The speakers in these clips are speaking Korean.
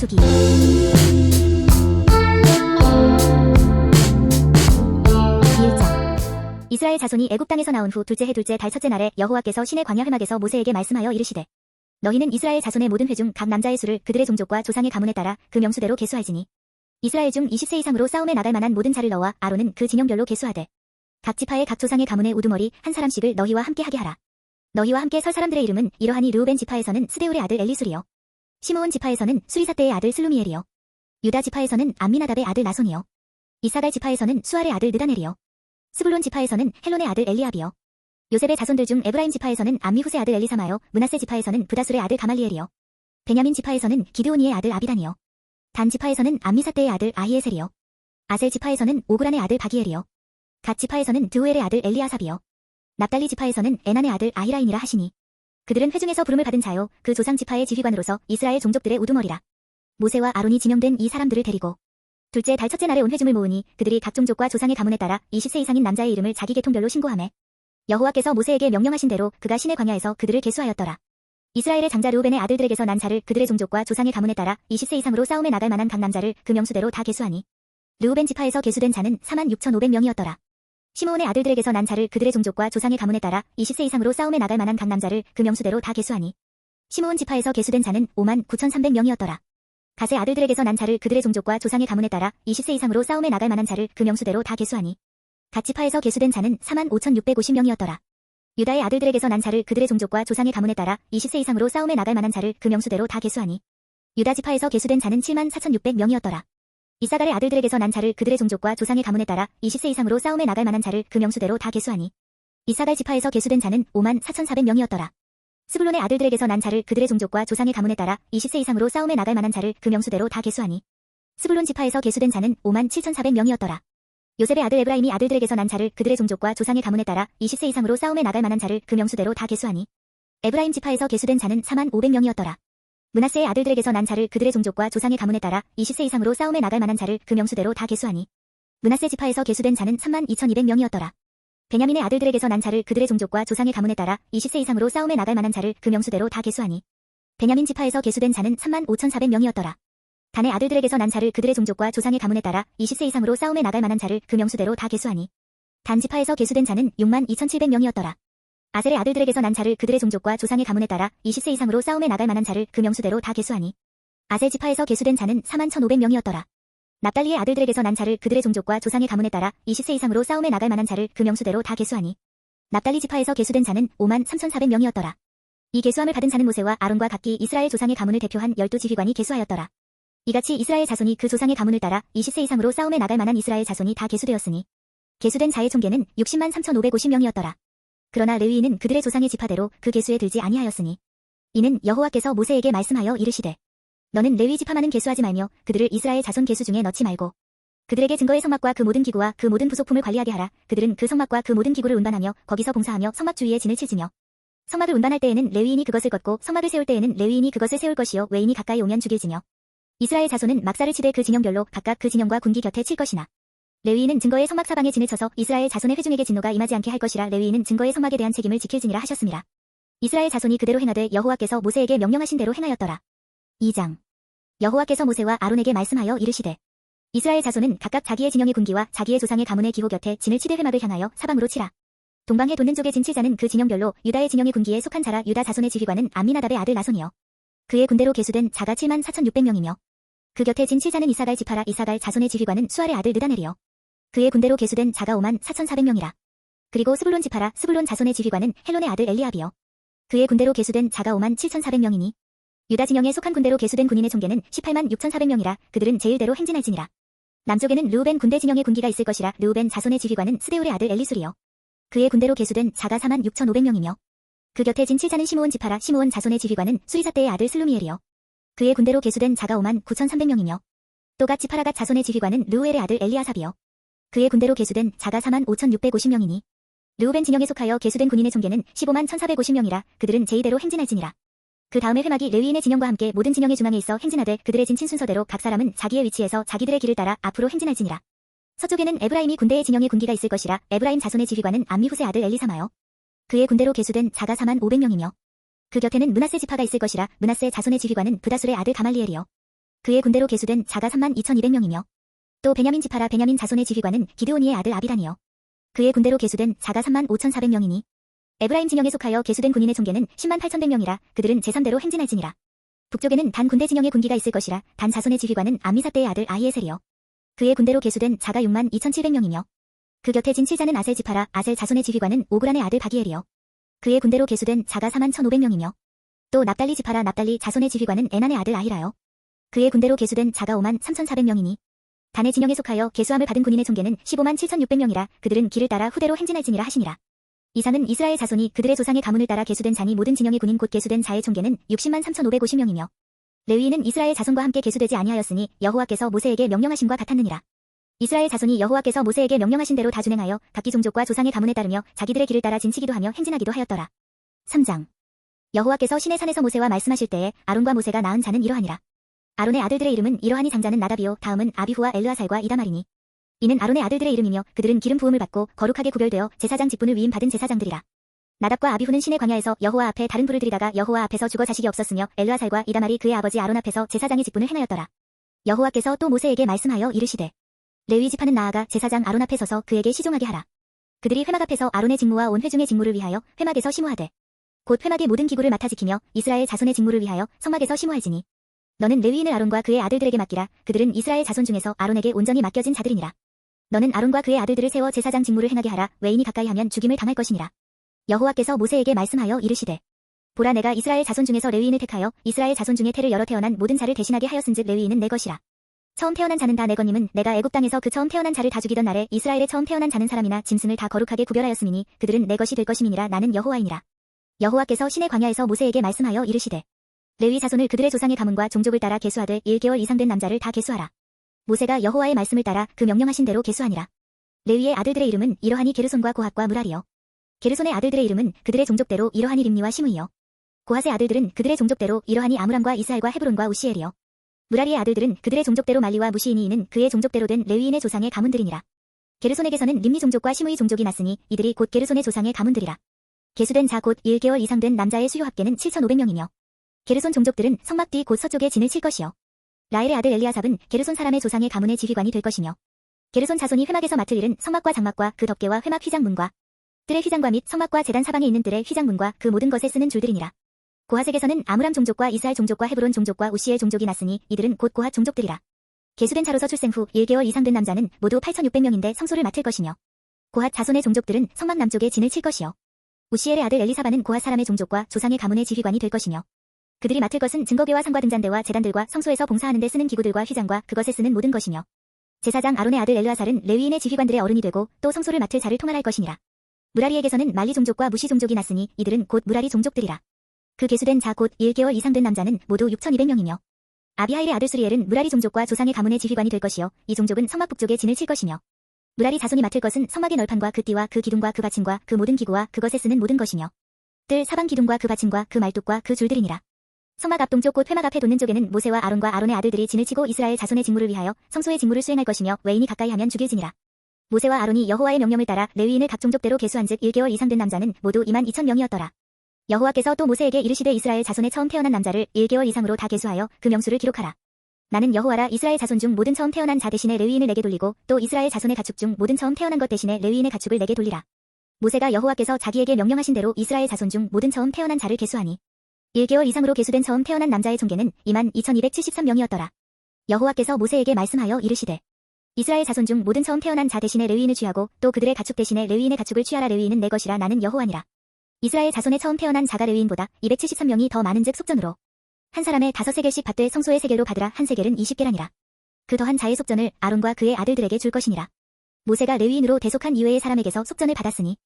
다수기. 1장. 이스라엘 자손이 애굽 땅에서 나온 후 둘째 해 둘째 달 첫째 날에 여호와께서 시내 광야 회막에서 모세에게 말씀하여 이르시되 너희는 이스라엘 자손의 모든 회 중 각 남자의 수를 그들의 종족과 조상의 가문에 따라 그 명수대로 계수할지니 이스라엘 중 20세 이상으로 싸움에 나갈 만한 모든 자를 너와 아론은 그 진영별로 계수하되 각 지파의 각 조상의 가문의 우두머리 한 사람씩을 너희와 함께 하게 하라. 너희와 함께 설 사람들의 이름은 이러하니 르우벤 지파에서는 스데울의 아들 엘리술이요 시므온 지파에서는 수리사대의 아들 슬루미엘이요 유다 지파에서는 암미나답의 아들 나손이요 이사갈 지파에서는 수알의 아들 느다넬이요 스불론 지파에서는 헬론의 아들 엘리압이요 요셉의 자손들 중 에브라임 지파에서는 암미후스의 아들 엘리사마요 문하세 지파에서는 브다술의 아들 가말리엘이요 베냐민 지파에서는 기드오니의 아들 아비단이요 단 지파에서는 암미사대의 아들 아히에셀이요 아셀 지파에서는 오그란의 아들 바기엘이요 갓 지파에서는 드우엘의 아들 엘리아삽이요 납달리 지파에서는 에난의 아들 아히라인이라 하시니 그들은 회중에서 부름을 받은 자요 그 조상 지파의 지휘관으로서 이스라엘 종족들의 우두머리라. 모세와 아론이 지명된 이 사람들을 데리고 둘째 달 첫째 날에 온 회중을 모으니 그들이 각 종족과 조상의 가문에 따라 20세 이상인 남자의 이름을 자기 계통별로 신고하매 여호와께서 모세에게 명령하신 대로 그가 시내 광야에서 그들을 계수하였더라. 이스라엘의 장자 르우벤의 아들들에게서 난 자를 그들의 종족과 조상의 가문에 따라 20세 이상으로 싸움에 나갈 만한 각 남자를 그 명수대로 다 계수하니 르우벤 지파에서 계수된 자는 46,500명이었더라. 시므온의 아들들에게서 난 자를 그들의 종족과 조상의 가문에 따라 20세 이상으로 싸움에 나갈 만한 각 남자를 그 명수대로 다 계수하니 시므온 지파에서 계수된 자는 59,300명이었더라. 갓의 아들들에게서 난 자를 그들의 종족과 조상의 가문에 따라 20세 이상으로 싸움에 나갈 만한 자를 그 명수대로 다 계수하니 갓 지파에서 계수된 자는 45,650명이었더라. 유다의 아들들에게서 난 자를 그들의 종족과 조상의 가문에 따라 20세 이상으로 싸움에 나갈 만한 자를 그 명수대로 다 계수하니 유다 지파에서 계수된 자는 74,600명이었더라. 이사갈의 아들들에게서 난 자를 그들의 종족과 조상의 가문에 따라 20세 이상으로 싸움에 나갈 만한 자를 그 명수대로 다 계수하니 이사갈 지파에서 계수된 자는 54,400명이었더라. 스불론의 아들들에게서 난 자를 그들의 종족과 조상의 가문에 따라 20세 이상으로 싸움에 나갈 만한 자를 그 명수대로 다 계수하니 스불론 지파에서 계수된 자는 57,400명이었더라. 요셉의 아들 에브라임이 아들들에게서 난 자를 그들의 종족과 조상의 가문에 따라 20세 이상으로 싸움에 나갈 만한 자를 그 명수대로 다 계수하니 에브라임 지파에서 계수된 자는 45,000명이었더라. 문하세의 아들들에게서 난 자를 그들의 종족과 조상의 가문에 따라 20세 이상으로 싸움에 나갈 만한 자를 그 명수대로 다 계수하니 문하세 지파에서 계수된 자는 32,200명이었더라. 베냐민의 아들들에게서 난 자를 그들의 종족과 조상의 가문에 따라 20세 이상으로 싸움에 나갈 만한 자를 그 명수대로 다 계수하니 베냐민 지파에서 계수된 자는 35,400명이었더라. 단의 아들들에게서 난 자를 그들의 종족과 조상의 가문에 따라 20세 이상으로 싸움에 나갈 만한 자를 그 명수대로 다 계수하니 단 지파에서 계수된 자는 62,700명이었더라. 아셀의 아들들에게서 난 자를 그들의 종족과 조상의 가문에 따라 20세 이상으로 싸움에 나갈 만한 자를 그 명수대로 다 계수하니 아셀 지파에서 계수된 자는 41,500명이었더라. 납달리의 아들들에게서 난 자를 그들의 종족과 조상의 가문에 따라 20세 이상으로 싸움에 나갈 만한 자를 그 명수대로 다 계수하니 납달리 지파에서 계수된 자는 53,400명이었더라. 이 계수함을 받은 자는 모세와 아론과 각기 이스라엘 조상의 가문을 대표한 12지휘관이 계수하였더라. 이같이 이스라엘 자손이 그 조상의 가문을 따라 20세 이상으로 싸움에 나갈 만한 이스라엘 자손이 다 계수되었으니 계수된 자의 총계는 603,550명이었더라. 그러나 레위인은 그들의 조상의 지파대로 그 계수에 들지 아니하였으니 이는 여호와께서 모세에게 말씀하여 이르시되 너는 레위 지파만은 계수하지 말며 그들을 이스라엘 자손 계수 중에 넣지 말고 그들에게 증거의 성막과 그 모든 기구와 그 모든 부속품을 관리하게 하라. 그들은 그 성막과 그 모든 기구를 운반하며 거기서 봉사하며 성막 주위에 진을 치지며 성막을 운반할 때에는 레위인이 그것을 걷고 성막을 세울 때에는 레위인이 그것을 세울 것이요 외인이 가까이 오면 죽일지며 이스라엘 자손은 막사를 치되 그 진영별로 각각 그 진영과 군기 곁에 칠 것이나 레위인은 증거의 성막 사방에 진을 쳐서 이스라엘 자손의 회중에게 진노가 임하지 않게 할 것이라. 레위인은 증거의 성막에 대한 책임을 지킬지니라 하셨습니다. 이스라엘 자손이 그대로 행하되 여호와께서 모세에게 명령하신 대로 행하였더라. 2장. 여호와께서 모세와 아론에게 말씀하여 이르시되 이스라엘 자손은 각각 자기의 진영의 군기와 자기의 조상의 가문의 기호 곁에 진을 치되 회막을 향하여 사방으로 치라. 동방해 돋는 쪽에 진 칠자는 그 진영별로 유다의 진영의 군기에 속한 자라. 유다 자손의 지휘관은 암미나답의 아들 나손이요 그의 군대로 계수된 자가 74,600명이며 그 곁에 진 칠자는 이사갈 지파라. 이사갈 자손의 지휘관은 수알의 아들 느다넬이요 그의 군대로 계수된 자가 54,400명이라. 그리고 스불론 지파라. 스불론 자손의 지휘관은 헬론의 아들 엘리압이요 그의 군대로 계수된 자가 57,400명이니 유다 진영에 속한 군대로 계수된 군인의 총계는 186,400명이라. 그들은 제일대로 행진할지니라. 남쪽에는 르우벤 군대 진영의 군기가 있을 것이라. 르우벤 자손의 지휘관은 스데울의 아들 엘리술이요 그의 군대로 계수된 자가 46,500명이며 그 곁에 진 칠자는 시므온 지파라. 시므온 자손의 지휘관은 수리사대의 아들 슬루미엘이요 그의 군대로 계수된 자가 59,300명이며 또 갓 지파라. 갓 자손의 지휘관은 르우엘의 아들 엘리아삽이요 그의 군대로 계수된 자가 45,650명이니 르우벤 진영에 속하여 계수된 군인의 총계는 151,450명이라. 그들은 제이대로 행진할지니라. 그 다음에 회막이 레위인의 진영과 함께 모든 진영의 중앙에 있어 행진하되 그들의 진친 순서대로 각 사람은 자기의 위치에서 자기들의 길을 따라 앞으로 행진할지니라. 서쪽에는 에브라임이 군대의 진영의 군기가 있을 것이라. 에브라임 자손의 지휘관은 암미후스의 아들 엘리사마요 그의 군대로 계수된 자가 41,500명이며 그 곁에는 므낫세 지파가 있을 것이라. 므낫세 자손의 지휘관은 브다술의 아들 가말리엘이요 그의 군대로 계수된 자가 32,200명이며 또 베냐민 지파라 베냐민 자손의 지휘관은 기드오니의 아들 아비단이요. 그의 군대로 계수된 자가 35,400명이니 에브라임 진영에 속하여 계수된 군인의 총계는 108,100명이라 그들은 제3대로 행진할지니라. 북쪽에는 단 군대 진영의 군기가 있을 것이라 단 자손의 지휘관은 암미사대의 아들 아히에셀이요. 그의 군대로 계수된 자가 62,700명이며 그 곁에 진 7자는 아셀 지파라 아셀 자손의 지휘관은 오그란의 아들 바기엘이요. 그의 군대로 계수된 자가 41,500명이며 또 납달리 지파라 납달리 자손의 지휘관은 에난의 아들 아히라요. 그의 군대로 계수된 자가 53,400명이니 단의 진영에 속하여 계수함을 받은 군인의 총계는 157,600명이라 그들은 길을 따라 후대로 행진할지니라 하시니라. 이상은 이스라엘 자손이 그들의 조상의 가문을 따라 계수된 자니 모든 진영의 군인 곧 계수된 자의 총계는 603,550명이며 레위인은 이스라엘 자손과 함께 계수되지 아니하였으니 여호와께서 모세에게 명령하신과 같았느니라. 이스라엘 자손이 여호와께서 모세에게 명령하신 대로 다 준행하여 각기 종족과 조상의 가문에 따르며 자기들의 길을 따라 진치기도 하며 행진하기도 하였더라. 3장 여호와께서 시내 산에서 모세와 말씀하실 때에 아론과 모세가 낳은 자는 이러하니라. 아론의 아들들의 이름은 이러하니 장자는 나답이요 다음은 아비후와 엘르아살과 이다말이니 이는 아론의 아들들의 이름이며 그들은 기름 부음을 받고 거룩하게 구별되어 제사장 직분을 위임 받은 제사장들이라. 나답과 아비후는 시내 광야에서 여호와 앞에 다른 불을 들이다가 여호와 앞에서 죽어 자식이 없었으며 엘르아살과 이다말이 그의 아버지 아론 앞에서 제사장의 직분을 행하였더라. 여호와께서 또 모세에게 말씀하여 이르시되 레위 지파는 나아가 제사장 아론 앞에 서서 그에게 시종하게 하라. 그들이 회막 앞에서 아론의 직무와 온 회중의 직무를 위하여 회막에서 시무하되 곧 회막의 모든 기구를 맡아 지키며 이스라엘 자손의 직무를 위하여 성막에서 시무할지니 너는 레위인을 아론과 그의 아들들에게 맡기라. 그들은 이스라엘 자손 중에서 아론에게 온전히 맡겨진 자들이니라. 너는 아론과 그의 아들들을 세워 제사장 직무를 행하게 하라. 외인이 가까이 하면 죽임을 당할 것이니라. 여호와께서 모세에게 말씀하여 이르시되 보라 내가 이스라엘 자손 중에서 레위인을 택하여 이스라엘 자손 중에 태를 열어 태어난 모든 자를 대신하게 하였은즉 레위인은 내 것이라. 처음 태어난 자는 다 내 것임은 내가 애굽 땅에서 그 처음 태어난 자를 다 죽이던 날에 이스라엘의 처음 태어난 자는 사람이나 짐승을 다 거룩하게 구별하였음이니 그들은 내 것이 될 것임이니라. 나는 여호와이니라. 여호와께서 시내 광야에서 모세에게 말씀하여 이르시되 레위 자손을 그들의 조상의 가문과 종족을 따라 계수하되 1개월 이상 된 남자를 다 계수하라. 모세가 여호와의 말씀을 따라 그 명령하신 대로 계수하니라. 레위의 아들들의 이름은 이러하니 게르손과 고핫과 무랄이요. 게르손의 아들들의 이름은 그들의 종족대로 이러하니 림니와 시므이요. 고핫의 아들들은 그들의 종족대로 이러하니 아므람과 이스할과 헤브론과 우시엘이요. 무라리의 아들들은 그들의 종족대로 말리와 무시이니 이는 그의 종족대로 된 레위인의 조상의 가문들이니라. 게르손에게서는 림니 종족과 시므이 종족이 났으니 이들이 곧 게르손의 조상의 가문들이라. 계수된 자 곧 1개월 이상 된 남자의 수요 합계는 7,500명이며 게르손 종족들은 성막 뒤 곧 서쪽에 진을 칠 것이요. 라헬의 아들 엘리아삽은 게르손 사람의 조상의 가문의 지휘관이 될 것이며 게르손 자손이 회막에서 맡을 일은 성막과 장막과 그 덮개와 회막 휘장문과 뜰의 휘장과 및 성막과 제단 사방에 있는 뜰의 휘장문과 그 모든 것에 쓰는 줄들이니라. 고핫에게서는 아므람 종족과 이스할 종족과 헤브론 종족과 우시엘 종족이 났으니 이들은 곧 고핫 종족들이라. 계수된 자로서 출생 후 1개월 이상 된 남자는 모두 8,600명인데 성소를 맡을 것이며 고핫 자손의 종족들은 성막 남쪽에 진을 칠 것이요. 우시엘의 아들 엘리사바는 고핫 사람의 종족과 조상의 가문의 지휘관이 될 것이며 그들이 맡을 것은 증거궤와 상과 등잔대와 제단들과 성소에서 봉사하는 데 쓰는 기구들과 휘장과 그것에 쓰는 모든 것이며 제사장 아론의 아들 엘르아살은 레위인의 지휘관들의 어른이 되고 또 성소를 맡을 자를 통할할 것이니라. 무라리에게서는 말리 종족과 무시 종족이 났으니 이들은 곧 무라리 종족들이라. 그 계수된 자 곧 1개월 이상 된 남자는 모두 6,200명이며 아비하일의 아들 수리엘은 무라리 종족과 조상의 가문의 지휘관이 될 것이요. 이 종족은 성막 북쪽에 진을 칠 것이며 무라리 자손이 맡을 것은 성막의 널판과 그 띠와 그 기둥과 그 받침과 그 모든 기구와 그것에 쓰는 모든 것이며 뜰 사방 기둥과 그 받침과 그 말뚝과 그 줄들이니라. 성막 앞 동쪽 곧 회막 앞에 돋는 쪽에는 모세와 아론과 아론의 아들들이 진을 치고 이스라엘 자손의 직무를 위하여 성소의 직무를 수행할 것이며 외인이 가까이 하면 죽일지니라. 모세와 아론이 여호와의 명령을 따라 레위인을 각 종족대로 계수한즉 1개월 이상 된 남자는 모두 22,000명이었더라. 여호와께서 또 모세에게 이르시되 이스라엘 자손의 처음 태어난 남자를 1개월 이상으로 다 계수하여 그 명수를 기록하라. 나는 여호와라. 이스라엘 자손 중 모든 처음 태어난 자 대신에 레위인을 내게 돌리고 또 이스라엘 자손의 가축 중 모든 처음 태어난 것 대신에 레위인의 가축을 내게 돌리라. 모세가 여호와께서 자기에게 명령하신 대로 이스라엘 자손 중 모든 처음 태어난 자를 계수하니 1개월 이상으로 계수된 처음 태어난 남자의 총계는 22,273명이었더라. 여호와께서 모세에게 말씀하여 이르시되 이스라엘 자손 중 모든 처음 태어난 자 대신에 레위인을 취하고 또 그들의 가축 대신에 레위인의 가축을 취하라. 레위인은 내 것이라. 나는 여호와니라. 이스라엘 자손의 처음 태어난 자가 레위인보다 273명이 더 많은즉 속전으로 한 사람의 5세겔씩 받되 성소의 세겔로 받으라. 한 세겔은 20개라니라. 그 더한 자의 속전을 아론과 그의 아들들에게 줄 것이니라. 모세가 레위인으로 대속한 이외의 사람에게서 속전을 받았으니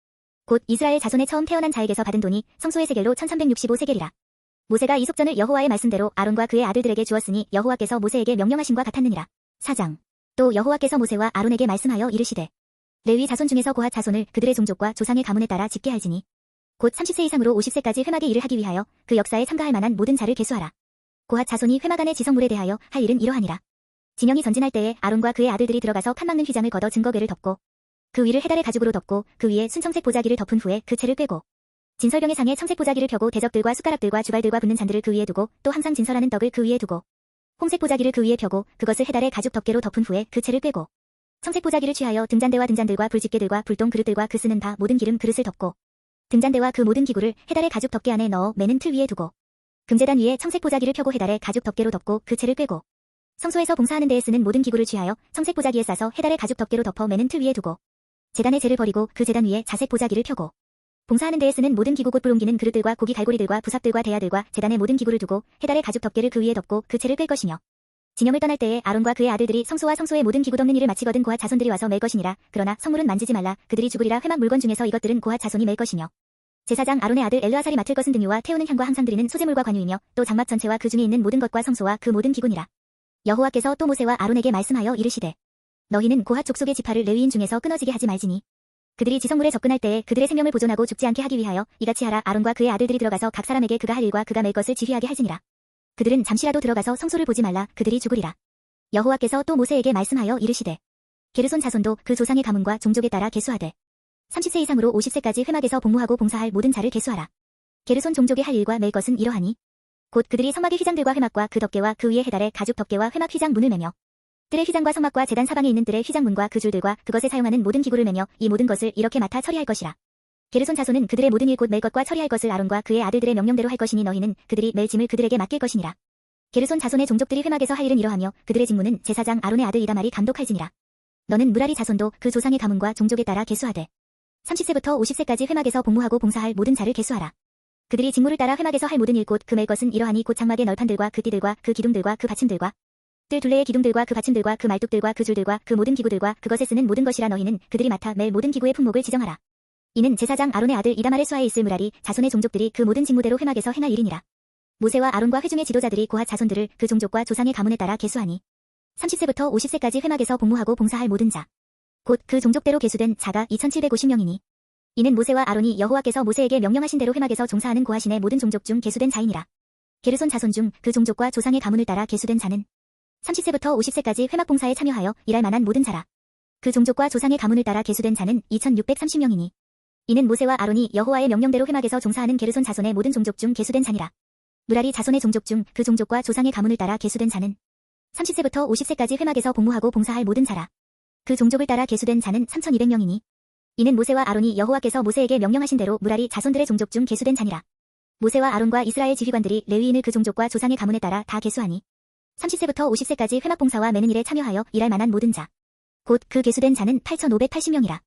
곧 이스라엘 자손의 처음 태어난 자에게서 받은 돈이 성소의 세겔로 1365세겔이라. 모세가 이 속전을 여호와의 말씀대로 아론과 그의 아들들에게 주었으니 여호와께서 모세에게 명령하신과 같았느니라. 4장 또 여호와께서 모세와 아론에게 말씀하여 이르시되 레위 자손 중에서 고핫 자손을 그들의 종족과 조상의 가문에 따라 집계할지니 곧 30세 이상으로 50세까지 회막의 일을 하기 위하여 그 역사에 참가할 만한 모든 자를 계수하라. 고핫 자손이 회막 안의 지성물에 대하여 할 일은 이러하니라. 진영이 전진할 때에 아론과 그의 아들들이 들어가서 칸 막는 휘장을 걷어 증거궤를 덮고 그 위를 해달의 가죽으로 덮고 그 위에 순청색 보자기를 덮은 후에 그 채를 꿰고 진설병의 상에 청색 보자기를 펴고 대접들과 숟가락들과 주발들과 붓는 잔들을 그 위에 두고 또 항상 진설하는 떡을 그 위에 두고 홍색 보자기를 그 위에 펴고 그것을 해달의 가죽 덮개로 덮은 후에 그 채를 꿰고 청색 보자기를 취하여 등잔대와 등잔들과 불집게들과 불똥 그릇들과 그 쓰는 바 모든 기름 그릇을 덮고 등잔대와 그 모든 기구를 해달의 가죽 덮개 안에 넣어 매는 틀 위에 두고 금제단 위에 청색 보자기를 펴고 해달의 가죽 덮개로 덮고 그 채를 꿰고 성소에서 봉사하는 데에 쓰는 모든 기구를 취하여 청색 보자기에 싸서 해달의 가죽 덮개로 덮어 매는 틀 위에 두고 제단의 재를 버리고 그 제단 위에 자색 보자기를 펴고 봉사하는 데에 쓰는 모든 기구 곧 불 옮기는 그릇들과 고기 갈고리들과 부삽들과 대야들과 제단의 모든 기구를 두고 해달의 가죽 덮개를 그 위에 덮고 그 채를 꿰 것이며 진영을 떠날 때에 아론과 그의 아들들이 성소와 성소의 모든 기구 덮는 일을 마치거든 고핫 자손들이 와서 맬 것이니라. 그러나 성물은 만지지 말라. 그들이 죽으리라. 회막 물건 중에서 이것들은 고핫 자손이 맬 것이며 제사장 아론의 아들 엘르아살이 맡을 것은 등유와 태우는 향과 항상 드리는 소제물과 관유이며 또 장막 전체와 그 중에 있는 모든 것과 성소와 그 모든 기구니라. 여호와께서 또 모세와 아론에게 말씀하여 이르시되 너희는 고핫 족속의 지파를 레위인 중에서 끊어지게 하지 말지니 그들이 지성물에 접근할 때에 그들의 생명을 보존하고 죽지 않게 하기 위하여 이같이 하라. 아론과 그의 아들들이 들어가서 각 사람에게 그가 할 일과 그가 맬 것을 지휘하게 할지니라. 그들은 잠시라도 들어가서 성소를 보지 말라. 그들이 죽으리라. 여호와께서 또 모세에게 말씀하여 이르시되 게르손 자손도 그 조상의 가문과 종족에 따라 계수하되 30세 이상으로 50세까지 회막에서 복무하고 봉사할 모든 자를 계수하라. 게르손 종족의 할 일과 맬 것은 이러하니 곧 그들이 성막의 휘장들과 회막과 그 덮개와 그 위에 해달의 가죽 덮개와 회막 휘장 문을 매며 뜰의 휘장과 성막과 제단 사방에 있는 뜰의 휘장 문과 그 줄들과 그것에 사용하는 모든 기구를 매며 이 모든 것을 이렇게 맡아 처리할 것이라. 게르손 자손은 그들의 모든 일 곧 맬 것과 처리할 것을 아론과 그의 아들들의 명령대로 할 것이니 너희는 그들이 맬 짐을 그들에게 맡길 것이니라. 게르손 자손의 종족들이 회막에서 할 일은 이러하며 그들의 직무는 제사장 아론의 아들 이다말이 감독할지니라. 너는 무라리 자손도 그 조상의 가문과 종족에 따라 계수하되 30세부터 50세까지 회막에서 복무하고 봉사할 모든 자를 계수하라. 그들이 직무를 따라 회막에서 할 모든 일 곧 그 맬 것은 이러하니 곧 장막의 널판들과 그 띠들과 그 기둥들과 그 받침들과 뜰 둘레의 기둥들과 그 받침들과 그 말뚝들과 그 줄들과 그 모든 기구들과 그것에 쓰는 모든 것이라. 너희는 그들이 맡아 맬 모든 기구의 품목을 지정하라. 이는 제사장 아론의 아들 이다말의 수하에 있을 무라리 자손의 종족들이 그 모든 직무대로 회막에서 행할 일이니라. 모세와 아론과 회중의 지도자들이 고핫 자손들을 그 종족과 조상의 가문에 따라 계수하니 30세부터 50세까지 회막에서 복무하고 봉사할 모든 자 곧 그 종족대로 계수된 자가 2750명이니 이는 모세와 아론이 여호와께서 모세에게 명령하신 대로 회막에서 종사하는 고핫인의 모든 종족 중 계수된 자이니라. 게르손 자손 중 그 종족과 조상의 가문을 따라 계수된 자는 30세부터 50세까지 회막 봉사에 참여하여 일할 만한 모든 자라. 그 종족과 조상의 가문을 따라 계수된 자는 2630명이니 이는 모세와 아론이 여호와의 명령대로 회막에서 종사하는 게르손 자손의 모든 종족 중 계수된 자니라. 무라리 자손의 종족 중 그 종족과 조상의 가문을 따라 계수된 자는 30세부터 50세까지 회막에서 복무하고 봉사할 모든 자라. 그 종족을 따라 계수된 자는 3200명이니 이는 모세와 아론이 여호와께서 모세에게 명령하신 대로 무라리 자손들의 종족 중 계수된 자니라. 모세와 아론과 이스라엘 지휘관들이 레위인을 그 종족과 조상의 가문에 따라 다 계수하니 30세부터 50세까지 회막 봉사와 매는 일에 참여하여 일할 만한 모든 자 곧 그 계수된 자는 8580명이라.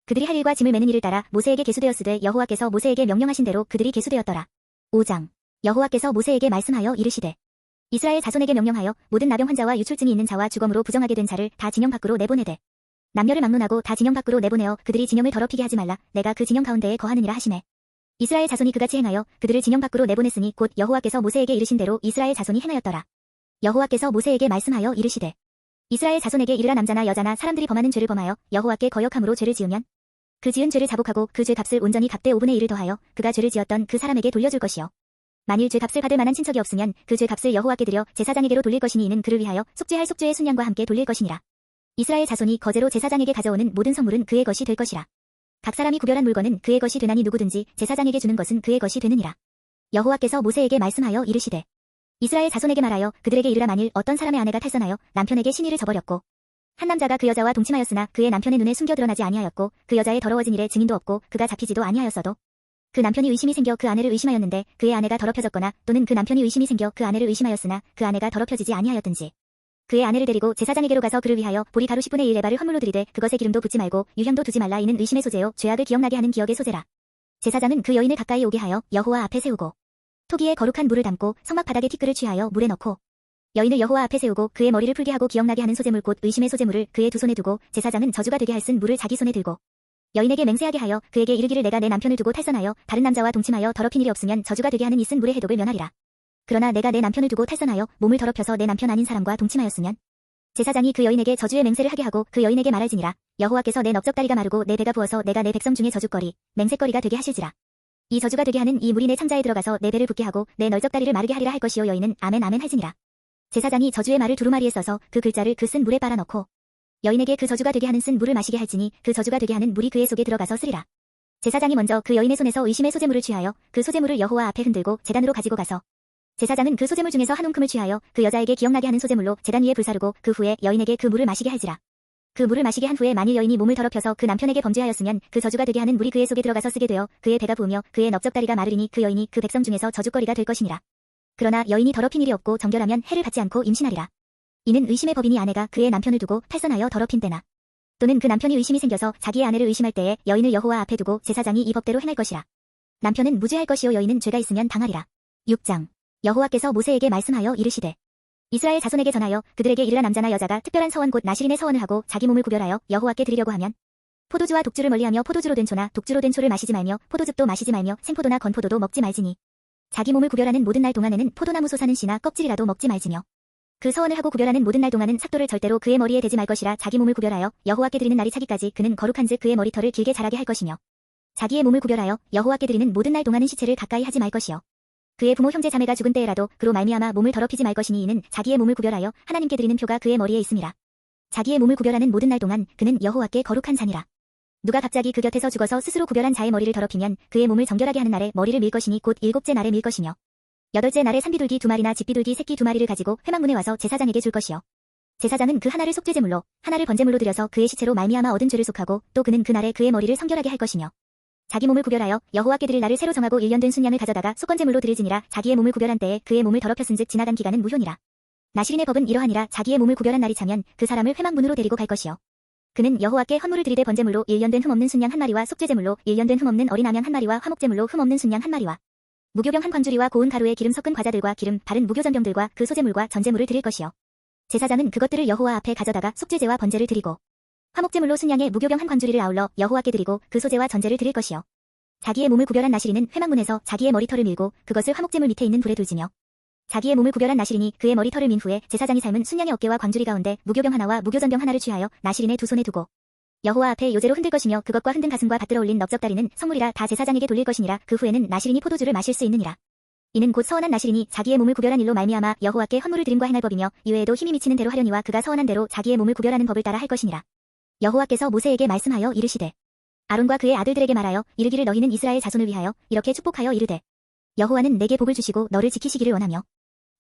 그들이 할 일과 짐을 매는 일을 따라 모세에게 계수되었으되 여호와께서 모세에게 명령하신 대로 그들이 계수되었더라. 5장 여호와께서 모세에게 말씀하여 이르시되 이스라엘 자손에게 명령하여 모든 나병 환자와 유출증이 있는 자와 주검으로 부정하게 된 자를 다 진영 밖으로 내보내되 남녀를 막론하고 다 진영 밖으로 내보내어 그들이 진영을 더럽히게 하지 말라. 내가 그 진영 가운데에 거하느니라 하시매 이스라엘 자손이 그같이 행하여 그들을 진영 밖으로 내보냈으니 곧 여호와께서 모세에게 이르신 대로 이스라엘 자손이 행하였더라. 여호와께서 모세에게 말씀하여 이르시되 이스라엘 자손에게 이르라. 남자나 여자나 사람들이 범하는 죄를 범하여 여호와께 거역함으로 죄를 지으면 그 지은 죄를 자복하고 그 죄 값을 온전히 값대 5분의 1을 더하여 그가 죄를 지었던 그 사람에게 돌려줄 것이요 만일 죄 값을 받을 만한 친척이 없으면 그 죄 값을 여호와께 드려 제사장에게로 돌릴 것이니 이는 그를 위하여 속죄할 속죄의 순양과 함께 돌릴 것이니라. 이스라엘 자손이 거제로 제사장에게 가져오는 모든 성물은 그의 것이 될 것이라. 각 사람이 구별한 물건은 그의 것이 되나니 누구든지 제사장에게 주는 것은 그의 것이 되느니라. 여호와께서 모세에게 말씀하여 이르시되 이스라엘 자손에게 말하여 그들에게 이르라. 만일 어떤 사람의 아내가 탈선하여 남편에게 신의를 저버렸고 한 남자가 그 여자와 동침하였으나 그의 남편의 눈에 숨겨 드러나지 아니하였고 그 여자의 더러워진 일에 증인도 없고 그가 잡히지도 아니하였어도 그 남편이 의심이 생겨 그 아내를 의심하였는데 그의 아내가 더럽혀졌거나 또는 그 남편이 의심이 생겨 그 아내를 의심하였으나 그 아내가 더럽혀지지 아니하였든지 그의 아내를 데리고 제사장에게로 가서 그를 위하여 보리 가루 10분의 1 에바를 헌물로 드리되 그것에 기름도 붓지 말고 유향도 두지 말라. 이는 의심의 소재요 죄악을 기억나게 하는 기억의 소재라. 제사장은 그 여인을 가까이 오게 하여 여호와 앞에 세우고 토기에 거룩한 물을 담고 성막 바닥에 티끌을 취하여 물에 넣고 여인을 여호와 앞에 세우고 그의 머리를 풀게 하고 기억나게 하는 소재물 곧 의심의 소재물을 그의 두 손에 두고 제사장은 저주가 되게 할 쓴 물을 자기 손에 들고 여인에게 맹세하게 하여 그에게 이르기를 내가 내 남편을 두고 탈선하여 다른 남자와 동침하여 더럽힌 일이 없으면 저주가 되게 하는 이 쓴 물의 해독을 면하리라. 그러나 내가 내 남편을 두고 탈선하여 몸을 더럽혀서 내 남편 아닌 사람과 동침하였으면 제사장이 그 여인에게 저주의 맹세를 하게 하고 그 여인에게 말할지니라. 여호와께서 내 넓적다리가 마르고 내 배가 부어서 내가 내 백성 중에 저주거리 맹세거리가 되게 하실지라. 이 저주가 되게 하는 이 물이 내 창자에 들어가서 내 배를 붓게 하고 내 넓적다리를 마르게 하리라 할 것이요 여인은 아멘 아멘 할지니라. 제사장이 저주의 말을 두루마리에 써서 그 글자를 그 쓴 물에 빨아 넣고 여인에게 그 저주가 되게 하는 쓴 물을 마시게 할지니 그 저주가 되게 하는 물이 그의 속에 들어가서 쓰리라. 제사장이 먼저 그 여인의 손에서 의심의 소재물을 취하여 그 소재물을 여호와 앞에 흔들고 제단으로 가지고 가서 제사장은 그 소재물 중에서 한 움큼을 취하여 그 여자에게 기억나게 하는 소재물로 제단 위에 불사르고 그 후에 여인에게 그 물을 마시게 할지라. 그 물을 마시게 한 후에 만일 여인이 몸을 더럽혀서 그 남편에게 범죄하였으면 그 저주가 되게 하는 물이 그의 속에 들어가서 쓰게 되어 그의 배가 부으며 그의 넓적다리가 마르리니 그 여인이 그 백성 중에서 저주거리가 될 것이니라. 그러나 여인이 더럽힌 일이 없고 정결하면 해를 받지 않고 임신하리라. 이는 의심의 법이니 아내가 그의 남편을 두고 탈선하여 더럽힌 때나 또는 그 남편이 의심이 생겨서 자기의 아내를 의심할 때에 여인을 여호와 앞에 두고 제사장이 이 법대로 행할 것이라. 남편은 무죄할 것이요 여인은 죄가 있으면 당하리라. 6장. 여호와께서 모세에게 말씀하여 이르시되 이스라엘 자손에게 전하여 그들에게 이르라. 남자나 여자가 특별한 서원 곧 나실인의 서원을 하고 자기 몸을 구별하여 여호와께 드리려고 하면 포도주와 독주를 멀리하며 포도주로 된 초나 독주로 된 초를 마시지 말며 포도즙도 마시지 말며 생포도나 건포도도 먹지 말지니 자기 몸을 구별하는 모든 날 동안에는 포도나무 솟아는 씨나 껍질이라도 먹지 말지며 그 서원을 하고 구별하는 모든 날 동안은 삭도를 절대로 그의 머리에 대지 말 것이라. 자기 몸을 구별하여 여호와께 드리는 날이 차기까지 그는 거룩한즉 그의 머리털을 길게 자라게 할 것이며 자기의 몸을 구별하여 여호와께 드리는 모든 날 동안은 시체를 가까이 하지 말 것이요 그의 부모 형제 자매가 죽은 때에라도 그로 말미암아 몸을 더럽히지 말 것이니 이는 자기의 몸을 구별하여 하나님께 드리는 표가 그의 머리에 있음이라. 자기의 몸을 구별하는 모든 날 동안 그는 여호와께 거룩한 자니라. 누가 갑자기 그 곁에서 죽어서 스스로 구별한 자의 머리를 더럽히면 그의 몸을 정결하게 하는 날에 머리를 밀 것이니 곧 7째 날에 밀 것이며 8째 날에 산비둘기 2마리나 집비둘기 새끼 2마리를 가지고 회막문에 와서 제사장에게 줄 것이요 제사장은 그 하나를 속죄제물로 하나를 번제물로 드려서 그의 시체로 말미암아 얻은 죄를 속하고 또 그는 그날에 그의 머리를 성결하게 할 것이며 자기 몸을 구별하여 여호와께 드릴 날을 새로 정하고 1년 된 순양을 가져다가 속건제물로 드릴지니라. 자기의 몸을 구별한 때에 그의 몸을 더럽혔은즉 지나간 기간은 무효니라. 나실인의 법은 이러하니라. 자기의 몸을 구별한 날이 차면 그 사람을 회막문으로 데리고 갈 것이요 그는 여호와께 헌물을 드리되 번제물로 1년 된 흠없는 순양 한 마리와 속죄제물로 1년 된 흠없는 어린 암양 한 마리와 화목제물로 흠없는 순양 한 마리와 무교병 한 광주리와 고운 가루에 기름 섞은 과자들과 기름 바른 무교전병들과 그 소제물과 전제물을 드릴 것이요 제사장은 그것들을 여호와 앞에 가져다가 속죄제와 번제를 드리고 화목제물로 순양의 무교병 한 광주리를 아울러 여호와께 드리고 그 소제와 전제를 드릴 것이요 자기의 몸을 구별한 나실인은 회막문에서 자기의 머리털을 밀고 그것을 화목제물 밑에 있는 불에 둘지며 자기의 몸을 구별한 나실인이 그의 머리털을 민 후에 제사장이 삶은 순양의 어깨와 광주리 가운데 무교병 하나와 무교전병 하나를 취하여 나실인의 두 손에 두고 여호와 앞에 요제로 흔들 것이며 그것과 흔든 가슴과 받들어 올린 넓적다리는 성물이라 다 제사장에게 돌릴 것이니라. 그 후에는 나실인이 포도주를 마실 수 있느니라. 이는 곧 서원한 나실인이 자기의 몸을 구별한 일로 말미암아 여호와께 헌물을 드림과 행할 법이며 이외에도 힘이 미치는 대로 하려니와 그가 서원한 대로 자기의 몸을 구별하는 법을 따라 할 것이니라. 여호와께서 모세에게 말씀하여 이르시되 아론과 그의 아들들에게 말하여 이르기를 너희는 이스라엘 자손을 위하여 이렇게 축복하여 이르되 여호와는 내게 복을 주시고 너를 지키시기를 원하며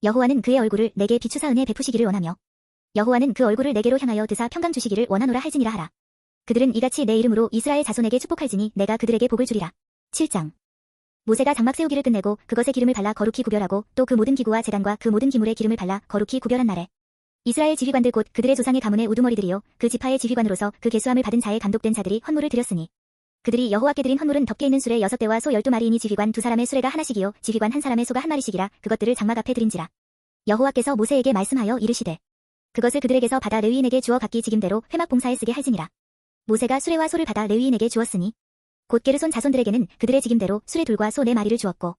여호와는 그의 얼굴을 내게 비추사 은혜 베푸시기를 원하며 여호와는 그 얼굴을 내게로 향하여 드사 평강 주시기를 원하노라 할지니라 하라. 그들은 이같이 내 이름으로 이스라엘 자손에게 축복할지니 내가 그들에게 복을 주리라. 7장. 모세가 장막 세우기를 끝내고 그것에 기름을 발라 거룩히 구별하고 또 그 모든 기구와 제단과 그 모든 기물에 기름을 발라 거룩히 구별한 날에 이스라엘 지휘관들 곧 그들의 조상의 가문의 우두머리들이요 그 지파의 지휘관으로서 그 계수함을 받은 자의 감독된 자들이 헌물을 드렸으니 그들이 여호와께 드린 헌물은 덮개 있는 수레 6대와 소 12마리이니 지휘관 2사람의 수레가 하나씩이요 지휘관 1사람의 소가 1마리씩이라. 그것들을 장막 앞에 드린지라. 여호와께서 모세에게 말씀하여 이르시되 그것을 그들에게서 받아 레위인에게 주어 각기 직임대로 회막 봉사에 쓰게 할지니라. 모세가 수레와 소를 받아 레위인에게 주었으니 곧 게르손 자손들에게는 그들의 직임대로 수레 둘과 소 4마리를 주었고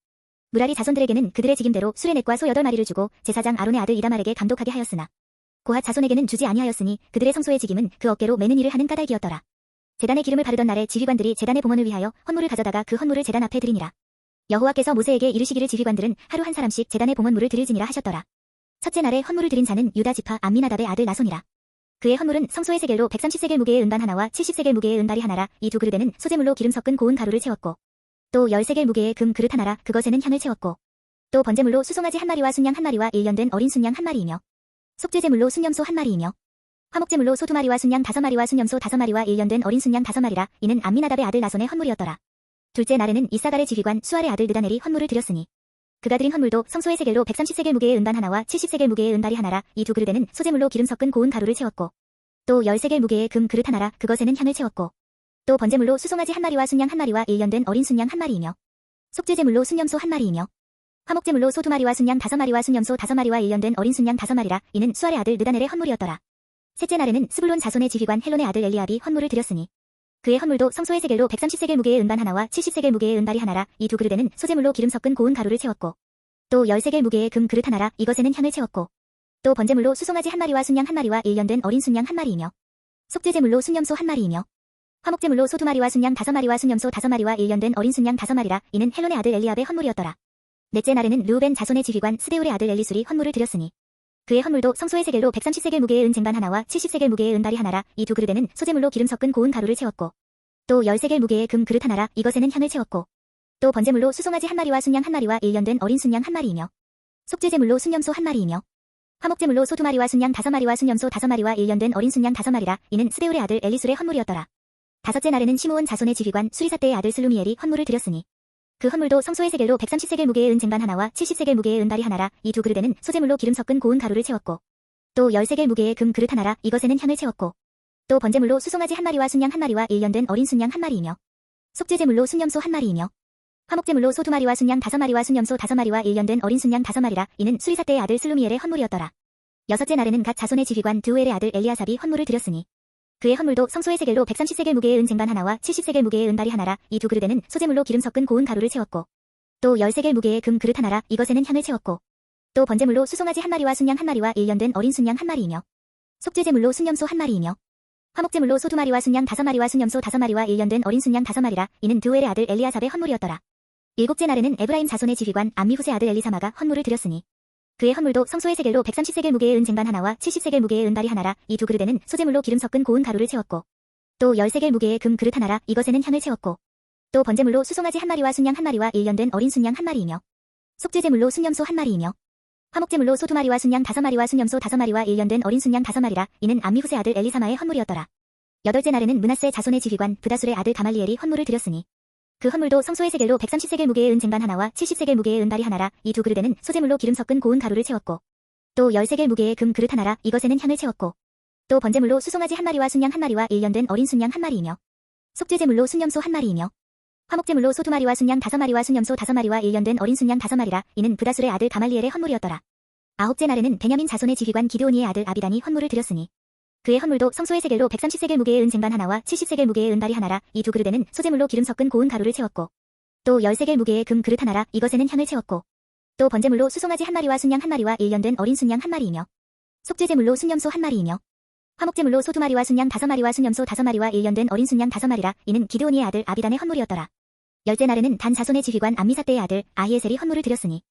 무라리 자손들에게는 그들의 직임대로 수레 넷과 소 8마리를 주고 제사장 아론의 아들 이다말에게 감독하게 하였으나 고핫 자손에게는 주지 아니하였으니 그들의 성소의 직임은 그 어깨로 매는 일을 하는 까닭이었더라. 제단에 기름을 바르던 날에 지휘관들이 제단의 봉헌을 위하여 헌물을 가져다가 그 헌물을 제단 앞에 드리니라. 여호와께서 모세에게 이르시기를 지휘관들은 하루 한 사람씩 제단의 봉헌물을 드릴지니라 하셨더라. 첫째 날에 헌물을 드린 자는 유다 지파 암미나답의 아들 나손이라. 그의 헌물은 성소의 세겔로 130세겔 무게의 은반 하나와 70세겔 무게의 은발이 하나라. 이 두 그릇에는 소재물로 기름 섞은 고운 가루를 채웠고 또 10세겔 무게의 금 그릇 하나라. 그것에는 향을 채웠고 또 번제물로 수송아지 한 마리와 순양 한 마리와 1년 된 어린 순양 한 마리이며 속죄제물로 순염소 한 마리이며 화목제물로 소 2마리와 순양 5마리와 순염소 5마리와 1년 된 어린 순양 5마리라. 이는 암미나답의 아들 나손의 헌물이었더라. 둘째 날에는 이사갈의 지휘관 수알의 아들 느다넬이 헌물을 드렸으니 그가 드린 헌물도 성소의 세겔로 130세겔 무게의 은반 하나와 70세겔 무게의 은발이 하나라. 이 두 그릇에는 소재물로 기름 섞은 고운 가루를 채웠고 또 10세겔 무게의 금 그릇 하나라. 그것에는 향을 채웠고 또 번제물로 수송아지 한 마리와 순양 한 마리와 1년 된 어린 순양 한 마리이며 속죄제물로 순염소 한 마리이며 화목제물로 소 2마리와 순양 5마리와 순염소 5마리와 1년 된 어린 순양 5마리라. 이는 수알의 아들 느다넬의 헌물이었더라. 셋째 날에는 스불론 자손의 지휘관 헬론의 아들 엘리압이 헌물을 드렸으니 그의 헌물도 성소의 세겔로 130세겔 무게의 은반 하나와 70세겔 무게의 은발이 하나라. 이 두 그릇에는 소재물로 기름 섞은 고운 가루를 채웠고 또 10세겔 무게의 금 그릇 하나라. 이것에는 향을 채웠고 또 번제물로 수송아지 한 마리와 순양 한 마리와 1년 된 어린 순양 한 마리이며 속죄제물로 순염소 한 마리이며 화목제물로 소 2마리와 순양 5마리와 순염소 5마리와 1년 된 어린 순양 5마리라. 이는 헬론의 아들 엘리압의 헌물이었더라. 넷째 날에는 르우벤 자손의 지휘관 스데울의 아들 엘리술이 헌물을 드렸으니 그의 헌물도 성소의 세겔로 130세겔 무게의 은쟁반 하나와 70세겔 무게의 은발이 하나라. 이 두 그릇에는 소재물로 기름 섞은 고운 가루를 채웠고 또 10세겔 무게의 금 그릇 하나라. 이것에는 향을 채웠고 또 번제물로 수송아지 한 마리와 순양 한 마리와 1년 된 어린 순양 한 마리이며 속죄제물로 순염소 1마리이며 화목제물로 소 2마리와 순양 5마리와 순염소 5마리와 일년된 어린 순양 5마리라. 이는 스데울의 아들 엘리술의 헌물이었더라. 다섯째 날에는 시므온 자손의 지휘관 수리사대의 아들 슬루미엘이 헌물을 드렸으니 그 헌물도 성소의 세겔로 130세겔 무게의 은 쟁반 하나와 70세겔 무게의 은다리 하나라. 이 두 그릇에는 소제물로 기름 섞은 고운 가루를 채웠고 또 10세겔 무게의 금 그릇 하나라. 이것에는 향을 채웠고 또 번제물로 수송아지 1마리와 순양 1마리와 일년된 어린 순양 1마리이며 속죄제물로 순염소 1마리이며 화목제물로 소 2마리와 순양 5마리와 순염소 5마리와 일년된 어린 순양 5마리라. 이는 수리사대의 아들 슬루미엘의 헌물이었더라. 여섯째 날에는 갓 자손의 지휘관 드우엘의 아들 엘리아삽이 헌물을 드렸으니 그의 헌물도 성소의 세겔로 130세겔 무게의 은 쟁반 하나와 70세겔 무게의 은다리 하나라. 이 두 그릇에는 소제물로 기름 섞은 고운 가루를 채웠고 또 10세겔 무게의 금 그릇 하나라. 이것에는 향을 채웠고 또 번제물로 수송아지 1마리와 순양 1마리와 일년된 어린 순양 1마리이며 속죄제물로 순염소 1마리이며 화목제물로 소 2마리와 순양 5마리와 순염소 5마리와 일년된 어린 순양 5마리라. 이는 드우엘의 아들 엘리아삽의 헌물이었더라. 일곱째 날에는 에브라임 자손의 지휘관 암미후스의 아들 엘리사마가 헌물을 드렸으니 그의 헌물도 성소의 세겔로 130세겔 무게의 은 쟁반 하나와 70세겔 무게의 은다리 하나라. 이 두 그릇에는 소제물로 기름 섞은 고운 가루를 채웠고 또 10세겔 무게의 금 그릇 하나라. 이것에는 향을 채웠고 또 번제물로 수송아지 1마리와 순양 1마리와 일년된 어린 순양 1마리이며 속죄제물로 순염소 1마리이며 화목제물로 소 2마리와 순양 5마리와 순염소 5마리와 일년된 어린 순양 5마리라. 이는 암미후스의 아들 엘리사마의 헌물이었더라. 여덟째 날에는 므낫세 자손의 지휘관 브다술의 아들 가말리엘이 헌물을 드렸으니 그 헌물도 성소의 세겔로 130세겔 무게의 은 쟁반 하나와 70세겔 무게의 은다리 하나라. 이 두 그릇에는 소제물로 기름 섞은 고운 가루를 채웠고 또 10세겔 무게의 금 그릇 하나라. 이것에는 향을 채웠고 또 번제물로 수송아지 1마리와 순양 1마리와 일년된 어린 순양 1마리이며 속죄제물로 순염소 1마리이며 화목제물로 소 2마리와 순양 5마리와 순염소 5마리와 일년된 어린 순양 5마리라. 이는 브다술의 아들 가말리엘의 헌물이었더라. 아홉째 날에는 베냐민 자손의 지휘관 기드오니의 아들 아비단이 헌물을 드렸으니 그의 헌물도 성소의 세겔로 130세겔 무게의 은 쟁반 하나와 70세겔 무게의 은다리 하나라. 이 두 그릇에는 소제물로 기름 섞은 고운 가루를 채웠고 또 10세겔 무게의 금 그릇 하나라. 이것에는 향을 채웠고 또 번제물로 수송아지 1마리와 순양 1마리와 일년된 어린 순양 1마리이며 속죄제물로 순염소 1마리이며 화목제물로 소 2마리와 순양 5마리와 순염소 5마리와 일년된 어린 순양 5마리라. 이는 기드오니의 아들 아비단의 헌물이었더라. 열째 날에는 단 자손의 지휘관 암미사대의 아들 아히에셀이 헌물을 드렸으니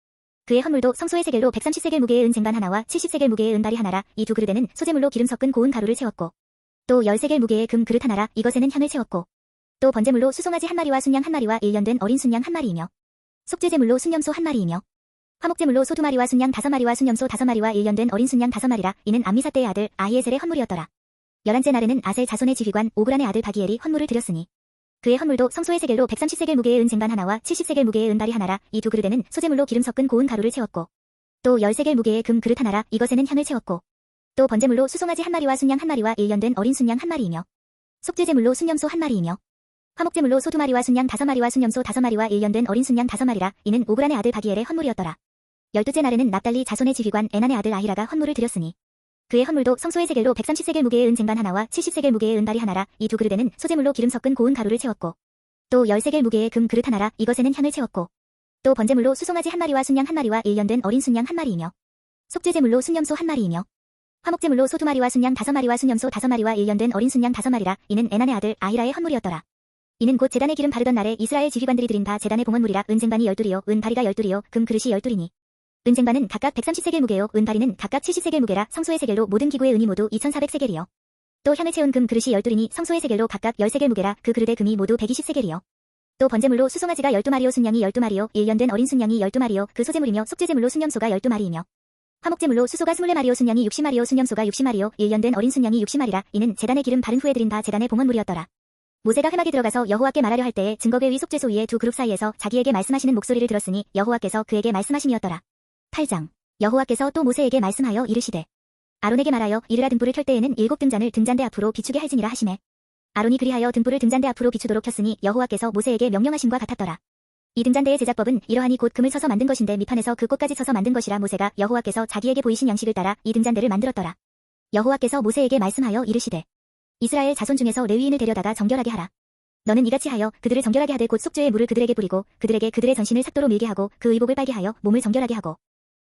그의 헌물도 성소의 세겔로 130세겔 무게의 은 쟁반 하나와 70세겔 무게의 은다리 하나라. 이 두 그릇에는 소제물로 기름 섞은 고운 가루를 채웠고 또 10세겔 무게의 금 그릇 하나라. 이것에는 향을 채웠고 또 번제물로 수송아지 1마리와 순양 1마리와 일년된 어린 순양 1마리이며 속죄제물로 순염소 1마리이며 화목제물로 소 2마리와 순양 5마리와 순염소 5마리와 일년된 어린 순양 5마리라. 이는 암미사대의 아들 아히에셀의 헌물이었더라. 열한째 날에는 아셀 자손의 지휘관 오그란의 아들 바기엘이 헌물을 드렸으니 그의 헌물도 성소의 세겔로 130세겔 무게의 은 쟁반 하나와 70세겔 무게의 은다리 하나라. 이 두 그릇에는 소제물로 기름 섞은 고운 가루를 채웠고 또 10세겔 무게의 금 그릇 하나라. 이것에는 향을 채웠고 또 번제물로 수송아지 1마리와 순양 1마리와 일년된 어린 순양 1마리이며 속죄제물로 순염소 1마리이며 화목제물로 소 2마리와 순양 5마리와 순염소 5마리와 일년된 어린 순양 5마리라. 이는 오그란의 아들 바기엘의 헌물이었더라. 열두째 날에는 납달리 자손의 지휘관 에난의 아들 아히라가 헌물을 드렸으니 그의 헌물도 성소의 세겔로 130세겔 무게의 은 쟁반 하나와 70세겔 무게의 은다리 하나라. 이 두 그릇에는 소제물로 기름 섞은 고운 가루를 채웠고 또 10세겔 무게의 금 그릇 하나라. 이것에는 향을 채웠고 또 번제물로 수송아지 1마리와 순양 1마리와 일년된 어린 순양 1마리이며 속죄제물로 순염소 1마리이며 화목제물로 소 2마리와 순양 5마리와 순염소 5마리와 일년된 어린 순양 5마리라. 이는 에난의 아들 아히라의 헌물이었더라. 이는 곧 제단에 기름 바르던 날에 이스라엘 지휘관들이 드린 바 제단의 봉헌물이라. 은쟁반이 12이요 은다리가 12이요 금 그릇이 12이니 은쟁반은 각각 130세겔 무게요 은다리는 각각 70세겔 무게라. 성소의 세겔로 모든 기구의 은이 모두 2400세겔이요 또 향을 채운 금 그릇이 12이니 성소의 세겔로 각각 10세겔 무게라. 그 그릇의 금이 모두 120세겔이요 또 번제물로 수송아지가 12마리요 순양이 12마리요 일년된 어린 순양이 12마리요 그 소제물이며 속죄제물로 순염소가 12마리이며 화목제물로 수소가 24마리요 순양이 60마리요 순염소가 60마리요 일년된 어린 순양이 60마리라. 이는 제단에 기름 바른 후에 드린 바 제단의 봉헌물이었더라. 모세가 회막에 들어가서 여호와께 말하려 할 때에 증거궤 위 속죄소 위에 두 그룹 사이에서 자기에게 말씀하시는 목소리를 들었으니 여호와께서 그에게 말씀하심이었더라. 8장 여호와께서 또 모세에게 말씀하여 이르시되 아론에게 말하여 이르라 등불을 켤 때에는 7 등잔을 등잔대 앞으로 비추게 할지니라 하시매 아론이 그리하여 등불을 등잔대 앞으로 비추도록 켰으니 여호와께서 모세에게 명령하심과 같았더라. 이 등잔대의 제작법은 이러하니 곧 금을 쳐서 만든 것인데 밑판에서 그 꽃까지 쳐서 만든 것이라. 모세가 여호와께서 자기에게 보이신 양식을 따라 이 등잔대를 만들었더라. 여호와께서 모세에게 말씀하여 이르시되 이스라엘 자손 중에서 레위인을 데려다가 정결하게 하라. 너는 이같이 하여 그들을 정결하게 하되 곧 속죄의 물을 그들에게 뿌리고 그들에게 그들의 전신을 삭도로 밀게 하고 그 의복을 빨게 하여 몸을 정결하게 하고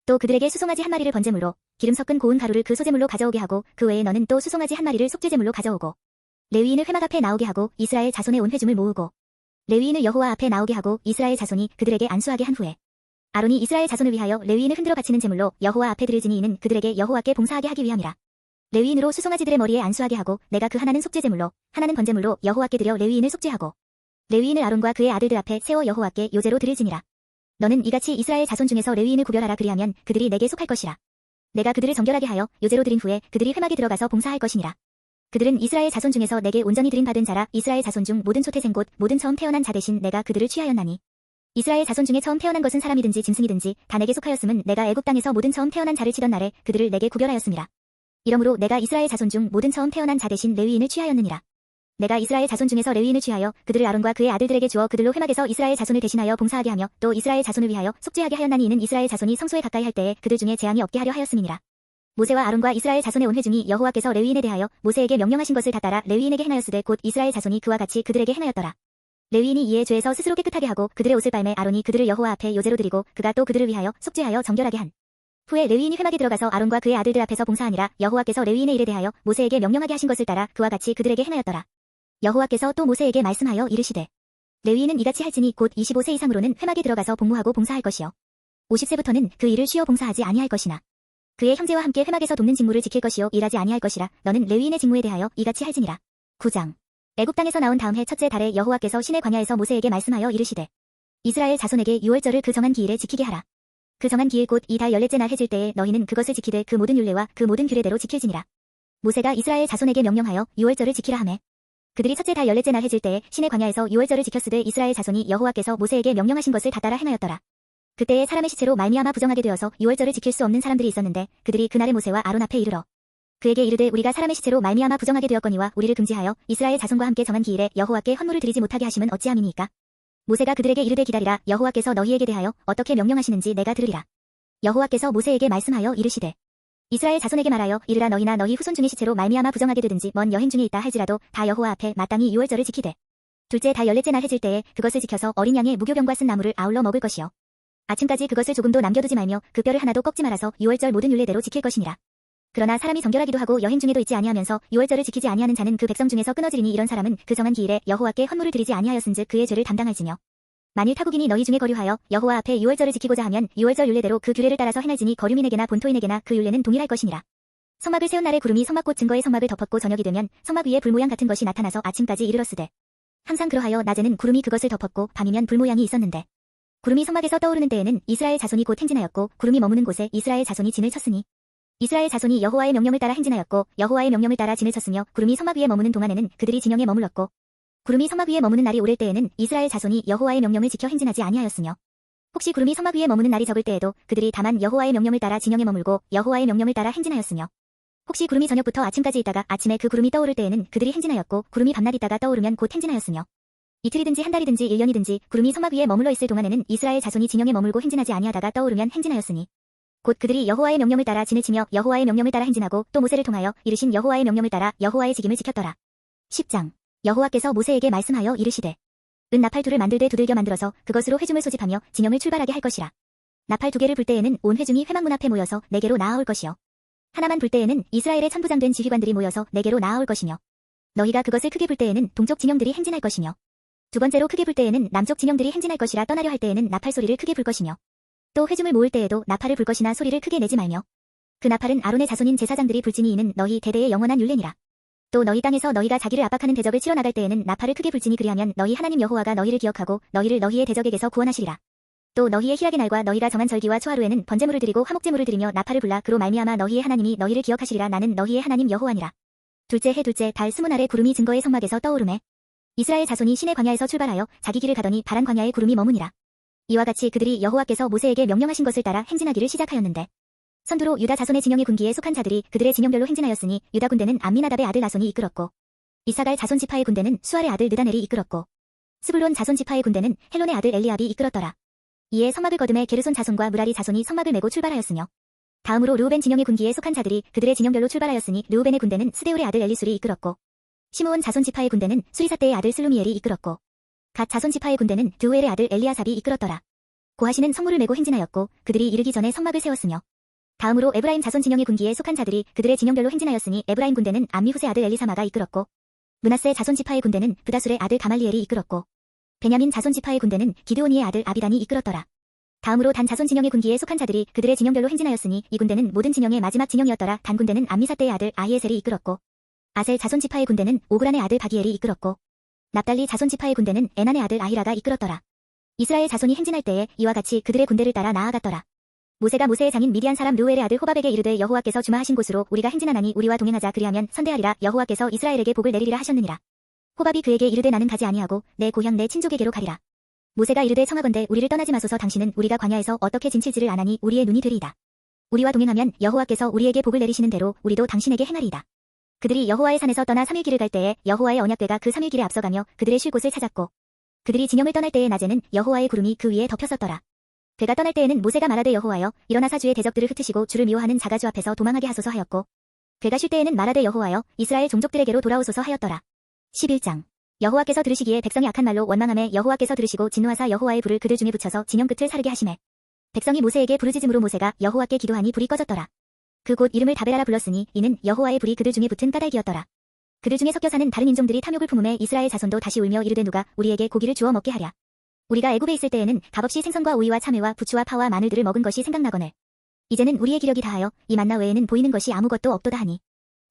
또 그들에게 수송아지 1마리를 번제물로 기름 섞은 고운 가루를 그 소제물로 가져오게 하고 그 외에 너는 또 수송아지 1마리를 속죄제물로 가져오고 레위인을 회막 앞에 나오게 하고 이스라엘 자손의 온 회중을 모으고 레위인을 여호와 앞에 나오게 하고 이스라엘 자손이 그들에게 안수하게 한 후에 아론이 이스라엘 자손을 위하여 레위인을 흔들어 바치는 제물로 여호와 앞에 드릴지니 이는 그들에게 여호와께 봉사하게 하기 위함이라. 레위인으로 수송아지들의 머리에 안수하게 하고 내가 그 하나는 속죄제물로 하나는 번제물로 여호와께 드려 레위인을 속죄하고 레위인을 아론과 그의 아들들 앞에 세워 여호와께 요제로 드릴지니라. 너는 이같이 이스라엘 자손 중에서 레위인을 구별하라. 그리하면 그들이 내게 속할 것이라. 내가 그들을 정결하게 하여 요제로 드린 후에 그들이 회막에 들어가서 봉사할 것이니라. 그들은 이스라엘 자손 중에서 내게 온전히 드린 받은 자라. 이스라엘 자손 중 모든 초태생 곧 모든 처음 태어난 자 대신 내가 그들을 취하였나니. 이스라엘 자손 중에 처음 태어난 것은 사람이든지 짐승이든지 다 내게 속하였음은 내가 애굽 땅에서 모든 처음 태어난 자를 치던 날에 그들을 내게 구별하였음이라. 이러므로 내가 이스라엘 자손 중 모든 처음 태어난 자 대신 레위인을 취하였느니라. 내가 이스라엘 자손 중에서 레위인을 취하여 그들을 아론과 그의 아들들에게 주어 그들로 회막에서 이스라엘 자손을 대신하여 봉사하게 하며 또 이스라엘 자손을 위하여 속죄하게 하였나니 이는 이스라엘 자손이 성소에 가까이 할 때에 그들 중에 재앙이 없게 하려 하였음이니라. 모세와 아론과 이스라엘 자손의 온 회중이 여호와께서 레위인에 대하여 모세에게 명령하신 것을 다 따라 레위인에게 행하였으되 곧 이스라엘 자손이 그와 같이 그들에게 행하였더라. 레위인이 이에 죄에서 스스로 깨끗하게 하고 그들의 옷을 빨매 아론이 그들을 여호와 앞에 요제로 드리고 그가 또 그들을 위하여 속죄하여 정결하게 한 후에 레위인이 회막에 들어가서 아론과 그의 아들들 앞에서 봉사하니라. 여호와께서 레위인의 일에 대하여 모세에게 명령하게 하신 것을 따라 그와 같이 그들에게 행하였더라. 여호와께서 또 모세에게 말씀하여 이르시되 레위인은 이같이 할지니 곧 25세 이상으로는 회막에 들어가서 복무하고 봉사할 것이요 50세부터는 그 일을 쉬어 봉사하지 아니할 것이나 그의 형제와 함께 회막에서 돕는 직무를 지킬 것이요 일하지 아니할 것이라. 너는 레위인의 직무에 대하여 이같이 할지니라. 9장 애굽 땅에서 나온 다음 해 첫째 달에 여호와께서 시내 광야에서 모세에게 말씀하여 이르시되 이스라엘 자손에게 유월절을 그 정한 기일에 지키게 하라. 그 정한 기일 곧 이 달 14째 날 해질 때에 너희는 그것을 지키되 그 모든 율례와 그 모든 규례대로 지킬지니라. 모세가 이스라엘 자손에게 명령하여 유월절을 지키라 하매 그들이 첫째 달 14째 날 해질 때에 시내 광야에서 유월절을 지켰으되 이스라엘 자손이 여호와께서 모세에게 명령하신 것을 다 따라 행하였더라. 그때에 사람의 시체로 말미암아 부정하게 되어서 유월절을 지킬 수 없는 사람들이 있었는데 그들이 그날에 모세와 아론 앞에 이르러 그에게 이르되 우리가 사람의 시체로 말미암아 부정하게 되었거니와 우리를 금지하여 이스라엘 자손과 함께 정한 기일에 여호와께 헌물을 드리지 못하게 하심은 어찌함이니까. 모세가 그들에게 이르되 기다리라. 여호와께서 너희에게 대하여 어떻게 명령하시는지 내가 들으리라. 여호와께서 모세에게 말씀하여 이르시되 이스라엘 자손에게 말하여 이르라. 너희나 너희 후손 중의 시체로 말미암아 부정하게 되든지 먼 여행 중에 있다 할지라도 다 여호와 앞에 마땅히 유월절을 지키되 둘째 달 14째 날 해질 때에 그것을 지켜서 어린 양의 무교병과 쓴 나무를 아울러 먹을 것이요 아침까지 그것을 조금도 남겨두지 말며 그 뼈를 하나도 꺾지 말아서 유월절 모든 율례대로 지킬 것이니라. 그러나 사람이 정결하기도 하고 여행 중에도 있지 아니하면서 유월절을 지키지 아니하는 자는 그 백성 중에서 끊어지리니 이런 사람은 그 정한 기일에 여호와께 헌물을 드리지 아니하였은즉 그의 죄를 담당할지며 만일 타국인이 너희 중에 거류하여 여호와 앞에 유월절을 지키고자 하면 유월절 율례대로 그 규례를 따라서 행할지니 거류민에게나 본토인에게나 그 율례는 동일할 것이니라. 성막을 세운 날에 구름이 성막꽃 증거의 성막을 덮었고 저녁이 되면 성막 위에 불모양 같은 것이 나타나서 아침까지 이르렀으되 항상 그러하여 낮에는 구름이 그것을 덮었고 밤이면 불모양이 있었는데 구름이 성막에서 떠오르는 때에는 이스라엘 자손이 곧 행진하였고 구름이 머무는 곳에 이스라엘 자손이 진을 쳤으니 이스라엘 자손이 여호와의 명령을 따라 행진하였고 여호와의 명령을 따라 진을 쳤으며 구름이 성막 위에 머무는 동안에는 그들이 진영에 머물렀고 구름이 성막 위에 머무는 날이 오를 때에는 이스라엘 자손이 여호와의 명령을 지켜 행진하지 아니하였으며 혹시 구름이 성막 위에 머무는 날이 적을 때에도 그들이 다만 여호와의 명령을 따라 진영에 머물고 여호와의 명령을 따라 행진하였으며 혹시 구름이 저녁부터 아침까지 있다가 아침에 그 구름이 떠오를 때에는 그들이 행진하였고 구름이 밤낮 있다가 떠오르면 곧 행진하였으며 이틀이든지 한 달이든지 1년이든지 구름이 성막 위에 머물러 있을 동안에는 이스라엘 자손이 진영에 머물고 행진하지 아니하다가 떠오르면 행진하였으니 곧 그들이 여호와의 명령을 따라 진을 치며 여호와의 명령을 따라 행진하고 또 모세를 통하여 이르신 여호와의 명령을 따라 여호와의 직임을 지켰더라. 10장 여호와께서 모세에게 말씀하여 이르시되 은 나팔 둘을 만들되 두들겨 만들어서 그것으로 회중을 소집하며 진영을 출발하게 할 것이라. 나팔 두 개를 불 때에는 온 회중이 회막문 앞에 모여서 네개로 나아올 것이요 하나만 불 때에는 이스라엘의 천부장된 지휘관들이 모여서 네개로 나아올 것이며 너희가 그것을 크게 불 때에는 동쪽 진영들이 행진할 것이며 두 번째로 크게 불 때에는 남쪽 진영들이 행진할 것이라 떠나려 할 때에는 나팔 소리를 크게 불 것이며 또 회중을 모을 때에도 나팔을 불 것이나 소리를 크게 내지 말며 그 나팔은 아론의 자손인 제사장들이 불지니 이는 너희 대대의 영원한 율례니라. 또 너희 땅에서 너희가 자기를 압박하는 대적을 치러 나갈 때에는 나팔을 크게 불지니 그리하면 너희 하나님 여호와가 너희를 기억하고 너희를 너희의 대적에게서 구원하시리라. 또 너희의 희락의 날과 너희가 정한 절기와 초하루에는 번제물을 드리고 화목제물을 드리며 나팔을 불라 그로 말미암아 너희의 하나님이 너희를 기억하시리라. 나는 너희의 하나님 여호와니라. 둘째 해 둘째 달 20날에 구름이 증거의 성막에서 떠오르매 이스라엘 자손이 시내 광야에서 출발하여 자기 길을 가더니 바란 광야에 구름이 머무니라. 이와 같이 그들이 여호와께서 모세에게 명령하신 것을 따라 행진하기를 시작하였는데 선두로 유다 자손의 진영의 군기에 속한 자들이 그들의 진영별로 행진하였으니 유다 군대는 암미나답의 아들 나손이 이끌었고 이사갈 자손 지파의 군대는 수알의 아들 느다넬이 이끌었고 스불론 자손 지파의 군대는 헬론의 아들 엘리압이 이끌었더라. 이에 성막을 거듭해 게르손 자손과 무라리 자손이 성막을 메고 출발하였으며 다음으로 르우벤 진영의 군기에 속한 자들이 그들의 진영별로 출발하였으니 르우벤의 군대는 스데울의 아들 엘리술이 이끌었고 시므온 자손 지파의 군대는 수리사대의 아들 슬루미엘이 이끌었고 갓 자손 지파의 군대는 드우엘의 아들 엘리아삽이 이끌었더라. 고하시는 성물을 메고 행진하였고 그들이 이르기 전에 성막을 세웠으며 다음으로 에브라임 자손 진영의 군기에 속한 자들이 그들의 진영별로 행진하였으니 에브라임 군대는 암미후스의 아들 엘리사마가 이끌었고 므낫세 자손 지파의 군대는 브다술의 아들 가말리엘이 이끌었고 베냐민 자손 지파의 군대는 기드오니의 아들 아비단이 이끌었더라. 다음으로 단 자손 진영의 군기에 속한 자들이 그들의 진영별로 행진하였으니 이 군대는 모든 진영의 마지막 진영이었더라. 단 군대는 암미사대의 아들 아히에셀이 이끌었고 아셀 자손 지파의 군대는 오그란의 아들 바기엘이 이끌었고 납달리 자손 지파의 군대는 에난의 아들 아히라가 이끌었더라. 이스라엘 자손이 행진할 때에 이와 같이 그들의 군대를 따라 나아갔더라. 모세가 모세의 장인 미디안 사람 르우엘의 아들 호밥에게 이르되 여호와께서 주마하신 곳으로 우리가 행진하나니 우리와 동행하자. 그리하면 선대하리라. 여호와께서 이스라엘에게 복을 내리리라 하셨느니라. 호밥이 그에게 이르되 나는 가지 아니하고 내 고향 내 친족에게로 가리라. 모세가 이르되 청하건대 우리를 떠나지 마소서. 당신은 우리가 광야에서 어떻게 진칠지를 아나니 우리의 눈이 되리이다. 우리와 동행하면 여호와께서 우리에게 복을 내리시는 대로 우리도 당신에게 행하리이다. 그들이 여호와의 산에서 떠나 3일 길을 갈 때에 여호와의 언약궤가 그 3일 길에 앞서가며 그들의 쉴 곳을 찾았고 그들이 진영을 떠날 때에 낮에는 여호와의 구름이 그 위에 덮였었더라. 궤가 떠날 때에는 모세가 말하되 여호와여 일어나사 주의 대적들을 흩으시고 주를 미워하는 자가 주 앞에서 도망하게 하소서 하였고 궤가 쉴 때에는 말하되 여호와여 이스라엘 종족들에게로 돌아오소서 하였더라. 11장 여호와께서 들으시기에 백성이 악한 말로 원망하매 여호와께서 들으시고 진노하사 여호와의 불을 그들 중에 붙여서 진영 끝을 사르게 하시매 백성이 모세에게 부르짖음으로 모세가 여호와께 기도하니 불이 꺼졌더라. 그 곳 이름을 다베라라 불렀으니 이는 여호와의 불이 그들 중에 붙은 까닭이었더라. 그들 중에 섞여 사는 다른 인종들이 탐욕을 품음에 이스라엘 자손도 다시 울며 이르되 누가 우리에게 고기를 주어 먹게 하랴. 우리가 애굽에 있을 때에는 값없이 생선과 오이와 참외와 부추와 파와 마늘들을 먹은 것이 생각나거늘 이제는 우리의 기력이 다하여 이 만나 외에는 보이는 것이 아무것도 없도다 하니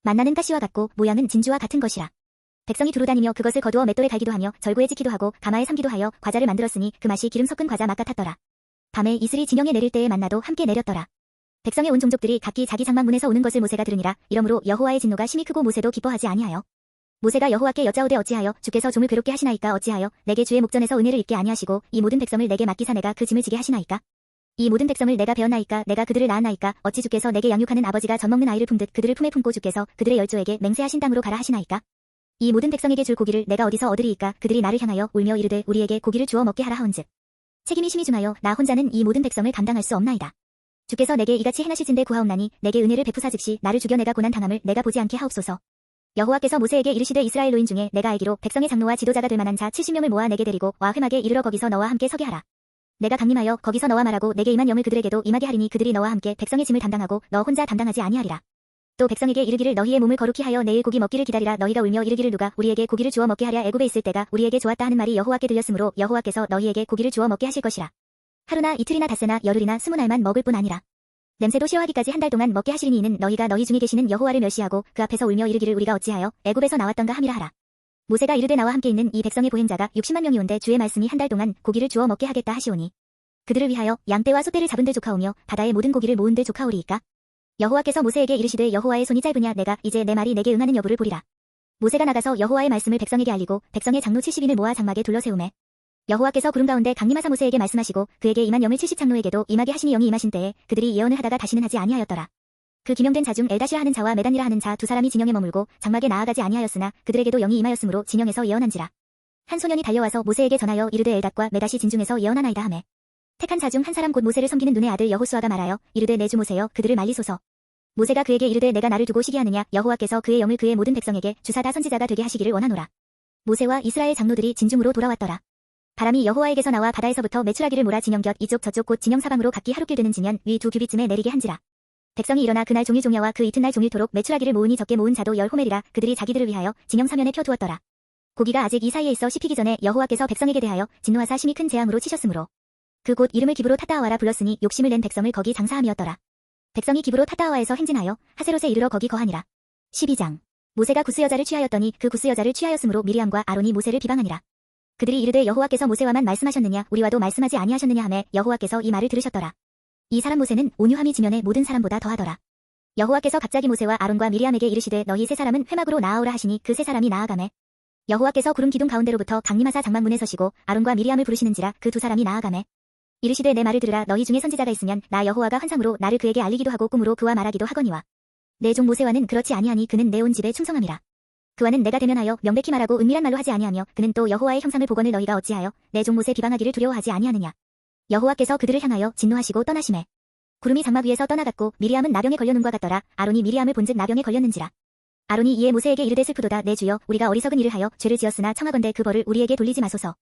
만나는 가시와 같고 모양은 진주와 같은 것이라. 백성이 두루다니며 그것을 거두어 맷돌에 갈기도 하며 절구에 찍기도 하고 가마에 삶기도 하여 과자를 만들었으니 그 맛이 기름 섞은 과자 맛 같았더라. 밤에 이슬이 진영에 내릴 때에 만나도 함께 내렸더라. 백성의 온 종족들이 각기 자기 장막문에서 오는 것을 모세가 들으니라. 이러므로 여호와의 진노가 심히 크고 모세도 기뻐하지 아니하여 모세가 여호와께 여짜오되 어찌하여 주께서 종을 괴롭게 하시나이까. 어찌하여 내게 주의 목전에서 은혜를 입게 아니하시고 이 모든 백성을 내게 맡기사 내가 그 짐을 지게 하시나이까. 이 모든 백성을 내가 배웠나이까. 내가 그들을 낳았나이까. 어찌 주께서 내게 양육하는 아버지가 젖먹는 아이를 품듯 그들을 품에 품고 주께서 그들의 열조에게 맹세하신 땅으로 가라 하시나이까. 이 모든 백성에게 줄 고기를 내가 어디서 얻으리이까. 그들이 나를 향하여 울며 이르되 우리에게 고기를 주어 먹게 하라 하온즉 책임이 심히 중하여 나 혼자는 이 모든 백성을 감당할 수 없나이다. 주께서 내게 이같이 행하실진대 구하옵나니 내게 은혜를 베푸사 즉시 나를 죽여 내가 고난 당함을 내가 보지 않게 하옵소서. 여호와께서 모세에게 이르시되 이스라엘 노인 중에 내가 알기로 백성의 장로와 지도자가 될 만한 자 70명을 모아 내게 데리고 와 회막에 이르러 거기서 너와 함께 서게 하라. 내가 강림하여 거기서 너와 말하고 내게 임한 영을 그들에게도 임하게 하리니 그들이 너와 함께 백성의 짐을 담당하고 너 혼자 담당하지 아니하리라. 또 백성에게 이르기를 너희의 몸을 거룩히 하여 내일 고기 먹기를 기다리라. 너희가 울며 이르기를 누가 우리에게 고기를 주어 먹게 하랴. 애굽에 있을 때가 우리에게 좋았다 하는 말이 여호와께 들렸으므로 여호와께서 너희에게 고기를 주어 먹게 하실 것이라. 하루나 이틀이나 닷새나 열흘이나 20날만 먹을 뿐 아니라 냄새도 싫어하기까지 한 달 동안 먹게 하시리니 이는 너희가 너희 중에 계시는 여호와를 멸시하고 그 앞에서 울며 이르기를 우리가 어찌하여 애굽에서 나왔던가 함이라 하라. 모세가 이르되 나와 함께 있는 이 백성의 보행자가 60만 명이 온데 주의 말씀이 한 달 동안 고기를 주어 먹게 하겠다 하시오니 그들을 위하여 양떼와 소떼를 잡은들 조카오며 바다의 모든 고기를 모은들 조카오리이까. 여호와께서 모세에게 이르시되 여호와의 손이 짧으냐. 내가 이제 내 말이 내게 응하는 여부를 보리라. 모세가 나가서 여호와의 말씀을 백성에게 알리고 백성의 장로 70인을 모아 장막에 둘러세우매 여호와께서 구름 가운데 강림하사 모세에게 말씀하시고 그에게 임한 영을 70장로에게도 임하게 하시니 영이 임하신 때에 그들이 예언을 하다가 다시는 하지 아니하였더라. 그 기명된 자 중 엘다시라 하는 자와 메단이라 하는 자 두 사람이 진영에 머물고 장막에 나아가지 아니하였으나 그들에게도 영이 임하였으므로 진영에서 예언한지라. 한 소년이 달려와서 모세에게 전하여 이르되 엘닷과 메닷이 진중에서 예언하나이다 하매 택한 자 중 한 사람 곧 모세를 섬기는 눈의 아들 여호수아가 말하여 이르되 내 주 모세여 그들을 말리소서. 모세가 그에게 이르되 내가 나를 두고 시기하느냐. 여호와께서 그의 영을 그의 모든 백성에게 주사 다 선지자가 되게 하시기를 원하노라. 모세와 이스라엘 장로들이 진중으로 돌아왔더라. 바람이 여호와에게서 나와 바다에서부터 메추라기를 몰아 진영 곁 이쪽 저쪽 곧 진영 사방으로 각기 하루길 되는 지면 위 2규빗쯤에 내리게 한지라. 백성이 일어나 그날 종일 종야와 그 이튿날 종일토록 메추라기를 모으니 적게 모은 자도 10호멜이라. 그들이 자기들을 위하여 진영 사면에 펴두었더라. 고기가 아직 이 사이에 있어 씹히기 전에 여호와께서 백성에게 대하여 진노하사 심히 큰 재앙으로 치셨으므로 그 곳 이름을 기브로 탓다하와라 불렀으니 욕심을 낸 백성을 거기 장사함이었더라. 백성이 기브로 탓다하와에서 행진하여 하세롯에 이르러 거기 거하니라. 12장 모세가 구스 여자를 취하였더니 그 구스 여자를 취하였으므로 미리암과 아론이 모세를 비방하니라. 그들이 이르되 여호와께서 모세와만 말씀하셨느냐 우리와도 말씀하지 아니하셨느냐 하매 여호와께서 이 말을 들으셨더라. 이 사람 모세는 온유함이 지면에 모든 사람보다 더하더라. 여호와께서 갑자기 모세와 아론과 미리암에게 이르시되 너희 세 사람은 회막으로 나아오라 하시니 그 세 사람이 나아가매 여호와께서 구름 기둥 가운데로부터 강림하사 장막문에 서시고 아론과 미리암을 부르시는지라. 그 두 사람이 나아가매 이르시되 내 말을 들으라. 너희 중에 선지자가 있으면 나 여호와가 환상으로 나를 그에게 알리기도 하고 꿈으로 그와 말하기도 하거니와 내 종 모세와는 그렇지 아니하니 그는 내 온 집에 충성함이라. 그와는 내가 대면하여 명백히 말하고 은밀한 말로 하지 아니하며 그는 또 여호와의 형상을 보거늘 너희가 어찌하여 내 종 모세 비방하기를 두려워하지 아니하느냐. 여호와께서 그들을 향하여 진노하시고 떠나시매 구름이 장막 위에서 떠나갔고 미리암은 나병에 걸려 눈과 같더라. 아론이 미리암을 본즉 나병에 걸렸는지라. 아론이 이에 모세에게 이르되 슬프도다. 내 주여 우리가 어리석은 일을 하여 죄를 지었으나 청하건대 그 벌을 우리에게 돌리지 마소서.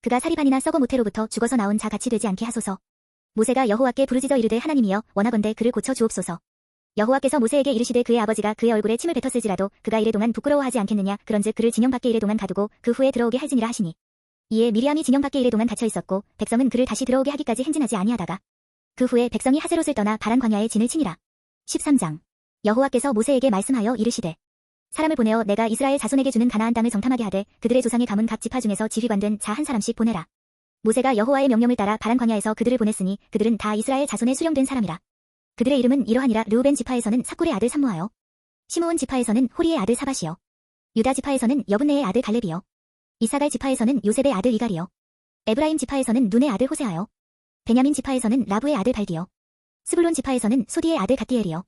그가 사리반이나 썩어 모태로부터 죽어서 나온 자 같이 되지 않게 하소서. 모세가 여호와께 부르짖어 이르되 하나님이여 원하건대 그를 고쳐 주옵소서. 여호와께서 모세에게 이르시되 그의 아버지가 그의 얼굴에 침을 뱉었을지라도 그가 이래 동안 부끄러워하지 않겠느냐. 그런즉 그를 진영 밖에 이래 동안 가두고 그 후에 들어오게 할지니라 하시니 이에 미리암이 진영 밖에 이래 동안 닫혀 있었고 백성은 그를 다시 들어오게 하기까지 행진하지 아니하다가 그 후에 백성이 하세롯을 떠나 바란 광야에 진을 치니라. 13장 여호와께서 모세에게 말씀하여 이르시되 사람을 보내어 내가 이스라엘 자손에게 주는 가나안 땅을 정탐하게 하되 그들의 조상의 가문 각 지파 중에서 지휘관된 자 한 사람씩 보내라. 모세가 여호와의 명령을 따라 바란 광야에서 그들을 보냈으니 그들은 다 이스라엘 자손에 수령된 사람이라. 그들의 이름은 이러하니라. 르우벤 지파에서는 삭굴의 아들 삼무하여, 시므온 지파에서는 호리의 아들 사밧이요, 유다 지파에서는 여분네의 아들 갈렙이요, 이사갈 지파에서는 요셉의 아들 이갈이요, 에브라임 지파에서는 눈의 아들 호세아요, 베냐민 지파에서는 라부의 아들 발디요, 스불론 지파에서는 소디의 아들 갓디엘이요,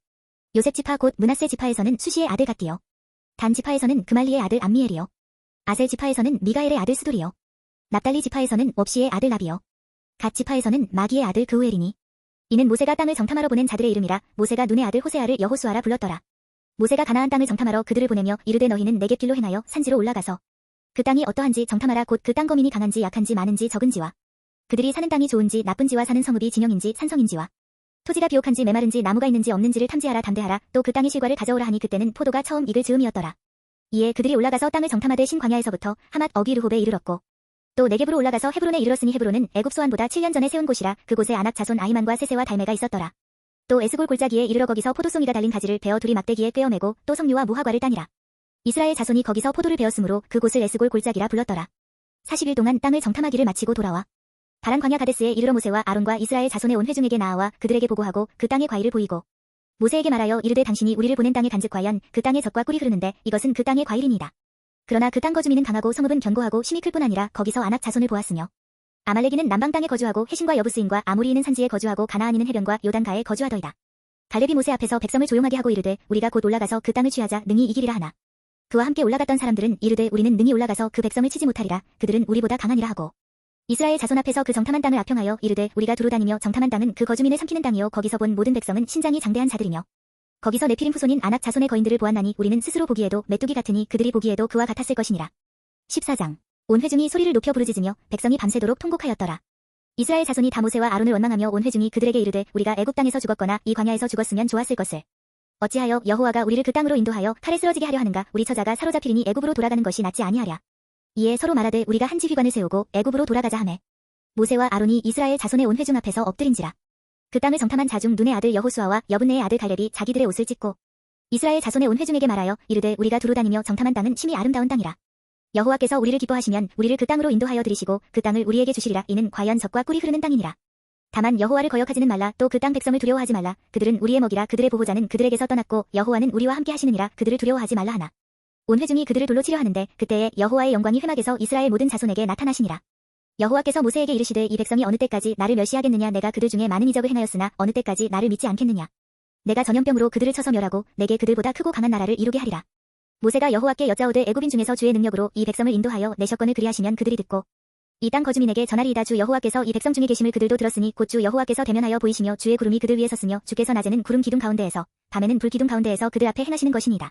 요셉 지파 곧 므낫세 지파에서는 수시의 아들 갓디요, 단 지파에서는 그말리의 아들 암미엘이요, 아셀 지파에서는 미가엘의 아들 스돌이요, 납달리 지파에서는 옵시의 아들 나비요, 갓 지파에서는 마기의 아들 그우엘이니. 이는 모세가 땅을 정탐하러 보낸 자들의 이름이라. 모세가 눈의 아들 호세아를 여호수아라 불렀더라. 모세가 가나안 땅을 정탐하러 그들을 보내며 이르되 너희는 네겝길로 행하여 산지로 올라가서 그 땅이 어떠한지 정탐하라. 곧 그 땅 거민이 강한지 약한지 많은지 적은지와 그들이 사는 땅이 좋은지 나쁜지와 사는 성읍이 진영인지 산성인지와 토지가 비옥한지 메마른지 나무가 있는지 없는지를 탐지하라. 담대하라. 또 그 땅의 실과를 가져오라 하니 그때는 포도가 처음 익을 즈음이었더라. 이에 그들이 올라가서 땅을 정탐하되 신광야에서부터 하맛 어귀 르홉에 이르렀고 또 네겝으로 올라가서 헤브론에 이르렀으니 헤브론은 애굽 소안보다 7년 전에 세운 곳이라. 그곳에 아낙 자손 아히만과 세세와 달메가 있었더라. 또 에스골 골짜기에 이르러 거기서 포도송이가 달린 가지를 베어 둘이 막대기에 꿰어매고 또 석류와 무화과를 따니라. 이스라엘 자손이 거기서 포도를 베었으므로 그곳을 에스골 골짜기라 불렀더라. 40일 동안 땅을 정탐하기를 마치고 돌아와 바란 광야 가데스에 이르러 모세와 아론과 이스라엘 자손의 온 회중에게 나아와 그들에게 보고하고 그 땅의 과일을 보이고 모세에게 말하여 이르되 당신이 우리를 보낸 땅에 간즉 과연 그 땅에 젖과 꿀이 흐르는데 이것은 그 땅의 과일이니이다. 그러나 그 땅 거주민은 강하고 성읍은 견고하고 심이 클 뿐 아니라 거기서 아낙 자손을 보았으며 아말렉이는 남방 땅에 거주하고 해신과 여부스인과 아모리인은 산지에 거주하고 가나안인은 해변과 요단가에 거주하더이다. 갈렙이 모세 앞에서 백성을 조용하게 하고 이르되 우리가 곧 올라가서 그 땅을 취하자 능히 이기리라 하나. 그와 함께 올라갔던 사람들은 이르되 우리는 능히 올라가서 그 백성을 치지 못하리라. 그들은 우리보다 강하니라 하고 이스라엘 자손 앞에서 그 정탐한 땅을 아평하여 이르되 우리가 두루 다니며 정탐한 땅은 그 거주민을 삼키는 땅이요 거기서 본 모든 백성은 신장이 장대한 자들이며 거기서 네피림 후손인 아낙 자손의 거인들을 보았나니 우리는 스스로 보기에도 메뚜기 같으니 그들이 보기에도 그와 같았을 것이니라. 14장. 온 회중이 소리를 높여 부르짖으며 백성이 밤새도록 통곡하였더라. 이스라엘 자손이 다 모세와 아론을 원망하며 온 회중이 그들에게 이르되 우리가 애굽 땅에서 죽었거나 이 광야에서 죽었으면 좋았을 것을 어찌하여 여호와가 우리를 그 땅으로 인도하여 칼에 쓰러지게 하려 하는가. 우리 처자가 사로잡히리니 애굽으로 돌아가는 것이 낫지 아니하랴. 이에 서로 말하되 우리가 한 지휘관을 세우고 애굽으로 돌아가자 하매 모세와 아론이 이스라엘 자손의 온 회중 앞에서 엎드린지라. 그 땅을 정탐한 자 중 눈의 아들 여호수아와 여분네의 아들 갈렙이 자기들의 옷을 찢고 이스라엘 자손의 온 회중에게 말하여 이르되 우리가 두루 다니며 정탐한 땅은 심히 아름다운 땅이라. 여호와께서 우리를 기뻐하시면 우리를 그 땅으로 인도하여 들이시고 그 땅을 우리에게 주시리라. 이는 과연 젖과 꿀이 흐르는 땅이니라. 다만 여호와를 거역하지는 말라. 또 그 땅 백성을 두려워하지 말라. 그들은 우리의 먹이라. 그들의 보호자는 그들에게서 떠났고 여호와는 우리와 함께 하시느니라. 그들을 두려워하지 말라 하나. 온 회중이 그들을 돌로 치려 하는데 그때에 여호와의 영광이 회막에서 이스라엘 모든 자손에게 나타나시니라. 여호와께서 모세에게 이르시되 이 백성이 어느 때까지 나를 멸시하겠느냐. 내가 그들 중에 많은 이적을 행하였으나 어느 때까지 나를 믿지 않겠느냐. 내가 전염병으로 그들을 쳐서 멸하고 내게 그들보다 크고 강한 나라를 이루게 하리라. 모세가 여호와께 여짜오되 애굽인 중에서 주의 능력으로 이 백성을 인도하여 내셔건을 그리하시면 그들이 듣고 이 땅 거주민에게 전하리이다. 주 여호와께서 이 백성 중에 계심을 그들도 들었으니 곧 주 여호와께서 대면하여 보이시며 주의 구름이 그들 위에 섰으며 주께서 낮에는 구름 기둥 가운데에서 밤에는 불 기둥 가운데에서 그들 앞에 행하시는 것이니이다.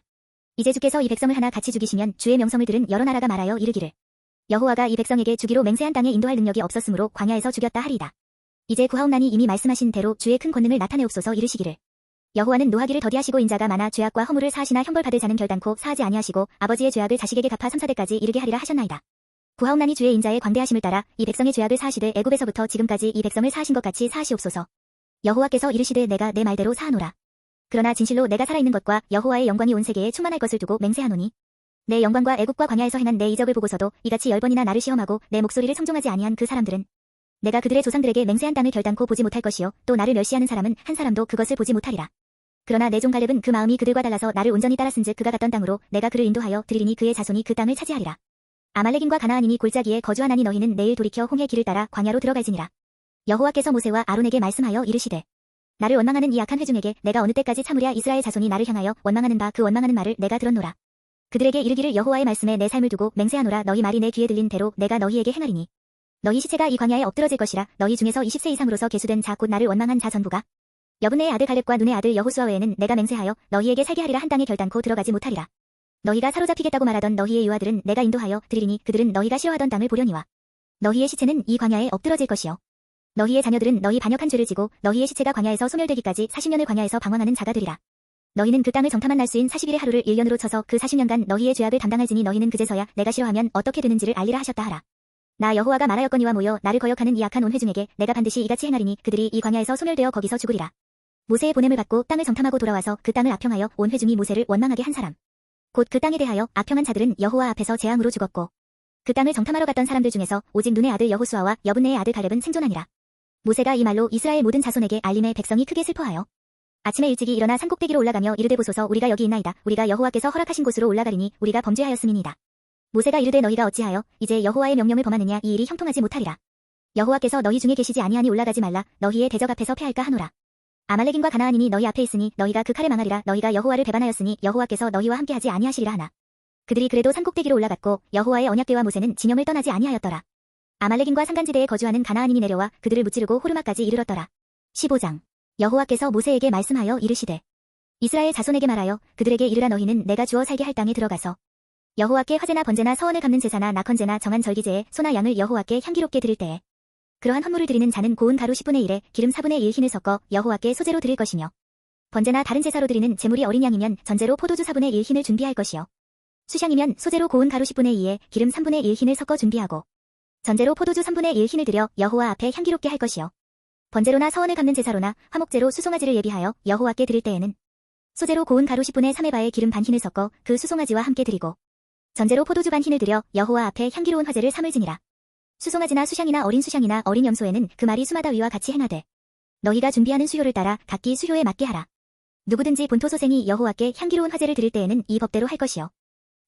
이제 주께서 이 백성을 하나 같이 죽이시면 주의 명성을 들은 여러 나라가 말하여 이르기를 여호와가 이 백성에게 주기로 맹세한 땅에 인도할 능력이 없었으므로 광야에서 죽였다 하리이다. 이제 구하옵나니 이미 말씀하신 대로 주의 큰 권능을 나타내옵소서. 이르시기를 여호와는 노하기를 더디하시고 인자가 많아 죄악과 허물을 사하시나 형벌받을 자는 결단코 사하지 아니하시고 아버지의 죄악을 자식에게 갚아 3, 4대까지 이르게 하리라 하셨나이다. 구하옵나니 주의 인자의 광대하심을 따라 이 백성의 죄악을 사하시되 애굽에서부터 지금까지 이 백성을 사하신 것 같이 사하시옵소서. 여호와께서 이르시되 내가 내 말대로 사하노라. 그러나 진실로 내가 살아있는 것과 여호와의 영광이 온 세계에 충만할 것을 두고 맹세하노니 내 영광과 애굽과 광야에서 행한 내 이적을 보고서도 이같이 10번이나 나를 시험하고 내 목소리를 청종하지 아니한 그 사람들은 내가 그들의 조상들에게 맹세한 땅을 결단코 보지 못할 것이요 또 나를 멸시하는 사람은 한 사람도 그것을 보지 못하리라. 그러나 내 종 갈렙은 그 마음이 그들과 달라서 나를 온전히 따랐은즉 그가 갔던 땅으로 내가 그를 인도하여 드리리니 그의 자손이 그 땅을 차지하리라. 아말렉인과 가나안인이 골짜기에 거주하나니 너희는 내일 돌이켜 홍해 길을 따라 광야로 들어갈지니라. 여호와께서 모세와 아론에게 말씀하여 이르시되 나를 원망하는 이 악한 회중에게 내가 어느 때까지 참으랴. 이스라엘 자손이 나를 향하여 원망하는 바 그 원망하는 말을 내가 들었노라. 그들에게 이르기를 여호와의 말씀에 내 삶을 두고 맹세하노라. 너희 말이 내 귀에 들린 대로 내가 너희에게 행하리니 너희 시체가 이 광야에 엎드러질 것이라. 너희 중에서 20세 이상으로서 계수된 자 곧 나를 원망한 자 전부가 여분네의 아들 갈렙과 눈의 아들 여호수아 외에는 내가 맹세하여 너희에게 살게 하리라 한 땅에 결단코 들어가지 못하리라. 너희가 사로잡히겠다고 말하던 너희의 유아들은 내가 인도하여 드리리니 그들은 너희가 싫어하던 땅을 보려니와 너희의 시체는 이 광야에 엎드러질 것이요 너희의 자녀들은 너희 반역한 죄를 지고 너희의 시체가 광야에서 소멸되기까지 40년을 광야에서 방황하는 자가 되리라. 너희는 그 땅을 정탐한 날수인 40일의 하루를 1년으로 쳐서 그 40년간 너희의 죄악을 담당할지니 너희는 그제서야 내가 싫어하면 어떻게 되는지를 알리라 하셨다 하라. 나 여호와가 말하였거니와 모여 나를 거역하는 이 악한 온 회중에게 내가 반드시 이같이 행하리니 그들이 이 광야에서 소멸되어 거기서 죽으리라. 모세의 보냄을 받고 땅을 정탐하고 돌아와서 그 땅을 악평하여 온 회중이 모세를 원망하게 한 사람 곧 그 땅에 대하여 악평한 자들은 여호와 앞에서 재앙으로 죽었고 그 땅을 정탐하러 갔던 사람들 중에서 오직 눈의 아들 여호수아와 여분네의 아들 갈렙은 생존하니라. 모세가 이 말로 이스라엘 모든 자손에게 알림해 백성이 크게 슬퍼하여 아침에 일찍이 일어나 산꼭대기로 올라가며 이르되 보소서 우리가 여기 있나이다. 우리가 여호와께서 허락하신 곳으로 올라가리니 우리가 범죄하였음이니이다. 모세가 이르되 너희가 어찌하여 이제 여호와의 명령을 범하느냐. 이 일이 형통하지 못하리라. 여호와께서 너희 중에 계시지 아니하니 올라가지 말라. 너희의 대적 앞에서 패할까 하노라. 아말렉인과 가나안인이 너희 앞에 있으니 너희가 그 칼에 망하리라. 너희가 여호와를 배반하였으니 여호와께서 너희와 함께하지 아니하시리라 하나. 그들이 그래도 산꼭대기로 올라갔고 여호와의 언약궤와 모세는 진영을 떠나지 아니하였더라. 아말렉인과 산간지대에 거주하는 가나안인이 내려와 그들을 무찌르고 호르마까지 이르렀더라. 15장. 여호와께서 모세에게 말씀하여 이르시되 이스라엘 자손에게 말하여 그들에게 이르라. 너희는 내가 주어 살게 할 땅에 들어가서 여호와께 화제나 번제나 서원을 갚는 제사나 낙헌제나 정한 절기제에 소나 양을 여호와께 향기롭게 드릴 때에 그러한 헌물을 드리는 자는 고운 가루 10분의 1에 기름 4분의 1 흰을 섞어 여호와께 소제로 드릴 것이며 번제나 다른 제사로 드리는 제물이 어린 양이면 전제로 포도주 4분의 1 흰을 준비할 것이요 수향이면 소제로 고운 가루 10분의 2에 기름 3분의 1 흰을 섞어 준비하고 전제로 포도주 3분의 1 흰을 드려 여호와 앞에 향기롭게 할 것이요 번제로나 서원을 갚는 제사로나 화목제로 수송아지를 예비하여 여호와께 드릴 때에는 소제로 고운 가루 10분의 3의 바에 기름 반 흰을 섞어 그 수송아지와 함께 드리고 전제로 포도주 반 흰을 드려 여호와 앞에 향기로운 화제를 삼을지니라. 수송아지나 수향이나 어린 수향이나 어린 염소에는 그 말이 수마다위와 같이 행하되 너희가 준비하는 수효를 따라 각기 수효에 맞게 하라. 누구든지 본토 소생이 여호와께 향기로운 화제를 드릴 때에는 이 법대로 할 것이요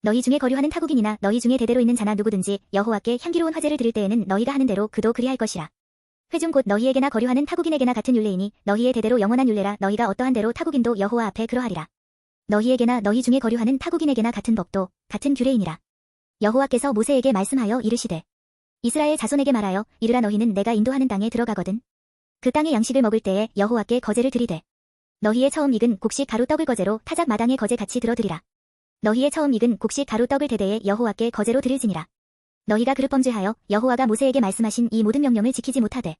너희 중에 거류하는 타국인이나 너희 중에 대대로 있는 자나 누구든지 여호와께 향기로운 화제를 드릴 때에는 너희가 하는 대로 그도 그리할 것이라. 회중 곧 너희에게나 거류하는 타국인에게나 같은 율례이니 너희의 대대로 영원한 율례라. 너희가 어떠한 대로 타국인도 여호와 앞에 그러하리라. 너희에게나 너희 중에 거류하는 타국인에게나 같은 법도 같은 규례이니라. 여호와께서 모세에게 말씀하여 이르시되 이스라엘 자손에게 말하여 이르라. 너희는 내가 인도하는 땅에 들어가거든 그 땅의 양식을 먹을 때에 여호와께 거제를 드리되 너희의 처음 익은 곡식 가루 떡을 거제로 타작 마당에 거제 같이 들어드리라. 너희의 처음 익은 곡식 가루 떡을 대대에 여호와께 거제로 드릴지니라. 너희가 그릇 범죄하여 여호와가 모세에게 말씀하신 이 모든 명령을 지키지 못하되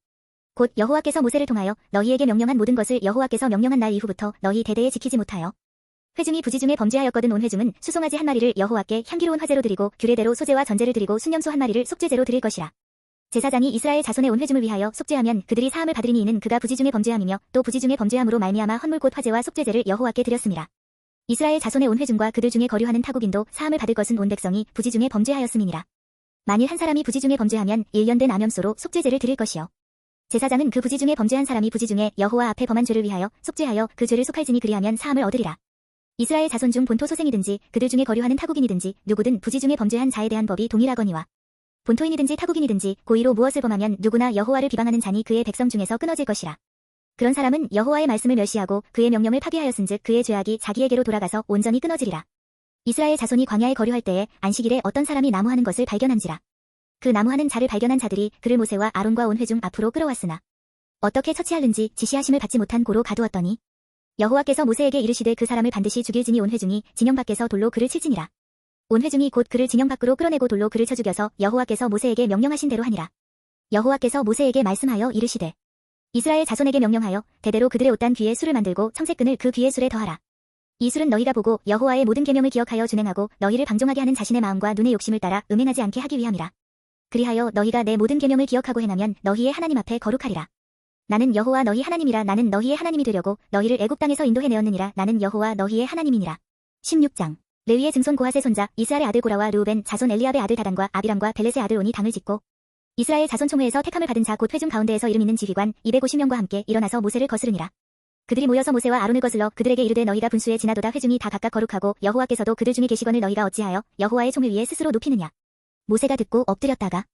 곧 여호와께서 모세를 통하여 너희에게 명령한 모든 것을 여호와께서 명령한 날 이후부터 너희 대대에 지키지 못하여 회중이 부지 중에 범죄하였거든. 온 회중은 수송아지 한 마리를 여호와께 향기로운 화제로 드리고 규례대로 소제와 전제를 드리고 순염소 한 마리를 속죄제로 드릴 것이라. 제사장이 이스라엘 자손의 온 회중을 위하여 속죄하면 그들이 사함을 받으리니 이는 그가 부지 중에 범죄함이며 또 부지 중에 범죄함으로 말미암아 헌물 곧 화제와 속죄제를 여호와께 드렸음이라. 이스라엘 자손의 온 회중과 그들 중에 거류하는 타국인도 사함을 받을 것은 온 백성이 부지 중에 범죄하였음이니라. 만일 한 사람이 부지 중에 범죄하면 1년 된 암염소로 속죄제를 드릴 것이요 제사장은 그 부지 중에 범죄한 사람이 부지 중에 여호와 앞에 범한 죄를 위하여 속죄하여 그 죄를 속할지니 그리하면 사함을 얻으리라. 이스라엘 자손 중 본토 소생이든지 그들 중에 거류하는 타국인이든지 누구든 부지 중에 범죄한 자에 대한 법이 동일하거니와 본토인이든지 타국인이든지 고의로 무엇을 범하면 누구나 여호와를 비방하는 자니 그의 백성 중에서 끊어질 것이라. 그런 사람은 여호와의 말씀을 멸시하고 그의 명령을 파괴하였은즉 그의 죄악이 자기에게로 돌아가서 온전히 끊어지리라. 이스라엘 자손이 광야에 거류할 때에 안식일에 어떤 사람이 나무하는 것을 발견한지라. 그 나무하는 자를 발견한 자들이 그를 모세와 아론과 온 회중 앞으로 끌어왔으나 어떻게 처치하는지 지시하심을 받지 못한 고로 가두었더니 여호와께서 모세에게 이르시되 그 사람을 반드시 죽일지니 온 회중이 진영 밖에서 돌로 그를 칠지니라. 온 회중이 곧 그를 진영 밖으로 끌어내고 돌로 그를 쳐 죽여서 여호와께서 모세에게 명령하신 대로 하니라. 여호와께서 모세에게 말씀하여 이르시되 이스라엘 자손에게 명령하여 대대로 그들의 옷단 귀에 술을 만들고 청색끈을 그 귀에 술에 더하라. 이 술은 너희가 보고 여호와의 모든 계명을 기억하여 준행하고 너희를 방종하게 하는 자신의 마음과 눈의 욕심을 따라 음행하지 않게 하기 위함이라. 그리하여 너희가 내 모든 계명을 기억하고 행하면 너희의 하나님 앞에 거룩하리라. 나는 여호와 너희 하나님이라. 나는 너희의 하나님이 되려고 너희를 애굽 땅에서 인도해내었느니라. 나는 여호와 너희의 하나님이니라. 16장. 레위의 증손 고핫의 손자 이스라엘의 아들 고라와 르우벤 자손 엘리압의 아들 다단과 아비람과 벨렛의 아들 온이 당을 짓고 이스라엘 자손 총회에서 택함을 받은 자 곧 회중 가운데에서 이름 있는 지휘관 250명과 함께 일어나서 모세를 거스르니라. 그들이 모여서 모세와 아론을 거슬러 그들에게 이르되 너희가 분수에 지나도다 회중이 다 각각 거룩하고 여호와께서도 그들 중에 계시거늘 너희가 어찌하여 여호와의 총을 위해 스스로 높이느냐. 모세가 듣고 엎드렸다가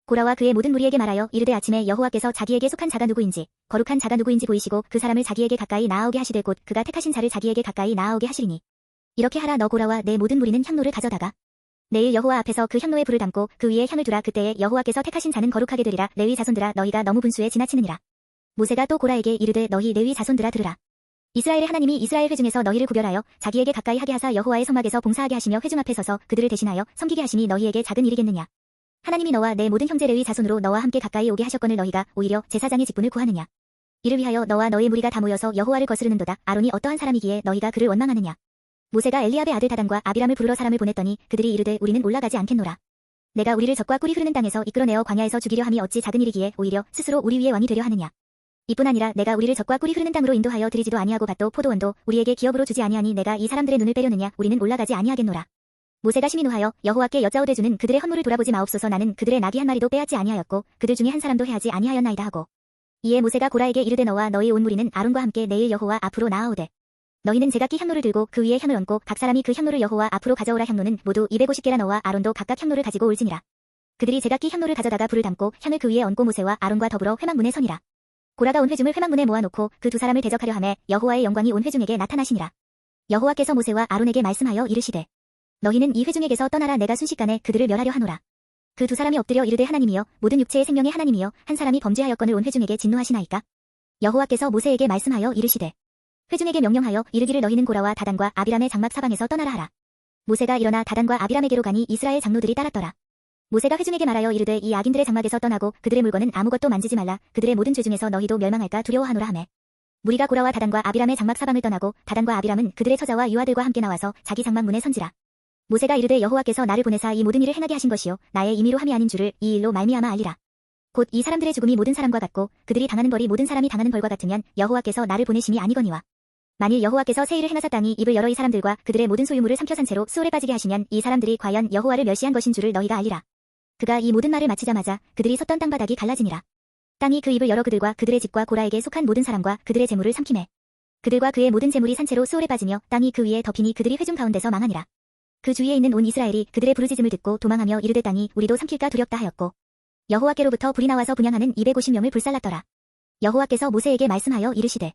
고라와 그의 모든 무리에게 말하여 이르되 아침에 여호와께서 자기에게 속한 자가 누구인지 거룩한 자가 누구인지 보이시고 그 사람을 자기에게 가까이 나아오게 하시되 곧 그가 택하신 자를 자기에게 가까이 나아오게 하시리니 이렇게 하라. 너 고라와 내 모든 무리는 향로를 가져다가 내일 여호와 앞에서 그 향로에 불을 담고 그 위에 향을 두라. 그때에 여호와께서 택하신 자는 거룩하게 되리라. 레위 자손들아 너희가 너무 분수에 지나치느니라. 모세가 또 고라에게 이르되 너희 레위 자손들아 들으라. 이스라엘의 하나님이 이스라엘 회중에서 너희를 구별하여 자기에게 가까이 하게 하사 여호와의 성막에서 봉사하게 하시며 회중 앞에 서서 그들을 대신하여 섬기게 하시니 너희에게 작은 일이겠느냐. 하나님이 너와 내 모든 형제 레위 자손으로 너와 함께 가까이 오게 하셨거늘 너희가 오히려 제사장의 직분을 구하느냐. 이를 위하여 너와 너의 무리가 다 모여서 여호와를 거스르는도다. 아론이 어떠한 사람이기에 너희가 그를 원망하느냐. 모세가 엘리압의 아들 다단과 아비람을 부르러 사람을 보냈더니 그들이 이르되 우리는 올라가지 않겠노라. 내가 우리를 적과 꿀이 흐르는 땅에서 이끌어내어 광야에서 죽이려 함이 어찌 작은 일이기에 오히려 스스로 우리 위에 왕이 되려 하느냐. 이뿐 아니라 내가 우리를 적과 꿀이 흐르는 땅으로 인도하여 드리지도 아니하고 밭도 포도원도 우리에게 기업으로 주지 아니하니 내가 이 사람들의 눈을 빼려느냐. 우리는 올라가지 아니하겠노라. 모세가 심히 노하여 여호와께 여짜오되 주는 그들의 헌물을 돌아보지 마옵소서. 나는 그들의 나귀 한 마리도 빼앗지 아니하였고 그들 중에 한 사람도 해하지 아니하였나이다 하고. 이에 모세가 고라에게 이르되 너와 너희 온 무리는 아론과 함께 내일 여호와 앞으로 나아오되 너희는 제각기 향로를 들고 그 위에 향을 얹고 각 사람이 그 향로를 여호와 앞으로 가져오라. 향로는 모두 250개라. 너와 아론도 각각 향로를 가지고 올지니라. 그들이 제각기 향로를 가져다가 불을 담고 향을 그 위에 얹고 모세와 아론과 더불어 회막문에 서니라. 고라가 온 회중을 회막문에 모아놓고 그 두 사람을 대적하려 하매 여호와의 영광이 온 회중에게 나타나시니라. 여호와께서 모세와 아론에게 말씀하여 이르시되 너희는 이 회중에게서 떠나라. 내가 순식간에 그들을 멸하려 하노라. 그 두 사람이 엎드려 이르되 하나님이여 모든 육체의 생명의 하나님이여 한 사람이 범죄하였거늘 온 회중에게 진노하시나이까. 여호와께서 모세에게 말씀하여 이르시되 회중에게 명령하여 이르기를 너희는 고라와 다단과 아비람의 장막 사방에서 떠나라 하라. 모세가 일어나 다단과 아비람에게로 가니 이스라엘 장로들이 따랐더라. 모세가 회중에게 말하여 이르되 이 악인들의 장막에서 떠나고 그들의 물건은 아무것도 만지지 말라. 그들의 모든 죄 중에서 너희도 멸망할까 두려워하노라 하매 무리가 고라와 다단과 아비람의 장막 사방을 떠나고 다단과 아비람은 그들의 처자와 유아들과 함께 나와서 자기 장막 문에 선지라. 모세가 이르되 여호와께서 나를 보내사 이 모든 일을 행하게 하신 것이요 나의 임의로 함이 아닌 줄을 이 일로 말미암아 알리라. 곧 이 사람들의 죽음이 모든 사람과 같고 그들이 당하는 벌이 모든 사람이 당하는 벌과 같으면 여호와께서 나를 보내심이 아니거니와 만일 여호와께서 새 일을 행하사 땅이 입을 열어 이 사람들과 그들의 모든 소유물을 삼켜 산 채로 수월에 빠지게 하시면 이 사람들이 과연 여호와를 멸시한 것인 줄을 너희가 알리라. 그가 이 모든 말을 마치자마자 그들이 섰던 땅바닥이 갈라지니라. 땅이 그 입을 열어 그들과 그들의 집과 고라에게 속한 모든 사람과 그들의 재물을 삼키매 그들과 그의 모든 재물이 산채로 수월에 빠지며 땅이 그 위에 덮이니 그들이 회중 가운데서 망하니라. 그 주위에 있는 온 이스라엘이 그들의 부르짖음을 듣고 도망하며 이르되 땅이 우리도 삼킬까 두렵다 하였고 여호와께로부터 불이 나와서 분향하는 250명을 불살랐더라. 여호와께서 모세에게 말씀하여 이르시되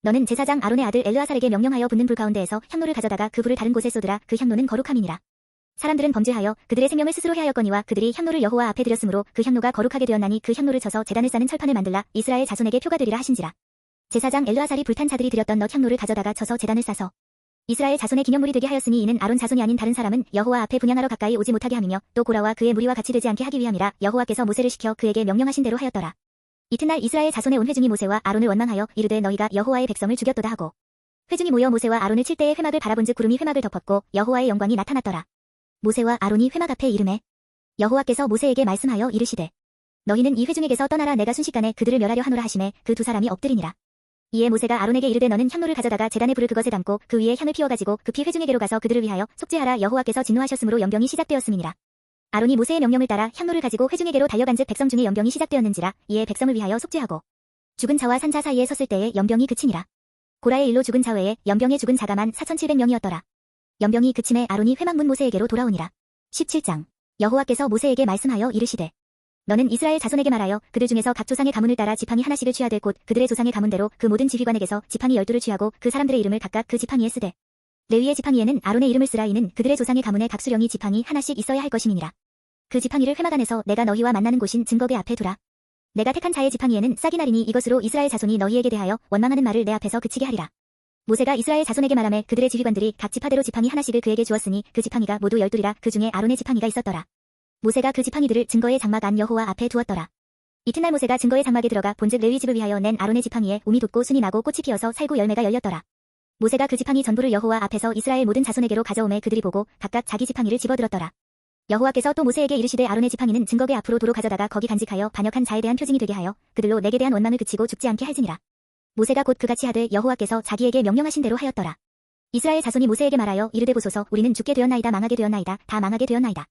너는 제사장 아론의 아들 엘르아살에게 명령하여 붙는 불 가운데에서 향로를 가져다가 그 불을 다른 곳에 쏟으라. 그 향로는 거룩함이니라. 사람들은 범죄하여 그들의 생명을 스스로 해하였거니와 그들이 향로를 여호와 앞에 드렸으므로 그 향로가 거룩하게 되었나니 그 향로를 쳐서 제단을 싸는 철판을 만들라. 이스라엘 자손에게 표가 되리라 하신지라. 제사장 엘르아살이 불탄 자들이 드렸던 넛 향로를 가져다가 쳐서 제단을 싸서 이스라엘 자손의 기념물이 되게 하였으니 이는 아론 자손이 아닌 다른 사람은 여호와 앞에 분향하러 가까이 오지 못하게 함이며 또 고라와 그의 무리와 같이 되지 않게 하기 위함이라. 여호와께서 모세를 시켜 그에게 명령하신 대로 하였더라. 이튿날 이스라엘 자손의 온 회중이 모세와 아론을 원망하여 이르되 너희가 여호와의 백성을 죽였도다 하고 회중이 모여 모세와 아론을 칠 때에 회막을 바라본즉 구름이 회막을 덮었고 여호와의 영광이 나타났더라. 모세와 아론이 회막 앞에 이르매 여호와께서 모세에게 말씀하여 이르시되 너희는 이 회중에게서 떠나라. 내가 순식간에 그들을 멸하려 하노라 하시매 그 두 사람이 엎드리니라. 이에 모세가 아론에게 이르되 너는 향로를 가져다가 제단의 불을 그것에 담고 그 위에 향을 피워가지고 급히 회중에게로 가서 그들을 위하여 속죄하라. 여호와께서 진노하셨으므로 연병이 시작되었음이니라. 아론이 모세의 명령을 따라 향로를 가지고 회중에게로 달려간즉 백성 중에 연병이 시작되었는지라. 이에 백성을 위하여 속죄하고 죽은 자와 산 자 사이에 섰을 때에 연병이 그치니라. 고라의 일로 죽은 자 외에 연병에 죽은 자가만 4,700명이었더라. 연병이 그침에 아론이 회막문 모세에게로 돌아오니라. 17장 여호와께서 모세에게 말씀하여 이르시되 너는 이스라엘 자손에게 말하여 그들 중에서 각 조상의 가문을 따라 지팡이 하나씩을 취하되 곧 그들의 조상의 가문대로 그 모든 지휘관에게서 지팡이 12를 취하고 그 사람들의 이름을 각각 그 지팡이에 쓰되 레위의 지팡이에는 아론의 이름을 쓰라. 이는 그들의 조상의 가문에 각 수령이 지팡이 하나씩 있어야 할 것임이니라. 그 지팡이를 회막 안에서 내가 너희와 만나는 곳인 증거궤 앞에 두라. 내가 택한 자의 지팡이에는 싹이 나리니 이것으로 이스라엘 자손이 너희에게 대하여 원망하는 말을 내 앞에서 그치게 하리라. 모세가 이스라엘 자손에게 말하매 그들의 지휘관들이 각 지파대로 지팡이 하나씩을 그에게 주었으니 그 지팡이가 모두 12이라. 그 중에 아론의 지팡이가 있었더라. 모세가 그 지팡이들을 증거의 장막 안 여호와 앞에 두었더라. 이튿날 모세가 증거의 장막에 들어가 본즉 레위 집을 위하여 낸 아론의 지팡이에 움이 돋고 순이 나고 꽃이 피어서 살구 열매가 열렸더라. 모세가 그 지팡이 전부를 여호와 앞에서 이스라엘 모든 자손에게로 가져오매 그들이 보고 각각 자기 지팡이를 집어들었더라. 여호와께서 또 모세에게 이르시되 아론의 지팡이는 증거궤 앞으로 도로 가져다가 거기 간직하여 반역한 자에 대한 표징이 되게 하여 그들로 내게 대한 원망을 그치고 죽지 않게 할지니라. 모세가 곧 그같이 하되 여호와께서 자기에게 명령하신 대로 하였더라. 이스라엘 자손이 모세에게 말하여 이르되 보소서 우리는 죽게 되었나이다 망하게 되었나이다 다 망하게 되었나이다.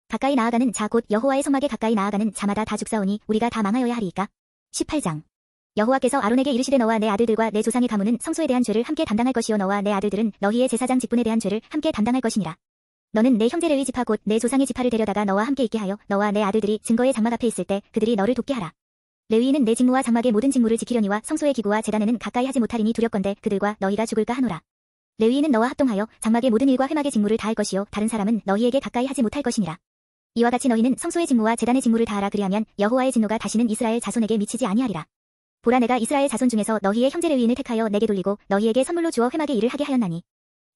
가까이 나아가는 자 곧 여호와의 성막에 가까이 나아가는 자마다 다 죽사오니 우리가 다 망하여야 하리이까. 18장 여호와께서 아론에게 이르시되 너와 내 아들들과 내 조상의 가문은 성소에 대한 죄를 함께 담당할 것이요 너와 내 아들들은 너희의 제사장 직분에 대한 죄를 함께 담당할 것이니라. 너는 내 형제 레위 지파 곧 내 조상의 지파를 데려다가 너와 함께 있게 하여 너와 내 아들들이 증거의 장막 앞에 있을 때 그들이 너를 돕게 하라. 레위인은 내 직무와 장막의 모든 직무를 지키려니와 성소의 기구와 제단에는 가까이 하지 못하리니 두렵건대 그들과 너희가 죽을까 하노라. 레위인은 너와 합동하여 장막의 모든 일과 회막의 직무를 다할 것이요 다른 사람은 너희에게 가까이 하지 못할 것이니라. 이와 같이 너희는 성소의 직무와 제단의 직무를 다하라. 그리하면 여호와의 진노가 다시는 이스라엘 자손에게 미치지 아니하리라. 보라 내가 이스라엘 자손 중에서 너희의 형제 레위인을 택하여 내게 돌리고 너희에게 선물로 주어 회막의 일을 하게 하였나니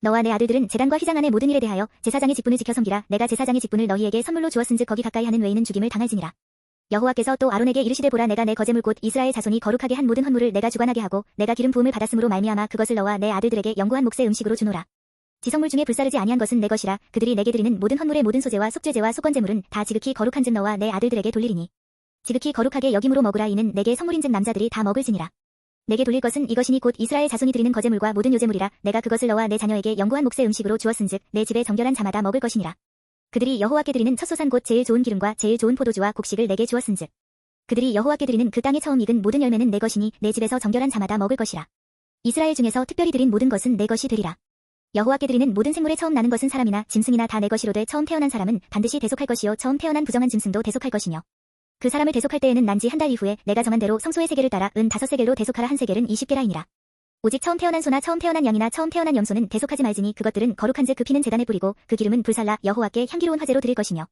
너와 내 아들들은 제단과 휘장 안의 모든 일에 대하여 제사장의 직분을 지켜 섬기라. 내가 제사장의 직분을 너희에게 선물로 주었은즉 거기 가까이 하는 외인은 죽임을 당할지니라. 여호와께서 또 아론에게 이르시되 보라 내가 내 거제물 곧 이스라엘 자손이 거룩하게 한 모든 헌물을 내가 주관하게 하고 내가 기름 부음을 받았으므로 말미암아 그것을 너와 내 아들들에게 영구한 몫의 음식으로 주노라. 지성물 중에 불사르지 아니한 것은 내 것이라. 그들이 내게 드리는 모든 헌물의 모든 소제와 속죄제와 속건제물은 다 지극히 거룩한즉 너와 내 아들들에게 돌리리니 지극히 거룩하게 여김으로 먹으라. 이는 내게 성물인즉 남자들이 다 먹을지니라. 내게 돌릴 것은 이것이니 곧 이스라엘 자손이 드리는 거제물과 모든 요제물이라. 내가 그것을 너와 내 자녀에게 영구한 몫의 음식으로 주었은즉 내 집에 정결한 자마다 먹을 것이니라. 그들이 여호와께 드리는 첫 소산 곧 제일 좋은 기름과 제일 좋은 포도주와 곡식을 내게 주었은즉 그들이 여호와께 드리는 그 땅에 처음 익은 모든 열매는 내 것이니 내 집에서 정결한 자마다 먹을 것이라. 이스라엘 중에서 특별히 드린 모든 것은 내 것이 되리라. 여호와께 드리는 모든 생물에 처음 나는 것은 사람이나 짐승이나 다 내 것이로되 처음 태어난 사람은 반드시 대속할 것이요 처음 태어난 부정한 짐승도 대속할 것이며 그 사람을 대속할 때에는 난지 한 달 이후에 내가 정한 대로 성소의 세겔을 따라 은 5세겔로 대속하라. 한 세겔은 20게라이니라. 오직 처음 태어난 소나 처음 태어난 양이나 처음 태어난 염소는 대속하지 말지니 그것들은 거룩한즉 그 피는 제단에 뿌리고 그 기름은 불살라 여호와께 향기로운 화제로 드릴 것이며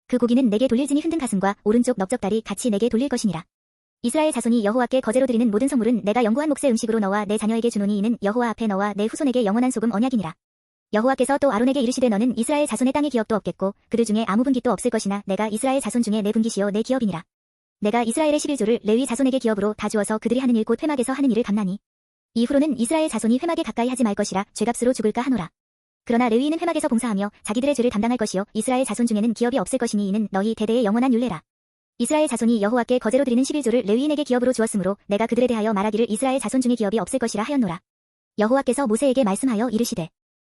그 고기는 내게 돌릴지니 흔든 가슴과 오른쪽 넓적다리 같이 내게 돌릴 것이니라. 이스라엘 자손이 여호와께 거제로 드리는 모든 성물은 내가 영구한 몫의 음식으로 너와 내 자녀에게 주노니 이는 여호와 앞에 너와 내 후손에게 영원한 소금 언약이니라. 여호와께서 또 아론에게 이르시되 너는 이스라엘 자손의 땅에 기업도 없겠고 그들 중에 아무 분깃도 없을 것이나 내가 이스라엘 자손 중에 내 분깃이요 내 기업이니라. 내가 이스라엘의 11조를 레위 자손에게 기업으로 다 주어서 그들이 하는 일 곧 회막에서 하는 일을 갚나니 이후로는 이스라엘 자손이 회막에 가까이 하지 말 것이라 죄값으로 죽을까 하노라. 그러나 레위인은 회막에서 봉사하며 자기들의 죄를 담당할 것이요 이스라엘 자손 중에는 기업이 없을 것이니 이는 너희 대대의 영원한 율례라. 이스라엘 자손이 여호와께 거제로 드리는 11조를 레위인에게 기업으로 주었으므로 내가 그들에 대하여 말하기를 이스라엘 자손 중에 기업이 없을 것이라 하였노라. 여호와께서 모세에게 말씀하여 이르시되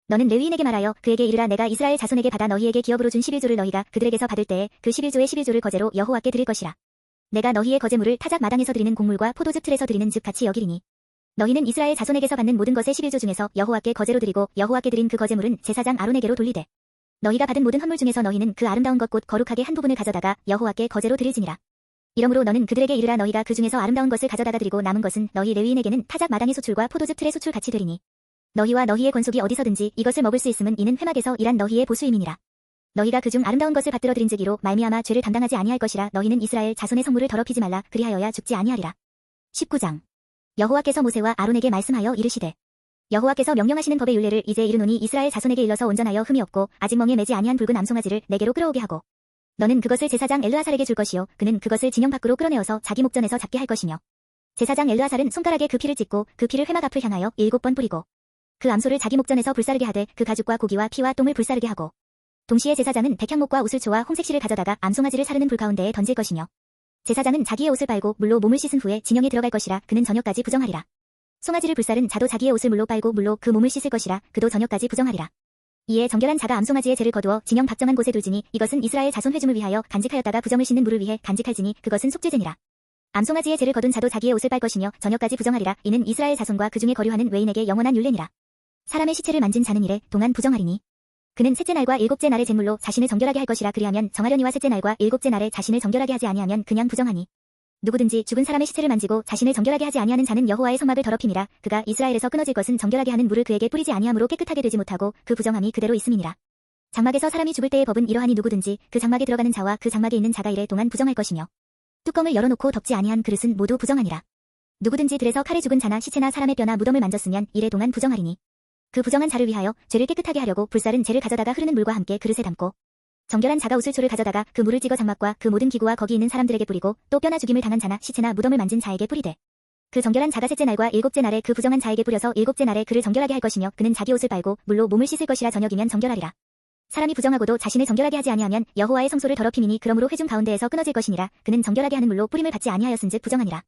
너는 레위인에게 말하여 그에게 이르라 내가 이스라엘 자손에게 받아 너희에게 기업으로 준 11조를 너희가 그들에게서 받을 때에 그 11조의 11조를 거제로 여호와께 드릴 것이라. 내가 너희의 거제물을 타작 마당에서 드리는 곡물과 포도즙 틀에서 드리는 즙 같이 여기리니 너희는 이스라엘 자손에게서 받는 모든 것의 11조 중에서 여호와께 거제로 드리고 여호와께 드린 그 거제물은 제사장 아론에게로 돌리되 너희가 받은 모든 헌물 중에서 너희는 그 아름다운 것 곧 거룩하게 한 부분을 가져다가 여호와께 거제로 드릴지니라. 이러므로 너는 그들에게 이르라 너희가 그 중에서 아름다운 것을 가져다가 드리고 남은 것은 너희 레위인에게는 타작 마당의 소출과 포도즙 틀의 소출 같이 되리니 너희와 너희의 권속이 어디서든지 이것을 먹을 수 있음은 이는 회막에서 일한 너희의 보수임이니라. 너희가 그중 아름다운 것을 받들어 드린즉이로 말미암아 죄를 담당하지 아니할 것이라. 너희는 이스라엘 자손의 성물을 더럽히지 말라. 그리하여야 죽지 아니하리라. 19장. 여호와께서 모세와 아론에게 말씀하여 이르시되 여호와께서 명령하시는 법의 율례를 이제 이르노니 이스라엘 자손에게 일러서 온전하여 흠이 없고 아직 멍에 매지 아니한 붉은 암송아지를 내게로 끌어오게 하고 너는 그것을 제사장 엘르아살에게 줄 것이요 그는 그것을 진영 밖으로 끌어내어서 자기 목전에서 잡게 할 것이며 제사장 엘르아살은 손가락에 그 피를 찍고 그 피를 회막 앞을 향하여 7번 뿌리고 그 암소를 자기 목전에서 불사르게 하되 그 가죽과 고기와 피와 똥을 불사르게 하고 동시에 제사장은 백향목과 우슬초와 홍색실을 가져다가 암송아지를 사르는 불 가운데에 던질 것이며 제사장은 자기의 옷을 빨고 물로 몸을 씻은 후에 진영에 들어갈 것이라. 그는 저녁까지 부정하리라. 송아지를 불사른 자도 자기의 옷을 물로 빨고 물로 그 몸을 씻을 것이라. 그도 저녁까지 부정하리라. 이에 정결한 자가 암송아지의 죄를 거두어 진영 박정한 곳에 둘지니 이것은 이스라엘 자손 회중을 위하여 간직하였다가 부정을 씻는 물을 위해 간직할지니 그것은 속죄제니라. 암송아지의 죄를 거둔 자도 자기의 옷을 빨 것이며 저녁까지 부정하리라. 이는 이스라엘 자손과 그 중에 거류하는 외인에게 영원한 율례니라. 사람의 시체를 만진 자는 이래 동안 부정하리니 그는 셋째 날과 일곱째 날의 제물로 자신을 정결하게 할 것이라. 그리하면 정하려니와 셋째 날과 일곱째 날에 자신을 정결하게 하지 아니하면 그냥 부정하니 누구든지 죽은 사람의 시체를 만지고 자신을 정결하게 하지 아니하는 자는 여호와의 성막을 더럽힘이라. 그가 이스라엘에서 끊어질 것은 정결하게 하는 물을 그에게 뿌리지 아니함으로 깨끗하게 되지 못하고 그 부정함이 그대로 있음이니라. 장막에서 사람이 죽을 때의 법은 이러하니 누구든지 그 장막에 들어가는 자와 그 장막에 있는 자가 이래 동안 부정할 것이며 뚜껑을 열어놓고 덮지 아니한 그릇은 모두 부정하니라. 누구든지 들에서 칼에 죽은 자나 시체나 사람의 뼈나 무덤을 만졌으면 이래 동안 부정하리니 그 부정한 자를 위하여 죄를 깨끗하게 하려고 불사른 재를 가져다가 흐르는 물과 함께 그릇에 담고 정결한 자가 우슬초를 가져다가 그 물을 찍어 장막과 그 모든 기구와 거기 있는 사람들에게 뿌리고 또 뼈나 죽임을 당한 자나 시체나 무덤을 만진 자에게 뿌리되 그 정결한 자가 셋째 날과 일곱째 날에 그 부정한 자에게 뿌려서 일곱째 날에 그를 정결하게 할 것이며 그는 자기 옷을 빨고 물로 몸을 씻을 것이라. 저녁이면 정결하리라. 사람이 부정하고도 자신을 정결하게 하지 아니하면 여호와의 성소를 더럽힘이니 그러므로 회중 가운데에서 끊어질 것이니라. 그는 정결하게 하는 물로 뿌림을 받지 아니하였은즉 부정하니라.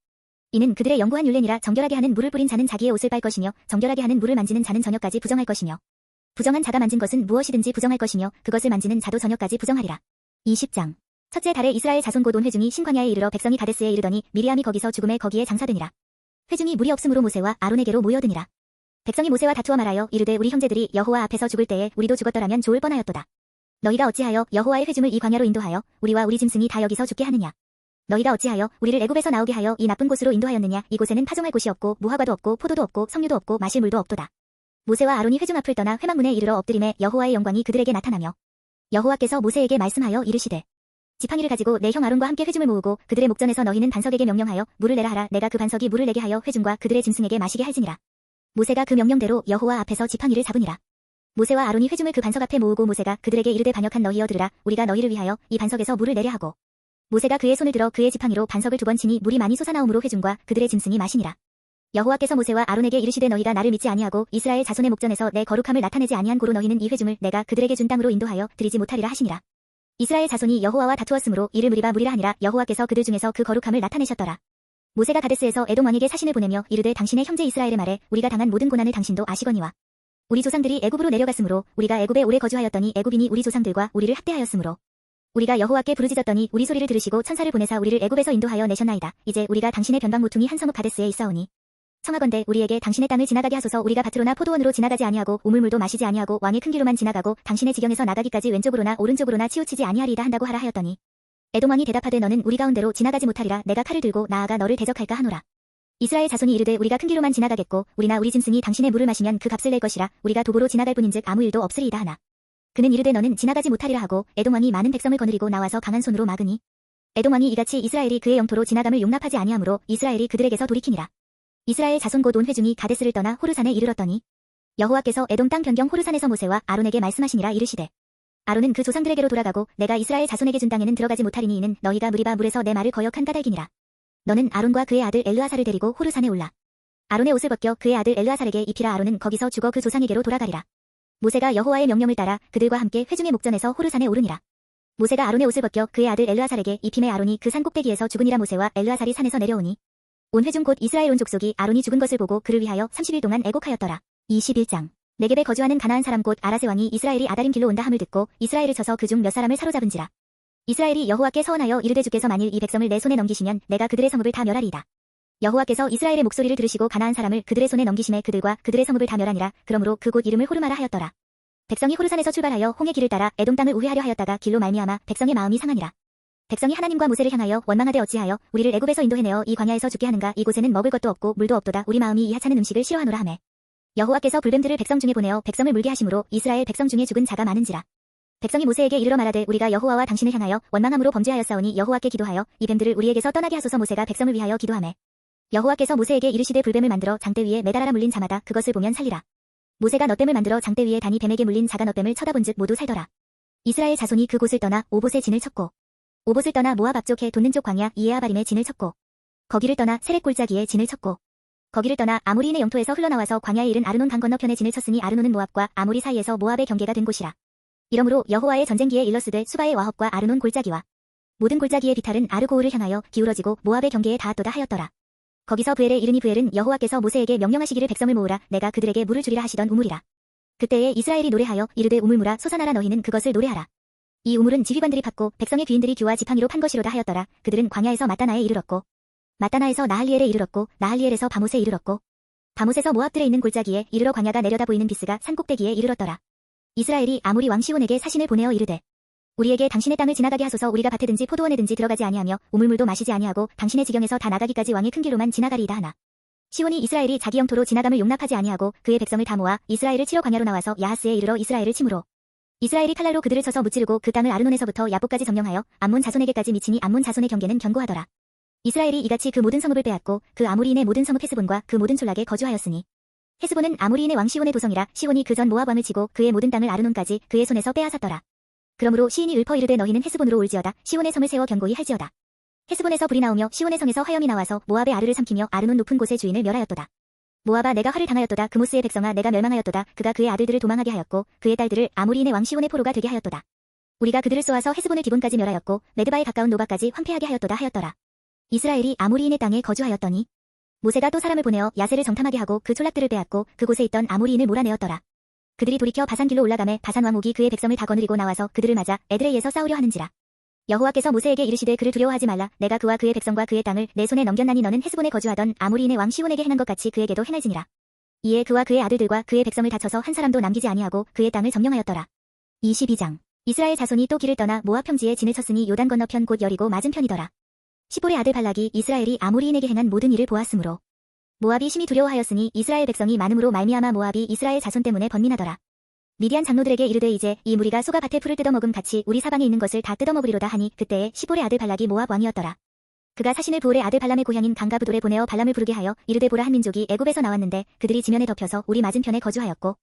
이는 그들의 영구한 율례니라. 정결하게 하는 물을 뿌린 자는 자기의 옷을 빨 것이며 정결하게 하는 물을 만지는 자는 저녁까지 부정할 것이며 부정한 자가 만진 것은 무엇이든지 부정할 것이며 그것을 만지는 자도 저녁까지 부정하리라. 20장. 첫째 달에 이스라엘 자손 곧 온 회중이 신광야에 이르러 백성이 가데스에 이르더니 미리암이 거기서 죽음에 거기에 장사되니라. 회중이 무리 없으므로 모세와 아론에게로 모여드니라. 백성이 모세와 다투어 말하여 이르되 우리 형제들이 여호와 앞에서 죽을 때에 우리도 죽었더라면 좋을 뻔하였도다. 너희가 어찌하여 여호와의 회중을 이 광야로 인도하여 우리와 우리 짐승이 다 여기서 죽게 하느냐. 너희가 어찌하여 우리를 애굽에서 나오게 하여 이 나쁜 곳으로 인도하였느냐. 이곳에는 파종할 곳이 없고 무화과도 없고 포도도 없고 석류도 없고 마실 물도 없도다. 모세와 아론이 회중 앞을 떠나 회막문에 이르러 엎드림에 여호와의 영광이 그들에게 나타나며 여호와께서 모세에게 말씀하여 이르시되 지팡이를 가지고 내 형 아론과 함께 회중을 모으고 그들의 목전에서 너희는 반석에게 명령하여 물을 내라 하라. 내가 그 반석이 물을 내게 하여 회중과 그들의 짐승에게 마시게 할지니라. 모세가 그 명령대로 여호와 앞에서 지팡이를 잡으니라. 모세와 아론이 회중을 그 반석 앞에 모으고 모세가 그들에게 이르되 반역한 너희여 들으라. 우리가 너희를 위하여 이 반석에서 물을 내려 하고 모세가 그의 손을 들어 그의 지팡이로 반석을 2번 치니 물이 많이 솟아나오므로 회중과 그들의 짐승이 마시니라. 여호와께서 모세와 아론에게 이르시되 너희가 나를 믿지 아니하고 이스라엘 자손의 목전에서 내 거룩함을 나타내지 아니한 고로 너희는 이 회중을 내가 그들에게 준 땅으로 인도하여 드리지 못하리라 하시니라. 이스라엘 자손이 여호와와 다투었으므로 이를 무리바 무리라 하니라. 여호와께서 그들 중에서 그 거룩함을 나타내셨더라. 모세가 가데스에서 에돔 왕에게 사신을 보내며 이르되 당신의 형제 이스라엘의 말에 우리가 당한 모든 고난을 당신도 아시거니와 우리 조상들이 애굽으로 내려갔으므로 우리가 애굽에 오래 거주하였더니 애굽인이 우리 조상들과 우리를 학대하였으므로 우리가 여호와께 부르짖었더니 우리 소리를 들으시고 천사를 보내사 우리를 애굽에서 인도하여 내셨나이다. 이제 우리가 당신의 변방 모퉁이 한 성읍 가데스에 있사오니 청하건대 우리에게 당신의 땅을 지나가게 하소서. 우리가 밭으로나 포도원으로 지나가지 아니하고 우물물도 마시지 아니하고 왕의 큰 길로만 지나가고 당신의 지경에서 나가기까지 왼쪽으로나 오른쪽으로나 치우치지 아니하리이다 한다고 하라 하였더니 에돔 왕이 대답하되 너는 우리 가운데로 지나가지 못하리라. 내가 칼을 들고 나아가 너를 대적할까 하노라. 이스라엘 자손이 이르되 우리가 큰 길로만 지나가겠고 우리나 우리 짐승이 당신의 물을 마시면 그 값을 낼 것이라. 우리가 도보로 지나갈 뿐인즉 아무 일도 없으리이다 하나. 그는 이르되 너는 지나가지 못하리라 하고 에돔 왕이 많은 백성을 거느리고 나와서 강한 손으로 막으니 에돔 왕이 이같이 이스라엘이 그의 영토로 지나감을 용납하지 아니하므로 이스라엘이 그들에게서 돌이키니라. 이스라엘 자손 곧 온 회중이 가데스를 떠나 호르산에 이르렀더니 여호와께서 에돔 땅 변경 호르산에서 모세와 아론에게 말씀하시니라. 이르시되 아론은 그 조상들에게로 돌아가고 내가 이스라엘 자손에게 준 땅에는 들어가지 못하리니 이는 너희가 무리바 물에서 내 말을 거역한 까닭이니라. 너는 아론과 그의 아들 엘르아사를 데리고 호르산에 올라 아론의 옷을 벗겨 그의 아들 엘르아사에게 입히라. 아론은 거기서 죽어 그 조상에게로 돌아가리라. 모세가 여호와의 명령을 따라 그들과 함께 회중의 목전에서 호르산에 오르니라. 모세가 아론의 옷을 벗겨 그의 아들 엘르아사에게 입힘에 아론이 그 산 꼭대기에서 죽으니라. 모세와 엘르아살이 산에서 내려오니 온 회중 곧 이스라엘 온 족속이 아론이 죽은 것을 보고 그를 위하여 30일 동안 애곡하였더라. 21장 네겝에 거주하는 가나안 사람 곧 아라세 왕이 이스라엘이 아다림 길로 온다 함을 듣고 이스라엘을 쳐서 그중 몇 사람을 사로잡은지라. 이스라엘이 여호와께 서원하여 이르되 주께서 만일 이 백성을 내 손에 넘기시면 내가 그들의 성읍을 다 멸하리이다. 여호와께서 이스라엘의 목소리를 들으시고 가나안 사람을 그들의 손에 넘기심에 그들과 그들의 성읍을 다 멸하니라. 그러므로 그 곳 이름을 호르마라 하였더라. 백성이 호르산에서 출발하여 홍해 길을 따라 에돔 땅을 우회하려 하였다가 길로 말미암아 백성의 마음이 상하니라. 백성이 하나님과 모세를 향하여 원망하되 어찌하여 우리를 애굽에서 인도해내어 이 광야에서 죽게 하는가. 이곳에는 먹을 것도 없고 물도 없도다. 우리 마음이 이 하찮은 음식을 싫어하노라 하매 여호와께서 불뱀들을 백성 중에 보내어 백성을 물게 하심으로 이스라엘 백성 중에 죽은 자가 많은지라. 백성이 모세에게 이르러 말하되 우리가 여호와와 당신을 향하여 원망함으로 범죄하였사오니 여호와께 기도하여 이 뱀들을 우리에게서 떠나게 하소서. 모세가 백성을 위하여 기도하매 여호와께서 모세에게 이르시되 불뱀을 만들어 장대 위에 매달아라. 물린 자마다 그것을 보면 살리라. 모세가 넛뱀을 만들어 장대 위에 다니 뱀에게 물린 자가 넛뱀을 쳐다본즉 모두 살더라. 이스라엘 자손이 그 곳을 떠나 오봇에 진을 쳤고 오봇을 떠나 모압 앞쪽 해 돋는 쪽 광야 이에아바림에 진을 쳤고 거기를 떠나 세렛 골짜기에 진을 쳤고 거기를 떠나 아모리인의 영토에서 흘러나와서 광야에 이른 아르논 강 건너편에 진을 쳤으니 아르논은 모압과 아모리 사이에서 모압의 경계가 된 곳이라. 이러므로 여호와의 전쟁기에 일러스되 수바의 와헙과 아르논 골짜기와 모든 골짜기의 비탈은 아르고울을 향하여 기울어지고 모압의 경계에 닿았도다 하였더라. 거기서 브엘에 이르니 브엘은 여호와께서 모세에게 명령하시기를 백성을 모으라 내가 그들에게 물을 주리라 하시던 우물이라. 그때에 이스라엘이 노래하여 이르되 우물물아 솟아나라. 너희는 그것을 노래하라. 이 우물은 지휘관들이 팠고 백성의 귀인들이 규와 지팡이로 판 것이로다 하였더라. 그들은 광야에서 마따나에 이르렀고 마따나에서 나할리엘에 이르렀고 나할리엘에서 바못에 이르렀고 바못에서 모압들에 있는 골짜기에 이르러 광야가 내려다 보이는 비스가 산 꼭대기에 이르렀더라. 이스라엘이 아모리 왕 시온에게 사신을 보내어 이르되 우리에게 당신의 땅을 지나가게 하소서. 우리가 밭에든지 포도원에든지 들어가지 아니하며 우물물도 마시지 아니하고 당신의 지경에서 다 나가기까지 왕의 큰 길로만 지나가리이다 하나. 시온이 이스라엘이 자기 영토로 지나감을 용납하지 아니하고 그의 백성을 다 모아 이스라엘을 치러 광야로 나와서 야하스에 이르러 이스라엘을 치므로 이스라엘이 칼날로 그들을 쳐서 무찌르고 그 땅을 아르논에서부터 야복까지 점령하여 암몬 자손에게까지 미치니 암몬 자손의 경계는 견고하더라. 이스라엘이 이같이 그 모든 성읍을 빼앗고 그 아모리인의 모든 성읍 헤스본과 그 모든 촌락에 거주하였으니 헤스본은 아모리인의 왕 시온의 도성이라. 시온이 그 전 모압 왕을 치고 그의 모든 땅을 아르논까지 그의 손에서 빼앗았더라. 그러므로 시인이 읊어 이르되 너희는 헤스본으로 올지어다. 시온의 성을 세워 견고히 할지어다. 헤스본에서 불이 나오며 시온의 성에서 화염이 나와서 모압의 아르를 삼키며 아르논 높은 곳의 주인을 멸하였도다. 모압아 내가 화를 당하였도다. 그모스의 백성아 내가 멸망하였도다. 그가 그의 아들들을 도망하게 하였고 그의 딸들을 아모리인의 왕 시온의 포로가 되게 하였도다. 우리가 그들을 쏘아서 헤스본을 기본까지 멸하였고 메드바에 가까운 노바까지 황폐하게 하였도다 하였더라. 이스라엘이 아모리인의 땅에 거주하였더니 모세가 또 사람을 보내어 야세를 정탐하게 하고 그 촌락들을 빼앗고 그곳에 있던 아모리인을 몰아내었더라. 그들이 돌이켜 바산길로 올라가매 바산 왕 옥이 그의 백성을 다 거느리고 나와서 그들을 맞아 에드레이에서 싸우려 하는지라. 여호와께서 모세에게 이르시되 그를 두려워하지 말라. 내가 그와 그의 백성과 그의 땅을 내 손에 넘겼나니 너는 헤스본에 거주하던 아모리인의 왕 시온에게 행한 것 같이 그에게도 행할지니라. 이에 그와 그의 아들들과 그의 백성을 다쳐서 한 사람도 남기지 아니하고 그의 땅을 점령하였더라. 22장 이스라엘 자손이 또 길을 떠나 모압 평지에 진을 쳤으니 요단 건너편 곧 여리고 맞은편이더라. 시볼의 아들 발락이 이스라엘이 아모리인에게 행한 모든 일을 보았으므로 모압이 심히 두려워하였으니 이스라엘 백성이 많음으로 말미암아 모압이 이스라엘 자손 때문에 번민하더라. 미디안 장로들에게 이르되 이제 이 무리가 소가 밭에 풀을 뜯어먹음 같이 우리 사방에 있는 것을 다 뜯어먹으리로다 하니 그때에 시볼의 아들 발락이 모압 왕이었더라. 그가 사신을 부올의 아들 발람의 고향인 강가부돌에 보내어 발람을 부르게 하여 이르되 보라 한 민족이 애굽에서 나왔는데 그들이 지면에 덮여서 우리 맞은편에 거주하였고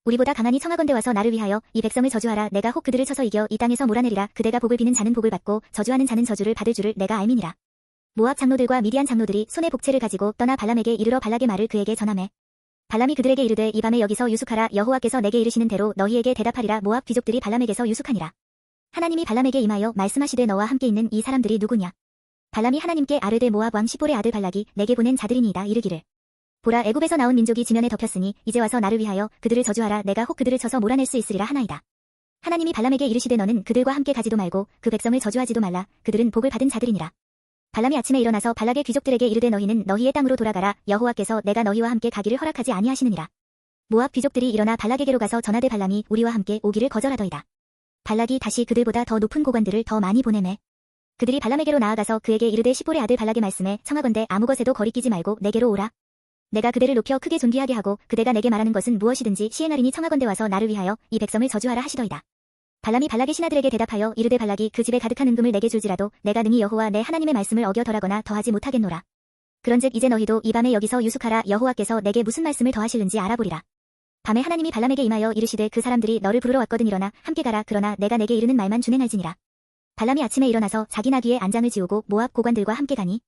우리보다 강하니 청하건대 와서 나를 위하여 이 백성을 저주하라. 내가 혹 그들을 쳐서 이겨 이 땅에서 몰아내리라. 그대가 복을 비는 자는 복을 받고 저주하는 자는 저주를 받을 줄을 내가 알미니라. 모압 장로들과 미디안 장로들이 손에 복채를 가지고 떠나 발람에게 이르러 발락의 말을 그에게 전하매 발람이 그들에게 이르되 이 밤에 여기서 유숙하라. 여호와께서 내게 이르시는 대로 너희에게 대답하리라. 모압 귀족들이 발람에게서 유숙하니라. 하나님이 발람에게 임하여 말씀하시되 너와 함께 있는 이 사람들이 누구냐. 발람이 하나님께 아르되 모압 왕 시볼의 아들 발락이 내게 보낸 자들이니이다 이르기를 보라 애굽에서 나온 민족이 지면에 덮였으니 이제 와서 나를 위하여 그들을 저주하라 내가 혹 그들을 쳐서 몰아낼 수 있으리라 하나이다. 하나님이 발람에게 이르시되 너는 그들과 함께 가지도 말고 그 백성을 저주하지도 말라 그들은 복을 받은 자들이니라. 발람이 아침에 일어나서 발락의 귀족들에게 이르되 너희는 너희의 땅으로 돌아가라 여호와께서 내가 너희와 함께 가기를 허락하지 아니하시느니라. 모압 귀족들이 일어나 발락에게로 가서 전하되 발람이 우리와 함께 오기를 거절하더이다. 발락이 다시 그들보다 더 높은 고관들을 더 많이 보내매 그들이 발람에게로 나아가서 그에게 이르되 시볼의 아들 발락의 말씀에 청하건대 아무 것에도 거리끼지 말고 내게로 오라. 내가 그대를 높여 크게 존귀하게 하고 그대가 내게 말하는 것은 무엇이든지 시행하리니 청하건대 와서 나를 위하여 이 백성을 저주하라 하시더이다. 발람이 발락의 신하들에게 대답하여 이르되 발락이 그 집에 가득한 은금을 내게 줄지라도 내가 능히 여호와 내 하나님의 말씀을 어겨 덜하거나 더하지 못하겠노라. 그런즉 이제 너희도 이 밤에 여기서 유숙하라 여호와께서 내게 무슨 말씀을 더하실는지 알아보리라. 밤에 하나님이 발람에게 임하여 이르시되 그 사람들이 너를 부르러 왔거든 일어나 함께 가라 그러나 내가 내게 이르는 말만 준행할지니라. 발람이 아침에 일어나서 자기 나귀에 안장을 지우고 모압 고관들과 함께 가니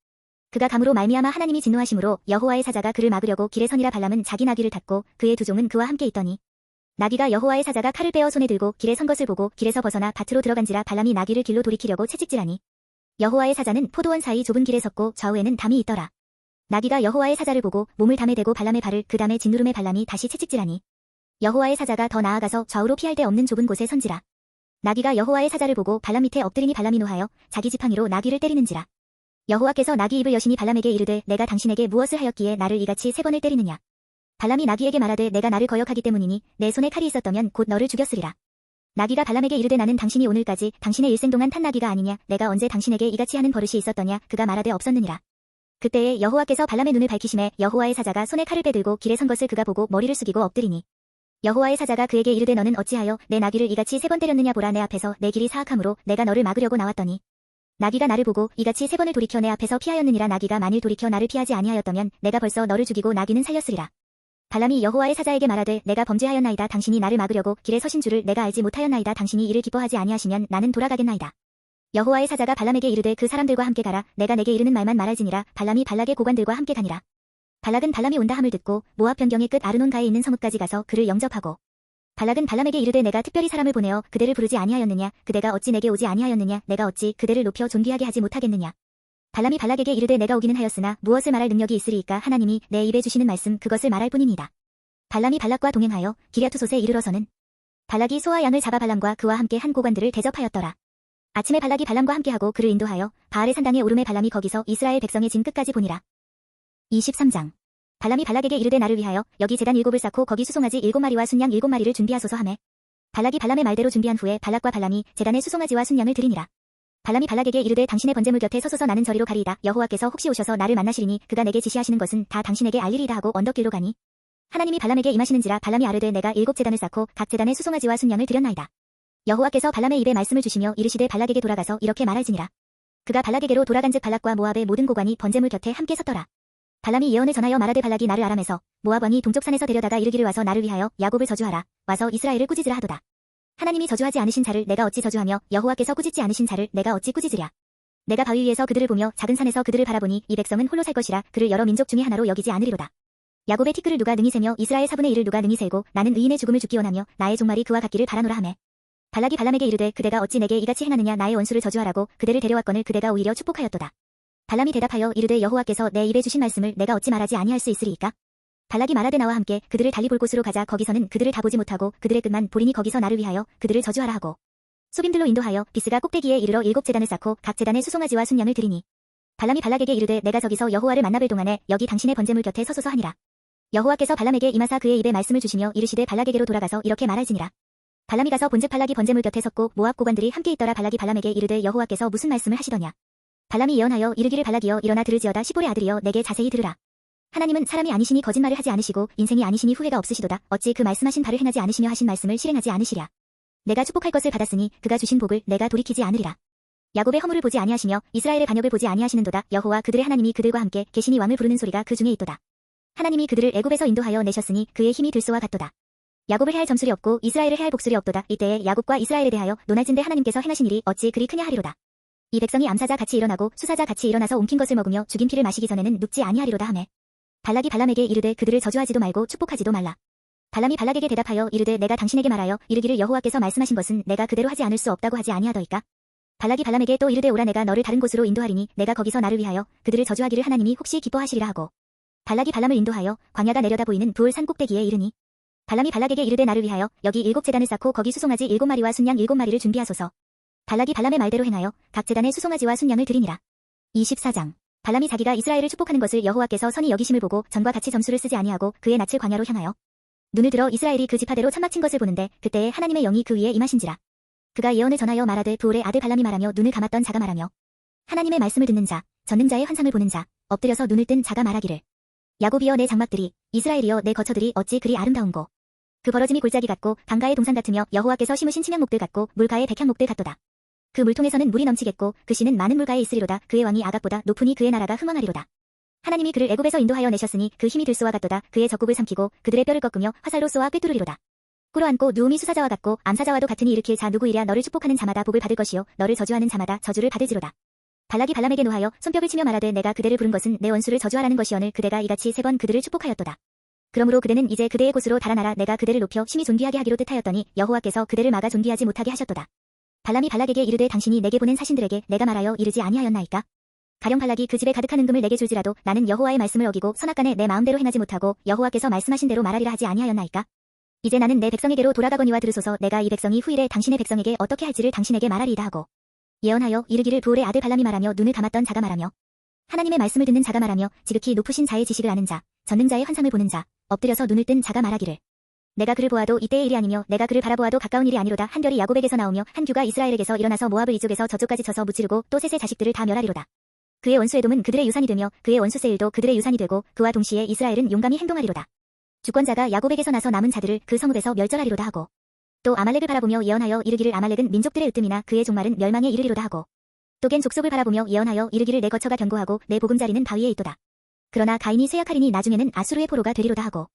그가 감으로 말미암아 하나님이 진노하심으로 여호와의 사자가 그를 막으려고 길에 서니라. 발람은 자기 나귀를 탔고 그의 두 종은 그와 함께 있더니 나귀가 여호와의 사자가 칼을 빼어 손에 들고 길에 선 것을 보고 길에서 벗어나 밭으로 들어간지라. 발람이 나귀를 길로 돌이키려고 채찍질하니 여호와의 사자는 포도원 사이 좁은 길에 섰고 좌우에는 담이 있더라. 나귀가 여호와의 사자를 보고 몸을 담에 대고 발람의 발을 그 담에 짓누름에 발람이 다시 채찍질하니 여호와의 사자가 더 나아가서 좌우로 피할 데 없는 좁은 곳에 선지라. 나귀가 여호와의 사자를 보고 발람 밑에 엎드리니 발람이 노하여 자기 지팡이로 나귀를 때리는지라. 여호와께서 나귀 입을 여시니 발람에게 이르되 내가 당신에게 무엇을 하였기에 나를 이같이 3번을 때리느냐. 발람이 나귀에게 말하되 내가 나를 거역하기 때문이니 내 손에 칼이 있었다면 곧 너를 죽였으리라. 나귀가 발람에게 이르되 나는 당신이 오늘까지 당신의 일생 동안 탄 나귀가 아니냐. 내가 언제 당신에게 이같이 하는 버릇이 있었더냐. 그가 말하되 없었느니라. 그때에 여호와께서 발람의 눈을 밝히심에 여호와의 사자가 손에 칼을 빼들고 길에 선 것을 그가 보고 머리를 숙이고 엎드리니 여호와의 사자가 그에게 이르되 너는 어찌하여 내 나귀를 이같이 3번 때렸느냐. 보라 내 앞에서 내 길이 사악함으로 내가 너를 막으려고 나왔더니 나귀가 나를 보고 이같이 3번을 돌이켜 내 앞에서 피하였느니라. 나귀가 만일 돌이켜 나를 피하지 아니하였다면 내가 벌써 너를 죽이고 나귀는 살렸으리라. 발람이 여호와의 사자에게 말하되 내가 범죄하였나이다. 당신이 나를 막으려고 길에 서신 줄을 내가 알지 못하였나이다. 당신이 이를 기뻐하지 아니하시면 나는 돌아가겠나이다. 여호와의 사자가 발람에게 이르되 그 사람들과 함께 가라. 내가 내게 이르는 말만 말할지니라. 발람이 발락의 고관들과 함께 가니라. 발락은 발람이 온다 함을 듣고 모압 변경의 끝 아르논가에 있는 성읍까지 가서 그를 영접하고 발락은 발람에게 이르되 내가 특별히 사람을 보내어 그대를 부르지 아니하였느냐. 그대가 어찌 내게 오지 아니하였느냐. 내가 어찌 그대를 높여 존귀하게 하지 못하겠느냐. 발람이 발락에게 이르되 내가 오기는 하였으나 무엇을 말할 능력이 있으리이까. 하나님이 내 입에 주시는 말씀 그것을 말할 뿐입니다. 발람이 발락과 동행하여 기랴투솥에 이르러서는 발락이 소와 양을 잡아 발람과 그와 함께 한 고관들을 대접하였더라. 아침에 발락이 발람과 함께하고 그를 인도하여 바알의 산당에 오르매 발람이 거기서 이스라엘 백성의 진 끝까지 보니라. 23장 발람이 발락에게 이르되 나를 위하여 여기 제단 7을 쌓고 거기 수송아지 7마리와 순양 7마리를 준비하소서 하매 발락이 발람의 말대로 준비한 후에 발락과 발람이 제단에 수송아지와 순양을 드리니라. 발람이 발락에게 이르되 당신의 번제물 곁에 서소서 나는 저리로 가리이다. 여호와께서 혹시 오셔서 나를 만나시리니 그가 내게 지시하시는 것은 다 당신에게 알리리이다 하고 언덕길로 가니 하나님이 발람에게 임하시는지라. 발람이 아르되 내가 7제단을 쌓고 각 제단에 수송아지와 순양을 드렸나이다. 여호와께서 발람의 입에 말씀을 주시며 이르시되 발락에게 돌아가서 이렇게 말할지니라. 그가 발락에게로 돌아간즉 발락과 모압의 모든 고관이 번제물 곁에 함께 섰더라. 발람이 예언을 전하여 말하되 발락이 나를 아람에서 모압 왕이 동쪽 산에서 데려다가 이르기를 와서 나를 위하여 야곱을 저주하라. 와서 이스라엘을 꾸짖으라 하도다. 하나님이 저주하지 않으신 자를 내가 어찌 저주하며 여호와께서 꾸짖지 않으신 자를 내가 어찌 꾸짖으랴. 내가 바위 위에서 그들을 보며 작은 산에서 그들을 바라보니 이 백성은 홀로 살 것이라. 그를 여러 민족 중에 하나로 여기지 않으리로다. 야곱의 티끌을 누가 능히 세며 이스라엘 4분의 1을 누가 능히 세고 나는 의인의 죽음을 죽기 원하며 나의 종말이 그와 같기를 바라노라 하매 발락이 발람에게 이르되 그대가 어찌 내게 이같이 행하느냐. 나의 원수를 저주하라고 그대를 데려왔거늘 그대가 오히려 축복하였도다. 발람이 대답하여 이르되 여호와께서 내 입에 주신 말씀을 내가 어찌 말하지 아니할 수 있으리이까. 발락이 말하되 나와 함께 그들을 달리 볼 곳으로 가자. 거기서는 그들을 다 보지 못하고 그들의 끝만 보리니 거기서 나를 위하여 그들을 저주하라 하고 소빔들로 인도하여 비스가 꼭대기에 이르러 7제단을 쌓고 각 제단에 수송아지와 순양을 드리니 발람이 발락에게 이르되 내가 저기서 여호와를 만나뵐 동안에 여기 당신의 번제물 곁에 서소서 하니라. 여호와께서 발람에게 임하사 그의 입에 말씀을 주시며 이르시되 발락에게로 돌아가서 이렇게 말할지니라. 발람이 가서 본즉 발락이 번제물 곁에 섰고 모압 고관들이 함께 있더라. 발락이 발람에게 이르되 여호와께서 무슨 말씀을 하시더냐. 발람이 예언하여 이르기를 발락이여 일어나 들을지어다. 시볼의 아들이여 내게 자세히 들으라. 하나님은 사람이 아니시니 거짓말을 하지 않으시고 인생이 아니시니 후회가 없으시도다. 어찌 그 말씀하신 바를 행하지 않으시며 하신 말씀을 실행하지 않으시랴. 내가 축복할 것을 받았으니 그가 주신 복을 내가 돌이키지 않으리라. 야곱의 허물을 보지 아니하시며 이스라엘의 반역을 보지 아니하시는도다. 여호와 그들의 하나님이 그들과 함께 계시니 왕을 부르는 소리가 그 중에 있도다. 하나님이 그들을 애굽에서 인도하여 내셨으니 그의 힘이 들소와 같도다. 야곱을 해할 점술이 없고 이스라엘을 해할 복술이 없도다. 이때에 야곱과 이스라엘에 대하여 논할진대 하나님께서 행하신 일이 어찌 그리 크냐 하리로다. 이 백성이 암사자 같이 일어나고 수사자 같이 일어나서 옮긴 것을 먹으며 죽인 피를 마시기 전에는 눕지 아니하리로다 하매 발락이 발람에게 이르되 그들을 저주하지도 말고 축복하지도 말라. 발람이 발락에게 대답하여 이르되 내가 당신에게 말하여 이르기를 여호와께서 말씀하신 것은 내가 그대로 하지 않을 수 없다고 하지 아니하더이까. 발락이 발람에게 또 이르되 오라 내가 너를 다른 곳으로 인도하리니 내가 거기서 나를 위하여 그들을 저주하기를 하나님이 혹시 기뻐하시리라 하고 발락이 발람을 인도하여 광야가 내려다 보이는 부올 산 꼭대기에 이르니 발람이 발락에게 이르되 나를 위하여 여기 7제단을 쌓고 거기 수송아지 7마리와 순양 7마리를 준비하소서. 발락이 발람의 말대로 행하여 각 제단에 수송아지와 순양을 드리니라. 24장 발람이 자기가 이스라엘을 축복하는 것을 여호와께서 선히 여기심을 보고 전과 같이 점수를 쓰지 아니하고 그의 낯을 광야로 향하여 눈을 들어 이스라엘이 그 지파대로 천막친 것을 보는데 그때에 하나님의 영이 그 위에 임하신지라. 그가 예언을 전하여 말하되 부올의 아들 발람이 말하며 눈을 감았던 자가 말하며 하나님의 말씀을 듣는 자, 젖는 자의 환상을 보는 자, 엎드려서 눈을 뜬 자가 말하기를 야곱이여 내 장막들이, 이스라엘이여 내 거처들이 어찌 그리 아름다운고. 그 벌어짐이 골짜기 같고 강가의 동산 같으며 여호와께서 심으신 침향목들 같고 물가의 백향목들 같도다. 그 물통에서는 물이 넘치겠고 그 씨는 많은 물가에 있으리로다. 그의 왕이 아각보다 높으니 그의 나라가 흥왕하리로다. 하나님이 그를 애굽에서 인도하여 내셨으니 그 힘이 들소와 같도다. 그의 적국을 삼키고 그들의 뼈를 꺾으며 화살로 쏘아 꿰뚫으리로다. 꿇어앉고 누움이 수사자와 같고 암사자와도 같으니 일으킬 자 누구이랴. 너를 축복하는 자마다 복을 받을 것이요 너를 저주하는 자마다 저주를 받을지로다. 발락이 발람에게 노하여 손뼉을 치며 말하되 내가 그대를 부른 것은 내 원수를 저주하라는 것이오늘 그대가 이같이 3번 그들을 축복하였도다. 그러므로 그대는 이제 그대의 곳으로 달아나라. 내가 그대를 높여 심히 존귀하게 하기로 뜻하였더니 여호와께서 그대를 막아 존귀하지 못하게 하셨도다. 발람이 발락에게 이르되 당신이 내게 보낸 사신들에게 내가 말하여 이르지 아니하였나이까. 가령 발락이 그 집에 가득한 은금을 내게 줄지라도 나는 여호와의 말씀을 어기고 선악간에 내 마음대로 행하지 못하고 여호와께서 말씀하신 대로 말하리라 하지 아니하였나이까. 이제 나는 내 백성에게로 돌아가거니와 들으소서. 내가 이 백성이 후일에 당신의 백성에게 어떻게 할지를 당신에게 말하리이다 하고 예언하여 이르기를 부올의 아들 발람이 말하며 눈을 감았던 자가 말하며 하나님의 말씀을 듣는 자가 말하며 지극히 높으신 자의 지식을 아는 자, 젖는 자의 환상을 보는 자, 엎드려서 눈을 뜬 자가 말하기를 내가 그를 보아도 이때의 일이 아니며 내가 그를 바라보아도 가까운 일이 아니로다. 한 별이 야곱에게서 나오며 한 규가 이스라엘에게서 일어나서 모압을 이쪽에서 저쪽까지 쳐서 무찌르고 또 셋의 자식들을 다 멸하리로다. 그의 원수 에돔은 그들의 유산이 되며 그의 원수 세일도 그들의 유산이 되고 그와 동시에 이스라엘은 용감히 행동하리로다. 주권자가 야곱에게서 나서 남은 자들을 그 성읍에서 멸절하리로다 하고 또 아말렉을 바라보며 예언하여 이르기를 아말렉은 민족들의 으뜸이나 그의 종말은 멸망에 이르리로다 하고 또 겐 족속을 바라보며 예언하여 이르기를 내 거처가 견고하고 내 보금자리는 바위에 있도다. 그러나 가인이 쇠약하리니 나중에는 아수르의 포로가 되리로다 하고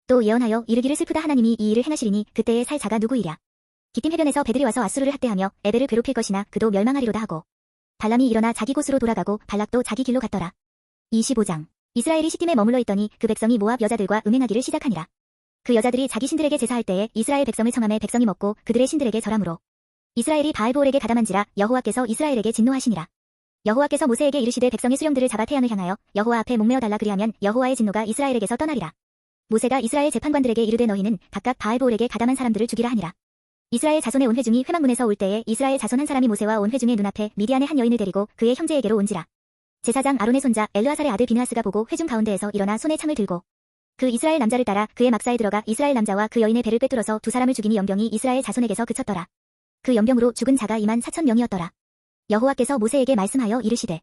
또 예언하여 이르기를 슬프다. 하나님이 이 일을 행하시리니 그때에 살 자가 누구이랴. 기띔 해변에서 배들이 와서 아수르를 학대하며 에벨을 괴롭힐 것이나 그도 멸망하리로다 하고 발람이 일어나 자기 곳으로 돌아가고 발락도 자기 길로 갔더라. 25장 이스라엘이 시딤에 머물러 있더니 그 백성이 모압 여자들과 음행하기를 시작하니라. 그 여자들이 자기 신들에게 제사할 때에 이스라엘 백성을 청함에 백성이 먹고 그들의 신들에게 절함으로 이스라엘이 바알보올에게 가담한지라. 여호와께서 이스라엘에게 진노하시니라. 여호와께서 모세에게 이르시되 백성의 수령들을 잡아 태양을 향하여 여호와 앞에 목매어 달라. 그리하면 여호와의 진노가 이스라엘에게서 떠나리라. 모세가 이스라엘 재판관들에게 이르되 너희는 각각 바알보올에게 가담한 사람들을 죽이라 하니라. 이스라엘 자손의 온 회중이 회막문에서 올 때에 이스라엘 자손 한 사람이 모세와 온 회중의 눈앞에 미디안의 한 여인을 데리고 그의 형제에게로 온지라. 제사장 아론의 손자 엘르아살의 아들 비느하스가 보고 회중 가운데에서 일어나 손에 창을 들고 그 이스라엘 남자를 따라 그의 막사에 들어가 이스라엘 남자와 그 여인의 배를 꿰뚫어서 두 사람을 죽이니 연병이 이스라엘 자손에게서 그쳤더라. 그 연병으로 죽은 자가 24,000명이었더라. 여호와께서 모세에게 말씀하여 이르시되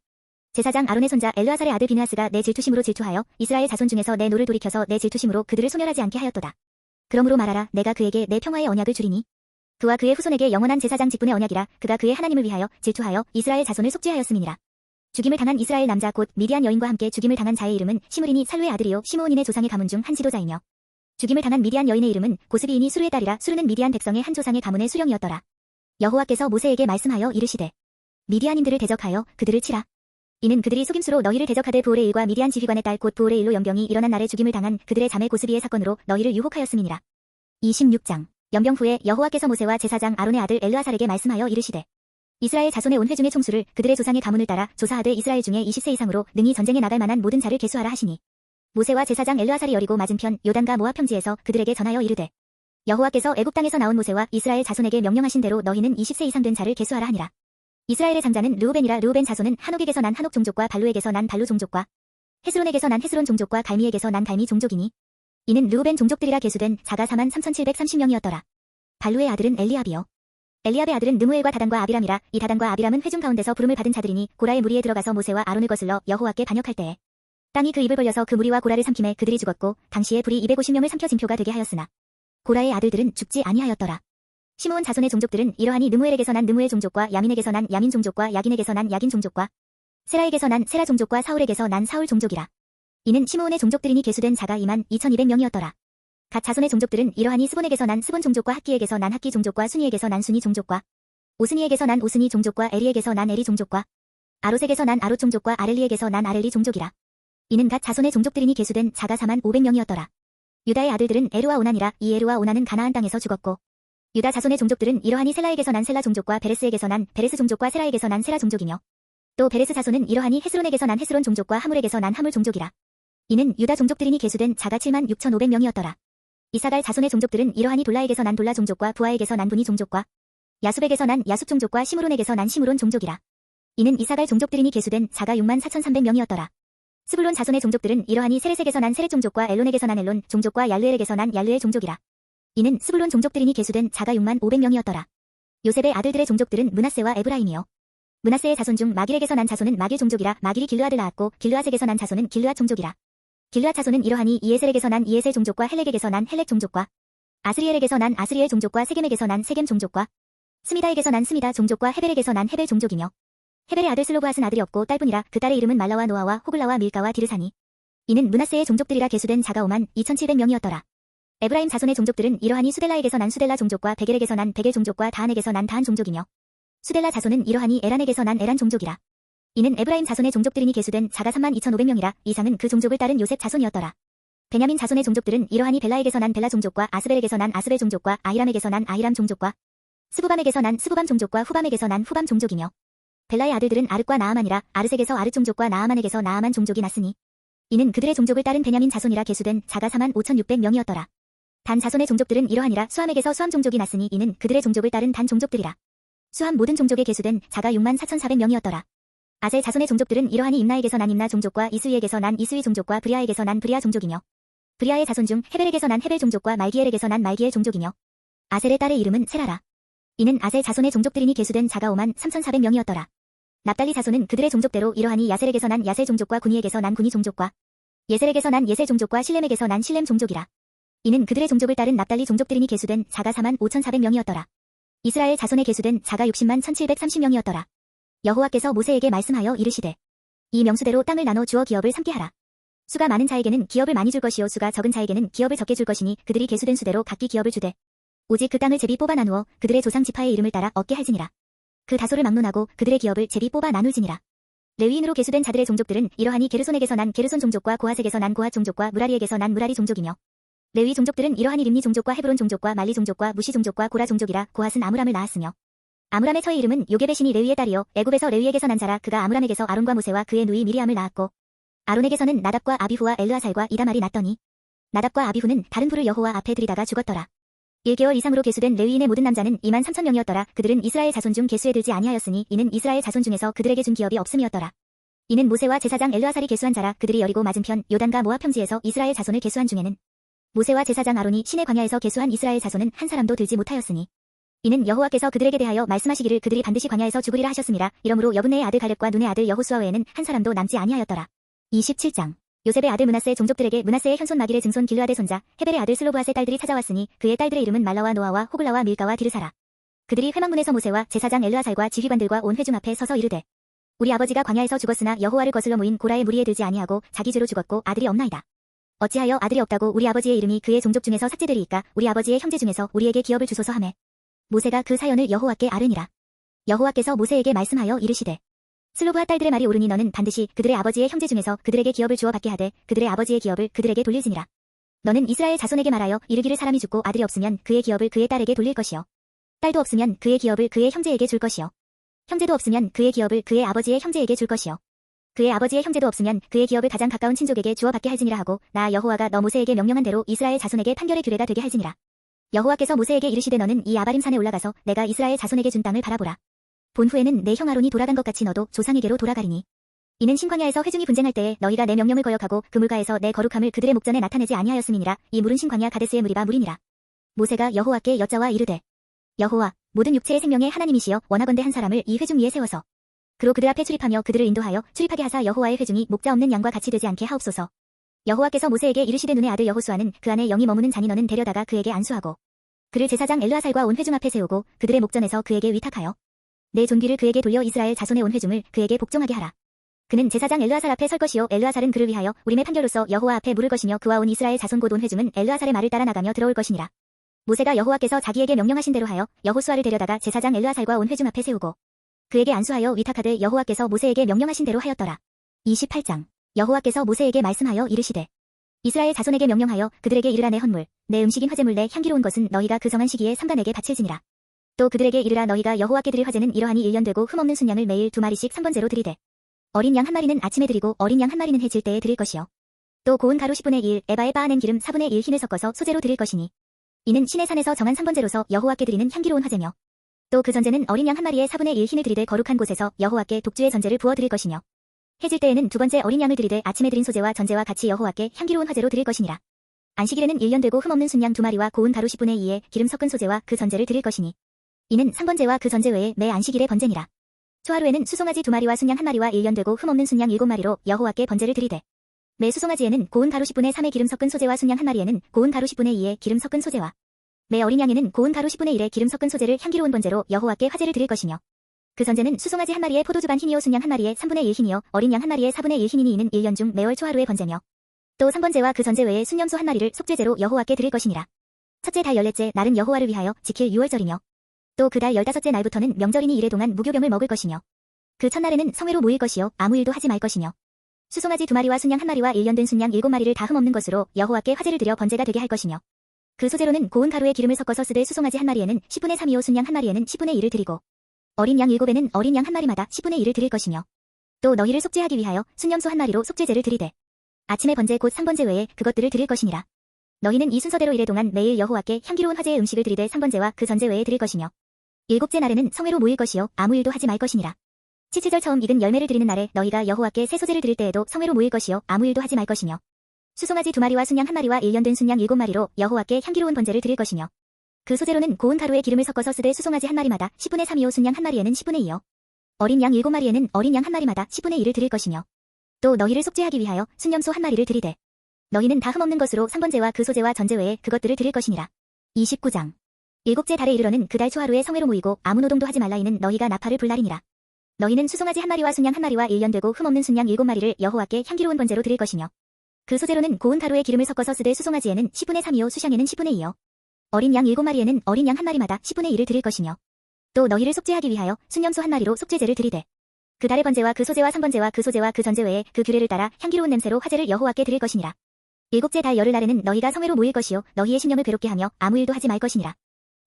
제사장 아론의 손자 엘르아살의 아들 비느하스가 내 질투심으로 질투하여 이스라엘 자손 중에서 내 노를 돌이켜서 내 질투심으로 그들을 소멸하지 않게 하였도다. 그러므로 말하라. 내가 그에게 내 평화의 언약을 주리니 그와 그의 후손에게 영원한 제사장 직분의 언약이라. 그가 그의 하나님을 위하여 질투하여 이스라엘 자손을 속죄하였음이니라. 죽임을 당한 이스라엘 남자 곧 미디안 여인과 함께 죽임을 당한 자의 이름은 시므리니 살루의 아들이요 시므온인의 조상의 가문 중 한 지도자이며 죽임을 당한 미디안 여인의 이름은 고스비인이 수르의 딸이라. 수르는 미디안 백성의 한 조상의 가문의 수령이었더라. 여호와께서 모세에게 말씀하여 이르시되 미디안인들을 대적하여 그들을 치라. 이는 그들이 속임수로 너희를 대적하되 부올의 일과 미디안 지휘관의 딸 곧 부올의 일로 연병이 일어난 날에 죽임을 당한 그들의 자매 고스비의 사건으로 너희를 유혹하였음이니라. 26장 연병 후에 여호와께서 모세와 제사장 아론의 아들 엘르아살에게 말씀하여 이르시되 이스라엘 자손의 온 회중의 총수를 그들의 조상의 가문을 따라 조사하되 이스라엘 중에 20세 이상으로 능히 전쟁에 나갈 만한 모든 자를 계수하라 하시니 모세와 제사장 엘르아살이 여리고 맞은편 요단과 모압 평지에서 그들에게 전하여 이르되 여호와께서 애굽 땅에서 나온 모세와 이스라엘 자손에게 명령하신 대로 너희는 20세 이상 된 자를 계수하라 하니라. 이스라엘의 장자는 르우벤이라. 르우벤 자손은 한옥에게서 난 한옥 종족과 발루에게서 난 발루 종족과 헤스론에게서 난 헤스론 종족과 갈미에게서 난 갈미 종족이니 이는 르우벤 종족들이라 계수된 자가 43,730명이었더라. 발루의 아들은 엘리압이요 엘리압의 아들은 느무엘과 다단과 아비람이라. 이 다단과 아비람은 회중 가운데서 부름을 받은 자들이니 고라의 무리에 들어가서 모세와 아론을 거슬러 여호와께 반역할 때에 땅이 그 입을 벌려서 그 무리와 고라를 삼킴에 그들이 죽었고 당시에 불이 250명을 삼켜 징표가 되게 하였으나 고라의 아들들은 죽지 아니하였더라. 시므온 자손의 종족들은 이러하니 느무엘에게서 난 느무엘 종족과 야민에게서 난 야민 종족과 야긴에게서 난 야긴 종족과 세라에게서 난 세라 종족과 사울에게서 난 사울 종족이라. 이는 시므온의 종족들이니 계수된 자가 22,200명이었더라. 각 자손의 종족들은 이러하니 스본에게서 난 스본 종족과 학기에게서 난 학기 종족과 순이에게서 난 순이 종족과 오스니에게서 난 오스니 종족과 에리에게서 난 에리 종족과 아롯에게서 난 아롯 종족과 아렐리에게서 난 아렐리 종족이라. 이는 각 자손의 종족들이니 계수된 자가 45,000명이었더라. 유다의 아들들은 에루와 오난이라. 이 에루와 오난은 가나안 땅에서 죽었고 유다 자손의 종족들은 이러하니 셀라에게서 난 셀라 종족과 베레스에게서 난 베레스 종족과 세라에게서 난 세라 종족이며 또 베레스 자손은 이러하니 헤스론에게서 난 헤스론 종족과 하물에게서 난 하물 종족이라. 이는 유다 종족들이니 계수된 자가 76,500명이었더라. 이사갈 자손의 종족들은 이러하니 돌라에게서 난 돌라 종족과 부하에게서 난 분이 종족과 야숲에게서 난 야숲 종족과 시므론에게서 난 시므론 종족이라. 이는 이사갈 종족들이니 계수된 자가 64,300명이었더라. 스불론 자손의 종족들은 이러하니 세렛에게서 난 세렛 종족과 엘론에게서 난 엘론 종족과 얄르엘에게서 난 얄르엘 종족이라. 이는 스불론 종족들이니 계수된 자가 65,000명이었더라. 요셉의 아들들의 종족들은 므낫세와 에브라임이요. 므낫세의 자손 중 마길에게서 난 자손은 마길 종족이라. 마길이 길르앗을 낳았고 길르앗에게서 난 자손은 길르앗 종족이라. 길르앗 자손은 이러하니 이에셀에게서 난 이에셀 종족과 헬렉에게서 난 헬렉 종족과 아스리엘에게서 난 아스리엘 종족과 세겜에게서 난 세겜 종족과 스미다에게서 난 스미다 종족과 헤벨에게서 난 헤벨 종족이며 헤벨의 아들 슬로브앗은 아들이 없고 딸뿐이라. 그 딸의 이름은 말라와 노아와 호글라와 밀가와 디르사니. 이는 므낫세의 종족들이라. 계수된 자가 52,700명이었더라. 에브라임 자손의 종족들은 이러하니 수델라에게서 난 수델라 종족과 베겔에게서 난 베겔 종족과 다한에게서 난 다한 종족이며 수델라 자손은 이러하니 에란에게서 난 에란 종족이라. 이는 에브라임 자손의 종족들이니 계수된 자가 32,500명이라. 이상은 그 종족을 따른 요셉 자손이었더라. 베냐민 자손의 종족들은 이러하니 벨라에게서 난 벨라 종족과 아스벨에게서 난 아스벨 종족과 아히람에게서 난 아히람 종족과 스부밤에게서 난 스부밤 종족과 후밤에게서 난 후밤 종족이며 벨라의 아들들은 아르과 나아만이라. 아르색에서 아르 종족과 나아만에게서 나아만 종족이 났으니 이는 그들의 종족을 따른 베냐민 자손이라. 계수된 자가 45,600명이었더라. 단 자손의 종족들은 이러하니라. 수함에게서 수함 종족이 났으니 이는 그들의 종족을 따른 단 종족들이라. 수함 모든 종족에 계수된 자가 64,400명이었더라. 아셀 자손의 종족들은 이러하니 임나에게서 난 임나 종족과 이스위에게서 난 이스위 종족과 브리아에게서 난 브리아 종족이며 브리아의 자손 중 헤벨에게서 난 헤벨 종족과 말기엘에게서 난 말기엘 종족이며 아셀의 딸의 이름은 세라라. 이는 아셀 자손의 종족들이니 계수된 자가 53,400명이었더라. 납달리 자손은 그들의 종족대로 이러하니 야셀에게서 난 야셀 종족과 구니에게서 난 구니 종족과 예셀에게서 난 예셀 종족과 실렘에게서 난 실렘 종족이라. 이는 그들의 종족을 따른 납달리 종족들이니 계수된 자가 45,400명이었더라. 이스라엘 자손에 계수된 자가 601,730명이었더라. 여호와께서 모세에게 말씀하여 이르시되 이 명수대로 땅을 나눠 주어 기업을 삼게 하라. 수가 많은 자에게는 기업을 많이 줄 것이요 수가 적은 자에게는 기업을 적게 줄 것이니 그들이 계수된 수대로 각기 기업을 주되 오직 그 땅을 제비 뽑아 나누어 그들의 조상 지파의 이름을 따라 얻게 할지니라. 그 다소를 막론하고 그들의 기업을 제비 뽑아 나눌지니라. 레위인으로 계수된 자들의 종족들은 이러하니 게르손에게서 난 게르손 종족과 고핫에게서 난 고핫 종족과 무라리에게서 난 무라리 종족이며 레위 종족들은 이러하니 림니 종족과 헤브론 종족과 말리 종족과 무시 종족과 고라 종족이라. 고핫은 아므람을 낳았으며 아므람의 처의 이름은 요게벳이니 레위의 딸이요 애굽에서 레위에게서 난 자라. 그가 아므람에게서 아론과 모세와 그의 누이 미리암을 낳았고 아론에게서는 나답과 아비후와 엘르아살과 이다말이 낳더니 나답과 아비후는 다른 불을 여호와 앞에 들이다가 죽었더라. 1개월 이상으로 계수된 레위인의 모든 남자는 23,000명이었더라. 그들은 이스라엘 자손 중 계수에 들지 아니하였으니 이는 이스라엘 자손 중에서 그들에게 준 기업이 없음이었더라. 이는 모세와 제사장 엘르아살이 계수한 자라. 그들이 여리고 맞은편 요단과 모압 평지에서 이스라엘 자손을 계수한 중에는 모세와 제사장 아론이 시내 광야에서 계수한 이스라엘 자손은 한 사람도 들지 못하였으니 이는 여호와께서 그들에게 대하여 말씀하시기를 그들이 반드시 광야에서 죽으리라 하셨음이라. 이러므로 여분네의 아들 갈렙과 눈의 아들 여호수아 외에는 한 사람도 남지 아니하였더라. 27장 요셉의 아들 므낫세 종족들에게 므낫세의 현손 마길의 증손 길르앗의 손자 헤벨의 아들 슬로브앗의 딸들이 찾아왔으니 그의 딸들의 이름은 말라와 노아와 호글라와 밀가와 디르사라. 그들이 회막문에서 모세와 제사장 엘르아살과 지휘관들과 온 회중 앞에 서서 이르되 우리 아버지가 광야에서 죽었으나 여호와를 거슬러 모인 고라의 무리에 들지 아니하고 자기 죄로 죽었고 아들이 없나이다. 어찌하여 아들이 없다고 우리 아버지의 이름이 그의 종족 중에서 삭제되리이까. 우리 아버지의 형제 중에서 우리에게 기업을 주소서 하매 모세가 그 사연을 여호와께 아뢰니라. 여호와께서 모세에게 말씀하여 이르시되 슬로브앗 딸들의 말이 옳으니 너는 반드시 그들의 아버지의 형제 중에서 그들에게 기업을 주어 받게 하되 그들의 아버지의 기업을 그들에게 돌릴지니라. 너는 이스라엘 자손에게 말하여 이르기를 사람이 죽고 아들이 없으면 그의 기업을 그의 딸에게 돌릴 것이요 딸도 없으면 그의 기업을 그의 형제에게 줄 것이요 형제도 없으면 그의 기업을 그의 아버지의 형제에게 줄 것이요 그의 아버지의 형제도 없으면 그의 기업을 가장 가까운 친족에게 주어 받게 할지니라 하고 나 여호와가 너 모세에게 명령한 대로 이스라엘 자손에게 판결의 규례가 되게 할지니라. 여호와께서 모세에게 이르시되 너는 이 아바림 산에 올라가서 내가 이스라엘 자손에게 준 땅을 바라보라. 본 후에는 내 형 아론이 돌아간 것 같이 너도 조상에게로 돌아가리니 이는 신광야에서 회중이 분쟁할 때에 너희가 내 명령을 거역하고 그 물가에서 내 거룩함을 그들의 목전에 나타내지 아니하였음이니라. 이 물은 신광야 가데스의 물이바 물이니라. 모세가 여호와께 여짜와 이르되 여호와 모든 육체의 생명의 하나님이시여 원하건대 한 사람을 이 회중 위에 세워서 그로 그들 앞에 출입하며 그들을 인도하여 출입하게 하사 여호와의 회중이 목자 없는 양과 같이 되지 않게 하옵소서. 여호와께서 모세에게 이르시되 눈의 아들 여호수아는 그 안에 영이 머무는 자니 너는 데려다가 그에게 안수하고 그를 제사장 엘르아살과 온 회중 앞에 세우고 그들의 목전에서 그에게 위탁하여 내 존귀를 그에게 돌려 이스라엘 자손의 온 회중을 그에게 복종하게 하라. 그는 제사장 엘르아살 앞에 설 것이요 엘르아살은 그를 위하여 우림의 판결로서 여호와 앞에 물을 것이며 그와 온 이스라엘 자손 곧 온 회중은 엘르아살의 말을 따라 나가며 들어올 것이니라. 모세가 여호와께서 자기에게 명령하신 대로 하여 여호수아를 데려다가 제사장 엘르아살과 온 회중 앞에 세우고 그에게 안수하여 위탁하되 여호와께서 모세에게 명령하신 대로 하였더라. 28장 여호와께서 모세에게 말씀하여 이르시되 이스라엘 자손에게 명령하여 그들에게 이르라 내 헌물, 내 음식인 화제물 내 향기로운 것은 너희가 그 정한 시기에 삼간에게 바칠지니라. 또 그들에게 이르라 너희가 여호와께 드릴 화제는 이러하니 1년 되고 흠없는 순양을 매일 2마리씩 3번째로 드리되 어린 양 1마리는 아침에 드리고 어린 양 1마리는 해질 때에 드릴 것이요. 또 고운 가루 10분의 1 에바에 빻아낸 기름 4분의 1 흰을 섞어서 소재로 드릴 것이니 이는 신의 산에서 정한 3번째로서 여호와께 드리는 향기로운 화제며 또 그 전제는 어린 양 1마리에 4분의 1 흰을 드리되 거룩한 곳에서 여호와께 독주의 전제를 부어 드릴 것이며 해질 때에는 2번째 어린 양을 드리되 아침에 드린 소재와 전제와 같이 여호와께 향기로운 화제로 드릴 것이니라. 안식일에는 1년 되고 흠없는 순양 2마리와 고운 가루 10분의 2에 기름 섞은 소재와 그 전제를 드릴 것이니 이는 3번제와 그 전제 외에 매 안식일의 번제니라. 초하루에는 수송아지 2마리와 순양 1마리와 1년 되고 흠없는 순양 7마리로 여호와께 번제를 드리되 매 수송아지에는 고운 가루 10분의 3의 기름 섞은 소재와 순양 1마리에는 고운 가루 10분의 2의 기름 섞은 소재와 매 어린 양에는 고운 가루 10분의 1의 기름 섞은 소재를 향기로운 번제로 여호와께 화제를 드릴 것이며 그 전제는 수송아지 1마리에 포도주 반 흰이요 순양 1마리에 3분의 1 흰이요 어린 양 1마리에 4분의 1 흰이니 이는 1년 중 매월 초하루의 번제며 또 3번제와 그 전제 외에 순염소 1마리를 속죄제로 여호와께 드릴 것이니라. 첫째 달 14째 날은 여호와를 위하여 지킬 유월절이며 또 그 달 15째 날부터는 명절이니 이래 동안 무교병을 먹을 것이며 그 첫날에는 성회로 모일 것이요 아무 일도 하지 말 것이며 수송아지 2마리와 순양 1마리와 1년 된 순양 7마리를 다 흠없는 것으로 여호와께 화제를 드려 번제가 되게 할 것이며 그 소재로는 고운 가루에 기름을 섞어서 쓰되 수송아지 1마리에는 10분의 3이요 순양 1마리에는 10분의 1을 드리고 어린 양 7에는 어린 양 1마리마다 10분의 1을 드릴 것이며 또 너희를 속죄하기 위하여 순염소 1마리로 속죄제를 드리되 아침에 번제 곧 3번제 외에 그것들을 드릴 것이니라. 너희는 이 순서대로 이래 동안 매일 여호와께 향기로운 화제의 음식을 드리되 3번제와 그 전제 외에 드릴 것이며 7째 날에는 성회로 모일 것이요 아무 일도 하지 말 것이니라. 칠칠절 처음 익은 열매를 드리는 날에 너희가 여호와께 새 소재를 드릴 때에도 성회로 모일 것이요 아무 일도 하지 말 것이며 수송아지 2마리와 순양 1마리와 1년 된 순양 7마리로 여호와께 향기로운 번제를 드릴 것이며 그 소재로는 고운 가루에 기름을 섞어서 쓰되 수송아지 1마리마다 10분의 3이요 순양 1마리에는 10분의 2요 어린 양 7마리에는 어린 양 1마리마다 10분의 1을 드릴 것이며 또 너희를 속죄하기 위하여 순염소 1마리를 드리되 너희는 다 흠없는 것으로 3번제와 그 소재와 전제 외에 그것들을 드릴 것이니라. 29장 7째 달에 이르러는 그 달 초하루에 성회로 모이고 아무 노동도 하지 말라 이는 너희가 나팔을 불 날이니라. 너희는 수송아지 1마리와 순양 1마리와 1년 되고 흠없는 순양 7마리를 여호와께 향기로운 번제로 드릴 것이며 그 소재로는 고운 가루에 기름을 섞어서 쓰되 수송아지에는 10분의 3이요 수샹에는 10분의 2요 어린 양 7마리에는 어린 양 1마리마다 10분의 1을 드릴 것이며 또 너희를 속죄하기 위하여 순염소 1마리로 속죄제를 드리되 그 달의 번제와 그 소재와 3번제와 그 소재와 그 전제 외에 그 규례를 따라 향기로운 냄새로 화제를 여호와께 드릴 것이니라. 7째 달 열흘 날에는 너희가 성회로 모일 것이요 너희의 심령을 괴롭게 하며 아무 일도 하지 말 것이니라.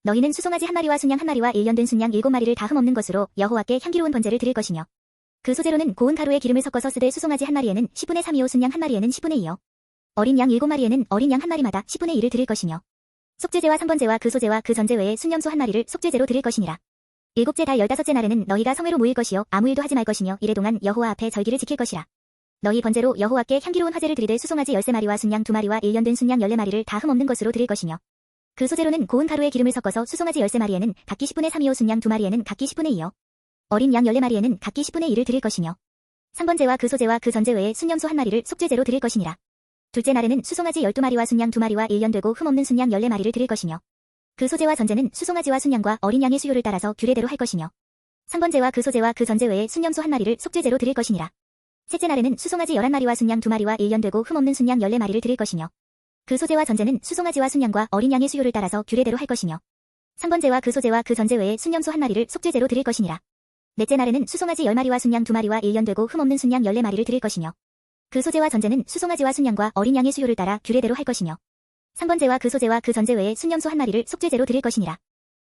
너희는 수송아지 1마리와 순양 1마리와 1년 된 순양 7마리를 다 흠없는 것으로 여호와께 향기로운 번제를 드릴 것이며 그 소재로는 고운 가루에 기름을 섞어서 쓰되 수송아지 1마리에는 10분의 3이요 순양 1마리에는 10분의 2요 어린 양 7마리에는 어린 양 1마리마다 10분의 1을 드릴 것이며 속죄제와 3번제와 그 소재와 그 전제 외에 순염소 1마리를 속죄제로 드릴 것이니라. 7째 달 15째 날에는 너희가 성회로 모일 것이요 아무 일도 하지 말 것이며 이래 동안 여호와 앞에 절기를 지킬 것이라. 너희 번제로 여호와께 향기로운 화제를 드리되 수송아지 13마리와 순양 2마리와 1년 된 순양 14마리를 다 흠없는 것으로 드릴 것이며 그 소재로는 고운 가루에 기름을 섞어서 수송아지 13마리에는 각기 10분의 3이요 순양 2마리에는 각기 10분의 2요 어린 양 14마리에는 각기 10분의 1을 드릴 것이며 3번제와 그 소재와 그 전제 외에 순염소 1마리를 속죄제로 드릴 것이니라. 둘째 날에는 수송아지 12마리와 순양 2마리와 1년 되고 흠없는 순양 14마리를 드릴 것이며 그 소재와 전제는 수송아지와 순양과 어린 양의 수요를 따라서 규례대로 할 것이며 3번제와 그 소재와 그 전제 외에 순염소 1마리를 속죄제로 드릴 것이니라. 셋째 날에는 수송아지 11마리와 순양 2마리와 1년 되고 흠없는 순양 14마리를 드릴 것이며 그 소재와 전제는 수송아지와 순양과 어린 양의 수요를 따라서 규례대로 할 것이며 3번제와 그 소재와 그 전제 외에 순염소 1마리를 속죄제로 드릴 것이니라. 넷째 날에는 수송아지 10마리와 순양 2마리와 1년 되고 흠없는 순양 14마리를 드릴 것이며 그 소재와 전제는 수송아지와 순양과 어린 양의 수요를 따라 규례대로 할 것이며 3번제와 그 소재와 그 전제 외에 순염소 1마리를 속죄제로 드릴 것이니라.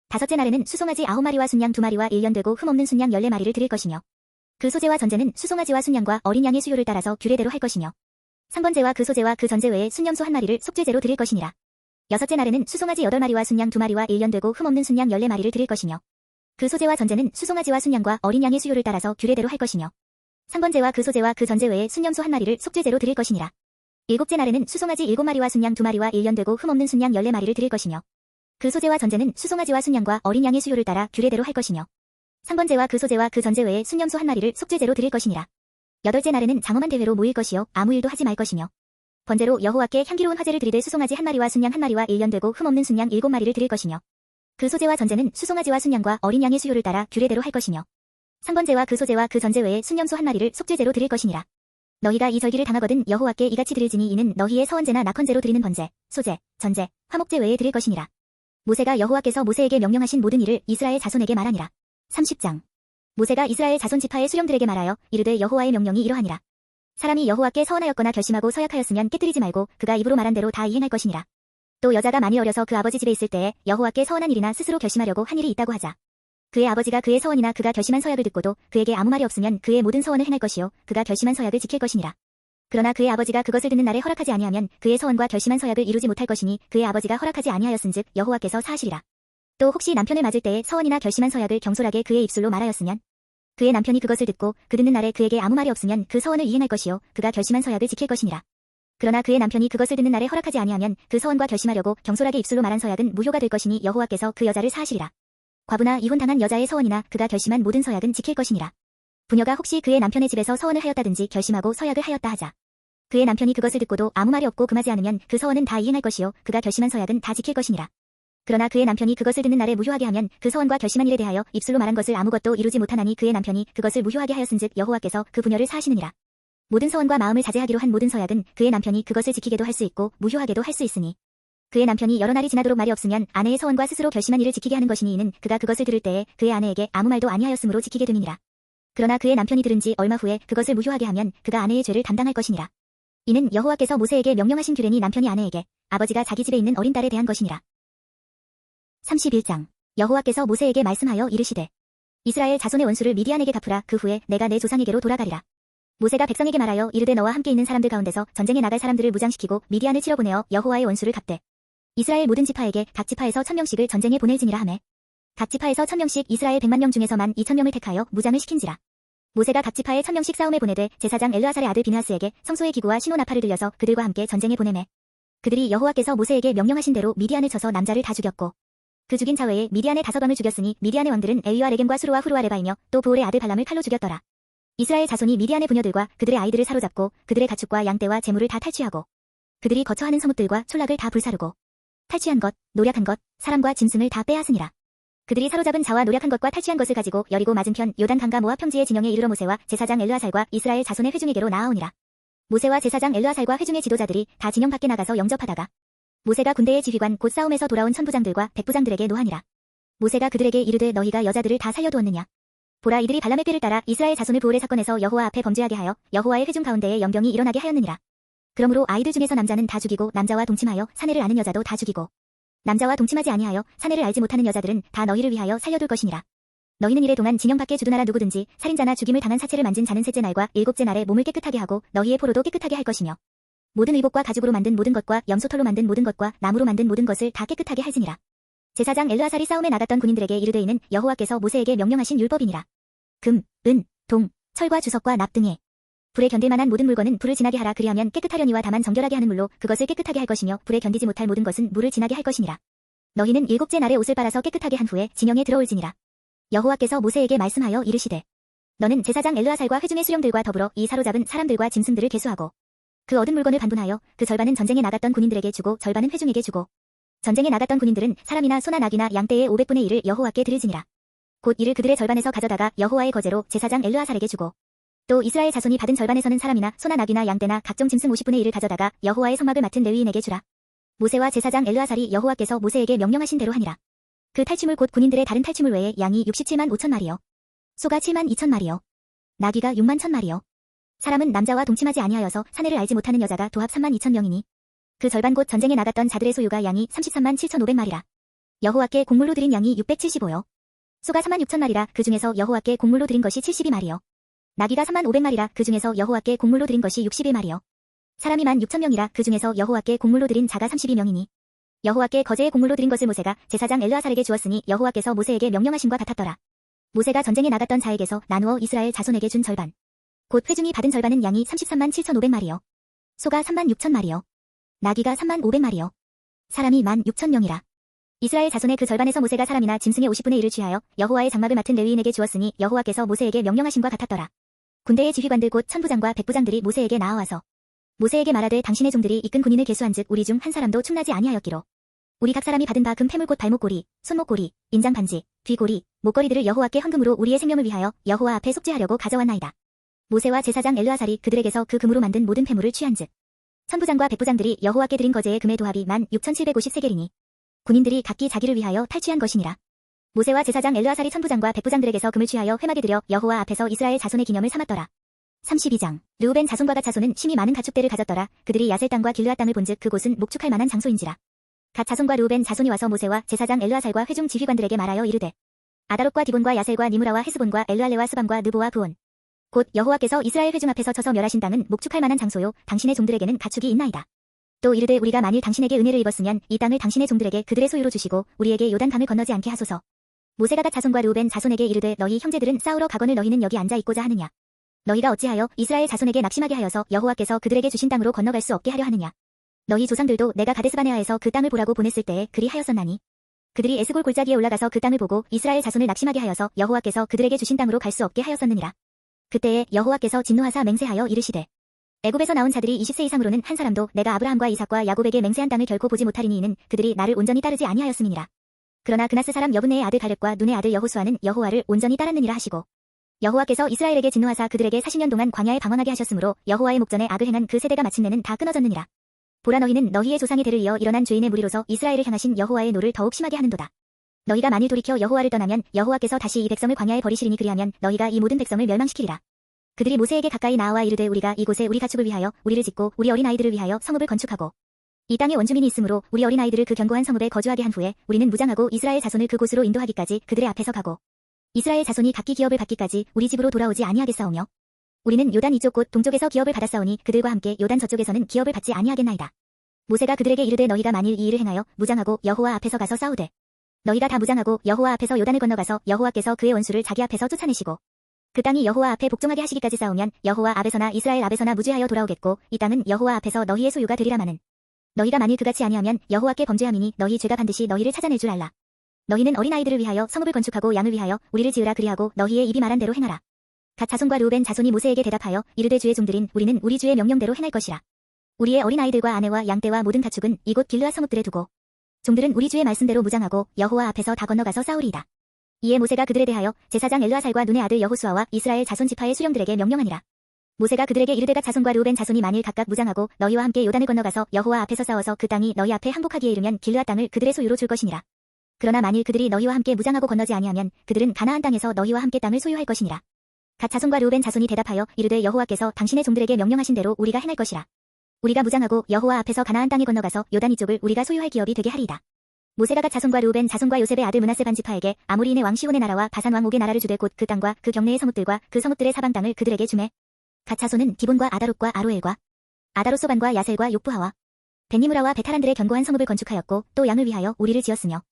다섯째 날에는 수송아지 9마리와 순양 2마리와 1년 되고 흠없는 순양 14마리를 드릴 것이며 그 소재와 전제는 수송아지와 순양과 어린 양의 수요를 따라서 규례대로 할 것이며 3번제와 그 소재와 그 전제 외에 순염소 1마리를 속죄제로 드릴 것이니라. 여섯째 날에는 수송아지 8마리와 순양 2마리와 1년 되고 흠없는 순양 14마리를 드릴 것이며 그 소재와 전제는 수송아지와 순양과 어린 양의 수요를 따라서 규례대로 할 것이며 3번제와 그 소재와 그 전제 외에 순염소 1마리를 속죄제로 드릴 것이니라. 일곱째 날에는 수송아지 7마리와 순양 2마리와 1년 되고 흠없는 순양 14마리를 드릴 것이며 그 소재와 전제는 수송아지와 순양과 어린 양의 수요를 따라 규례대로 할 것이며 3번제와 그 소재와 그 전제 외에 순염소 1마리를 속죄제로 드릴 것이니라. 여덟째 날에는 장엄한 대회로 모일 것이요 아무 일도 하지 말 것이며 번제로 여호와께 향기로운 화제를 드리되 수송아지 1마리와 순양 1마리와 1년 되고 흠없는 순양 7마리를 드릴 것이며 그 소재와 전제는 수송아지와 순양과 어린 양의 수요를 따라 규례대로 할 것이며 3번제와 그 소재와 그 전제 외에 순염소 1마리를 속죄제로 드릴 것이니라. 너희가 이 절기를 당하거든 여호와께 이같이 드릴지니 이는 너희의 서원제나 낙헌제로 드리는 번제, 소제, 전제, 화목제 외에 드릴 것이니라. 모세가 여호와께서 모세에게 명령하신 모든 일을 이스라엘 자손에게 말하니라. 30장 모세가 이스라엘 자손 지파의 수령들에게 말하여 이르되 여호와의 명령이 이러하니라. 사람이 여호와께 서원하였거나 결심하고 서약하였으면 깨뜨리지 말고 그가 입으로 말한 대로 다 이행할 것이니라. 또 여자가 많이 어려서 그 아버지 집에 있을 때에 여호와께 서원한 일이나 스스로 결심하려고 한 일이 있다고 하자. 그의 아버지가 그의 서원이나 그가 결심한 서약을 듣고도 그에게 아무 말이 없으면 그의 모든 서원을 행할 것이요 그가 결심한 서약을 지킬 것이니라. 그러나 그의 아버지가 그것을 듣는 날에 허락하지 아니하면 그의 서원과 결심한 서약을 이루지 못할 것이니 그의 아버지가 허락하지 아니하였은즉 여호와께서 사하시리라. 또 혹시 남편을 맞을 때에 서원이나 결심한 서약을 경솔하게 그의 입술로 말하였으면 그의 남편이 그것을 듣고 그 듣는 날에 그에게 아무 말이 없으면 그 서원을 이행할 것이요 그가 결심한 서약을 지킬 것이니라. 그러나 그의 남편이 그것을 듣는 날에 허락하지 아니하면 그 서원과 결심하려고 경솔하게 입술로 말한 서약은 무효가 될 것이니 여호와께서 그 여자를 사하시리라. 과부나 이혼당한 여자의 서원이나 그가 결심한 모든 서약은 지킬 것이니라. 부녀가 혹시 그의 남편의 집에서 서원을 하였다든지 결심하고 서약을 하였다 하자. 그의 남편이 그것을 듣고도 아무 말이 없고 금하지 않으면 그 서원은 다 이행할 것이요 그가 결심한 서약은 다 지킬 것이니라. 그러나 그의 남편이 그것을 듣는 날에 무효하게 하면 그 서원과 결심한 일에 대하여 입술로 말한 것을 아무것도 이루지 못하나니 그의 남편이 그것을 무효하게 하였은즉 여호와께서 그 부녀를 사하시느니라. 모든 서원과 마음을 자제하기로 한 모든 서약은 그의 남편이 그것을 지키게도 할 수 있고 무효하게도 할 수 있으니 그의 남편이 여러 날이 지나도록 말이 없으면 아내의 서원과 스스로 결심한 일을 지키게 하는 것이니 이는 그가 그것을 들을 때에 그의 아내에게 아무 말도 아니하였으므로 지키게 됨이니라. 그러나 그의 남편이 들은 지 얼마 후에 그것을 무효하게 하면 그가 아내의 죄를 담당할 것이니라. 이는 여호와께서 모세에게 명령하신 규례니 남편이 아내에게 아버지가 자기 집에 있는 어린 딸에 대한 것이니라. 31장 여호와께서 모세에게 말씀하여 이르시되 이스라엘 자손의 원수를 미디안에게 갚으라. 그 후에 내가 내 조상에게로 돌아가리라. 모세가 백성에게 말하여 이르되 너와 함께 있는 사람들 가운데서 전쟁에 나갈 사람들을 무장시키고 미디안을 치러 보내어 여호와의 원수를 갚되 이스라엘 모든 지파에게 각 지파에서 1000명씩을 전쟁에 보낼지니라 하매 각 지파에서 1000명씩 이스라엘 100만 명 중에서 12,000명을 택하여 무장을 시킨지라. 모세가 각 지파에 1000명씩 싸움에 보내되 제사장 엘르아살의 아들 비느하스에게 성소의 기구와 시노나팔을 들려서 그들과 함께 전쟁에 보내매 그들이 여호와께서 모세에게 명령하신 대로 미디안을 쳐서 남자를 다 죽였고 그 죽인 자 외에 미디안의 5왕을 죽였으니 미디안의 왕들은 엘위와 레겜과 수루와 후루와 레바이며 또 부올의 아들 발람을 칼로 죽였더라. 이스라엘 자손이 미디안의 부녀들과 그들의 아이들을 사로잡고 그들의 가축과 양떼와 재물을 다 탈취하고 그들이 거처하는 성읍들과 촌락을 다 불사르고 탈취한 것, 노략한 것, 사람과 짐승을 다 빼앗으니라. 그들이 사로잡은 자와 노략한 것과 탈취한 것을 가지고 여리고 맞은편 요단 강가 모압 평지의 진영에 이르러 모세와 제사장 엘르아살과 이스라엘 자손의 회중에게로 나아오니라. 모세와 제사장 엘르아살과 회중의 지도자들이 다 진영 밖에 나가서 영접하다가 모세가 군대의 지휘관 곧 싸움에서 돌아온 천부장들과 백부장들에게 노하니라. 모세가 그들에게 이르되 너희가 여자들을 다 살려두었느냐. 보라 이들이 발람의 꾀를 따라 이스라엘 자손을 부올의 사건에서 여호와 앞에 범죄하게 하여 여호와의 회중 가운데에 연병이 일어나게 하였느니라. 그러므로 아이들 중에서 남자는 다 죽이고 남자와 동침하여 사내를 아는 여자도 다 죽이고 남자와 동침하지 아니하여 사내를 알지 못하는 여자들은 다 너희를 위하여 살려둘 것이니라. 너희는 이래 동안 진영 밖에 주둔하라. 누구든지 살인자나 죽임을 당한 사체를 만진 자는 셋째 날과 일곱째 날에 몸을 깨끗하게 하고 너희의 포로도 깨끗하게 할 것이며 모든 의복과 가죽으로 만든 모든 것과 염소털로 만든 모든 것과 나무로 만든 모든 것을 다 깨끗하게 할지니라. 제사장 엘르아살이 싸움에 나갔던 군인들에게 이르되 이는 여호와께서 모세에게 명령하신 율법이니라. 금, 은, 동, 철과 주석과 납 등에 불에 견딜 만한 모든 물건은 불을 지나게 하라. 그리하면 깨끗하려니와 다만 정결하게 하는 물로 그것을 깨끗하게 할 것이며 불에 견디지 못할 모든 것은 물을 지나게 할 것이니라. 너희는 일곱째 날에 옷을 빨아서 깨끗하게 한 후에 진영에 들어올지니라. 여호와께서 모세에게 말씀하여 이르시되 너는 제사장 엘르아살과 회중의 수령들과 더불어 이 사로잡은 사람들과 짐승들을 계수하고 그 얻은 물건을 반분하여 그 절반은 전쟁에 나갔던 군인들에게 주고 절반은 회중에게 주고 전쟁에 나갔던 군인들은 사람이나 소나 낙이나 양떼의 500분의 1을 여호와께 드릴지니라. 곧 이를 그들의 절반에서 가져다가 여호와의 거제로 제사장 엘르아살에게 주고 또 이스라엘 자손이 받은 절반에서는 사람이나 소나 낙이나 양떼나 각종 짐승 50분의 1을 가져다가 여호와의 성막을 맡은 레위인에게 주라. 모세와 제사장 엘르아살이 여호와께서 모세에게 명령하신 대로 하니라. 그 탈취물 곧 군인들의 다른 탈취물 외에 양이 67만 5천 마리요 소가 7만 2천 마리요 나귀가 6만 1천 마리요 사람은 남자와 동침하지 아니하여서 사내를 알지 못하는 여자가 도합 3만 2천 명이니 그 절반 곧 전쟁에 나갔던 자들의 소유가 양이 33만 7,500마리라. 여호와께 곡물로 드린 양이 675요. 소가 3만 6천 마리라. 그 중에서 여호와께 곡물로 드린 것이 72마리요. 나귀가 3만 500마리라. 그 중에서 여호와께 곡물로 드린 것이 61마리요. 사람이 1만 6천 명이라. 그 중에서 여호와께 곡물로 드린 자가 32명이니 여호와께 거제에 곡물로 드린 것을 모세가 제사장 엘르아살에게 주었으니 여호와께서 모세에게 명령하신과 같았더라. 모세가 전쟁에 나갔던 자에게서 나누어 이스라엘 자손에게 준 절반 곧 회중이 받은 절반은 양이 33만 7,500마리요. 소가 3만 6천 마리요. 나귀가 3만 500마리요. 사람이 1만 6천 명이라. 이스라엘 자손의 그 절반에서 모세가 사람이나 짐승의 50분의 1을 취하여 여호와의 장막을 맡은 레위인에게 주었으니 여호와께서 모세에게 명령하신과 같았더라. 군대의 지휘관들 곧 천부장과 백부장들이 모세에게 나아와서 모세에게 말하되 당신의 종들이 이끈 군인을 계수한즉 우리 중 한 사람도 충나지 아니하였기로 우리 각 사람이 받은 바 금 패물 곧 발목고리, 손목고리, 인장 반지, 귀고리, 목걸이들을 여호와께 헌금으로 우리의 생명을 위하여 여호와 앞에 속죄하려고 가져왔나이다. 모세와 제사장 엘르아살이 그들에게서 그 금으로 만든 모든 패물을 취한즉 천부장과 백부장들이 여호와께 드린 거제의 금의 도합이 16,750세겔이니 군인들이 각기 자기를 위하여 탈취한 것이니라. 모세와 제사장 엘르아살이 천부장과 백부장들에게서 금을 취하여 회막에 들여 여호와 앞에서 이스라엘 자손의 기념을 삼았더라. 32장. 르우벤 자손과 갓 자손은 심히 많은 가축대를 가졌더라. 그들이 야셀 땅과 길르앗 땅을 본즉 그곳은 목축할 만한 장소인지라. 갓 자손과 르우벤 자손이 와서 모세와 제사장 엘르아살과 회중 지휘관들에게 말하여 이르되 아다롯과 디본과 야셀과 니무라와 헤스본과 엘르알레와 스밤과 느보와 부온 곧 여호와께서 이스라엘 회중 앞에서 쳐서 멸하신 땅은 목축할 만한 장소요 당신의 종들에게는 가축이 있나이다. 또 이르되 우리가 만일 당신에게 은혜를 입었으면 이 땅을 당신의 종들에게 그들의 소유로 주시고 우리에게 요단강을 건너지 않게 하소서. 모세가 갓 자손과 르우벤 자손에게 이르되 너희 형제들은 싸우러 가거늘 너희는 여기 앉아 있고자 하느냐. 너희가 어찌하여 이스라엘 자손에게 낙심하게 하여서 여호와께서 그들에게 주신 땅으로 건너갈 수 없게 하려 하느냐. 너희 조상들도 내가 가데스바네아에서 그 땅을 보라고 보냈을 때에 그리 하였었나니 그들이 에스골 골짜기에 올라가서 그 땅을 보고 이스라엘 자손을 낙심하게 하여서 여호와께서 그들에게 주신 땅으로 갈 수 없게 하였었느니라. 그때에 여호와께서 진노하사 맹세하여 이르시되 애굽에서 나온 자들이 20세 이상으로는 한 사람도 내가 아브라함과 이삭과 야곱에게 맹세한 땅을 결코 보지 못하리니 이는 그들이 나를 온전히 따르지 아니하였음이니라. 그러나 그나스 사람 여분네의 아들 갈렙과 눈의 아들 여호수아는 여호와를 온전히 따랐느니라 하시고 여호와께서 이스라엘에게 진노하사 그들에게 40년 동안 광야에 방황하게 하셨으므로 여호와의 목전에 악을 행한 그 세대가 마침내는 다 끊어졌느니라. 보라 너희는 너희의 조상의 대를 이어 일어난 죄인의 무리로서 이스라엘을 향하신 여호와의 노를 더욱 심하게 하는도다. 너희가 만일 돌이켜 여호와를 떠나면 여호와께서 다시 이 백성을 광야에 버리시리니 그리하면 너희가 이 모든 백성을 멸망시키리라. 그들이 모세에게 가까이 나아와 이르되 우리가 이곳에 우리 가축을 위하여 우리를 짓고 우리 어린아이들을 위하여 성읍을 건축하고 이 땅에 원주민이 있으므로 우리 어린아이들을 그 견고한 성읍에 거주하게 한 후에 우리는 무장하고 이스라엘 자손을 그곳으로 인도하기까지 그들의 앞에서 가고 이스라엘 자손이 각기 기업을 받기까지 우리 집으로 돌아오지 아니하겠사오며 우리는 요단 이쪽 곧 동쪽에서 기업을 받았사오니 그들과 함께 요단 저쪽에서는 기업을 받지 아니하겠나이다. 모세가 그들에게 이르되 너희가 만일 이 일을 행하여 무장하고 여호와 앞에서 가서 싸우되 너희가 다 무장하고 여호와 앞에서 요단을 건너가서 여호와께서 그의 원수를 자기 앞에서 쫓아내시고 그 땅이 여호와 앞에 복종하게 하시기까지 싸우면 여호와 앞에서나 이스라엘 앞에서나 무죄하여 돌아오겠고 이 땅은 여호와 앞에서 너희의 소유가 되리라마는 너희가 만일 그같이 아니하면 여호와께 범죄함이니 너희 죄가 반드시 너희를 찾아낼 줄 알라. 너희는 어린아이들을 위하여 성읍을 건축하고 양을 위하여 우리를 지으라 그리하고 너희의 입이 말한 대로 행하라. 갓 자손과 르우벤 자손이 모세에게 대답하여 이르되 주의 종들인 우리는 우리 주의 명령대로 행할 것이라. 우리의 어린아이들과 아내와 양떼와 모든 가축은 이곳 길르앗 성읍들에 두고 종들은 우리 주의 말씀대로 무장하고 여호와 앞에서 다 건너가서 싸우리이다. 이에 모세가 그들에 대하여 제사장 엘르아살과 눈의 아들 여호수아와 이스라엘 자손 지파의 수령들에게 명령하니라. 모세가 그들에게 이르되 갓 자손과 르우벤 자손이 만일 각각 무장하고 너희와 함께 요단을 건너가서 여호와 앞에서 싸워서 그 땅이 너희 앞에 항복하기에 이르면 길르앗 땅을 그들의 소유로 줄 것이니라. 그러나 만일 그들이 너희와 함께 무장하고 건너지 아니하면 그들은 가나안 땅에서 너희와 함께 땅을 소유할 것이니라. 갓 자손과 르우벤 자손이 대답하여 이르되 여호와께서 당신의 종들에게 명령하신 대로 우리가 행할 것이라. 우리가 무장하고 여호와 앞에서 가나안 땅에 건너가서 요단 이쪽을 우리가 소유할 기업이 되게 하리이다. 모세가 갓 자손과 르우벤 자손과 요셉의 아들 므낫세 반지파에게 아모리인의 왕 시온의 나라와 바산 왕 옥의 나라를 주되 곧 그 땅과 그 경내의 성읍들과 그 성읍들의 사방 땅을 그들에게 주매 갓 자손은 디본과 아다롯과 아로엘과 아다롯 소반과 야셀과 욕부하와 벤니무라와 베타란들의 견고한 성읍을 건축하였고 또 양을 위하여 우리를 지었으며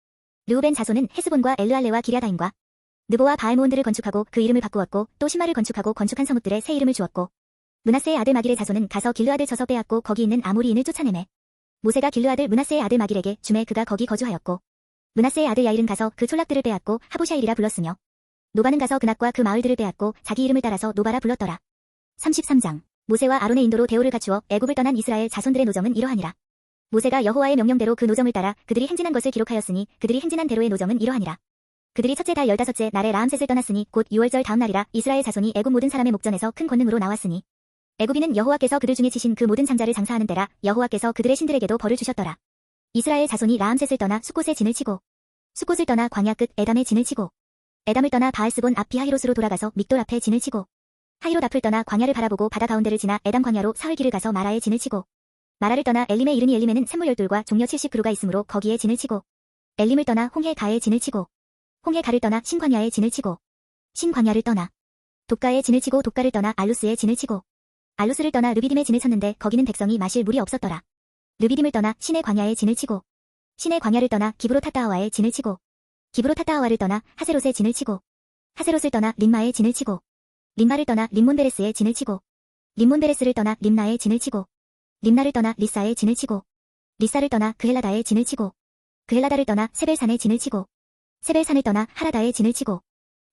르우벤 자손은 헤스본과 엘르알레와 기랴다임과 느보와 바알모온들을 건축하고 그 이름을 바꾸었고 또 시마를 건축하고 건축한 성읍들의 새 이름을 주었고 므낫세의 아들 마길의 자손은 가서 길르앗을 쳐서 빼앗고 거기 있는 아모리인을 쫓아내매 모세가 길르앗을 므낫세의 아들 마길에게 주매 그가 거기 거주하였고 므낫세의 아들 야일은 가서 그 촌락들을 빼앗고 하보샤일이라 불렀으며 노바는 가서 그낫과 그 마을들을 빼앗고 자기 이름을 따라서 노바라 불렀더라. 33장. 모세와 아론의 인도로 대오를 갖추어 애굽을 떠난 이스라엘 자손들의 노정은 이러하니라. 모세가 여호와의 명령대로 그 노정을 따라 그들이 행진한 것을 기록하였으니 그들이 행진한 대로의 노정은 이러하니라. 그들이 첫째 달 15째 날에 라암셋을 떠났으니 곧 6월절 다음 날이라. 이스라엘 자손이 애굽 모든 사람의 목전에서 큰 권능으로 나왔으니 애굽인은 여호와께서 그들 중에 치신 그 모든 장자를 장사하는 때라. 여호와께서 그들의 신들에게도 벌을 주셨더라. 이스라엘 자손이 라암셋을 떠나 숫곳에 진을 치고 숫곳을 떠나 광야 끝 에담에 진을 치고 에담을 떠나 바알스본 앞 비하히롯으로 돌아가서 믹돌 앞에 진을 치고 하히롯 앞을 떠나 광야를 바라보고 바다 가운데를 지나 에담 광야로 사흘 길을 가서 마라에 진을 치고 마라를 떠나 엘림에 이르니 엘림에는 샘물 12과 종려 70그루가 있으므로 거기에 진을 치고 엘림을 떠나 홍해 가에 진을 치고 홍해 가를 떠나 신광야에 진을 치고 신광야를 떠나 독가에 진을 치고 독가를 떠나 알루스에 진을 치고 알루스를 떠나 르비딤에 진을 쳤는데 거기는 백성이 마실 물이 없었더라. 르비딤을 떠나 신의 광야에 진을 치고 신의 광야를 떠나 기브로 타타하와에 진을 치고 기브로 타타하와를 떠나 하세롯에 진을 치고 하세롯을 떠나 림마에 진을 치고 림마를 떠나 림몬베레스에 진을 치고 림몬베레스를 떠나 림나에 진을 치고 림나를 떠나 리사에 진을 치고 리사를 떠나 그헬라다에 진을 치고 그헬라다를 떠나 세벨산에 진을 치고 세벨산을 떠나 하라다에 진을 치고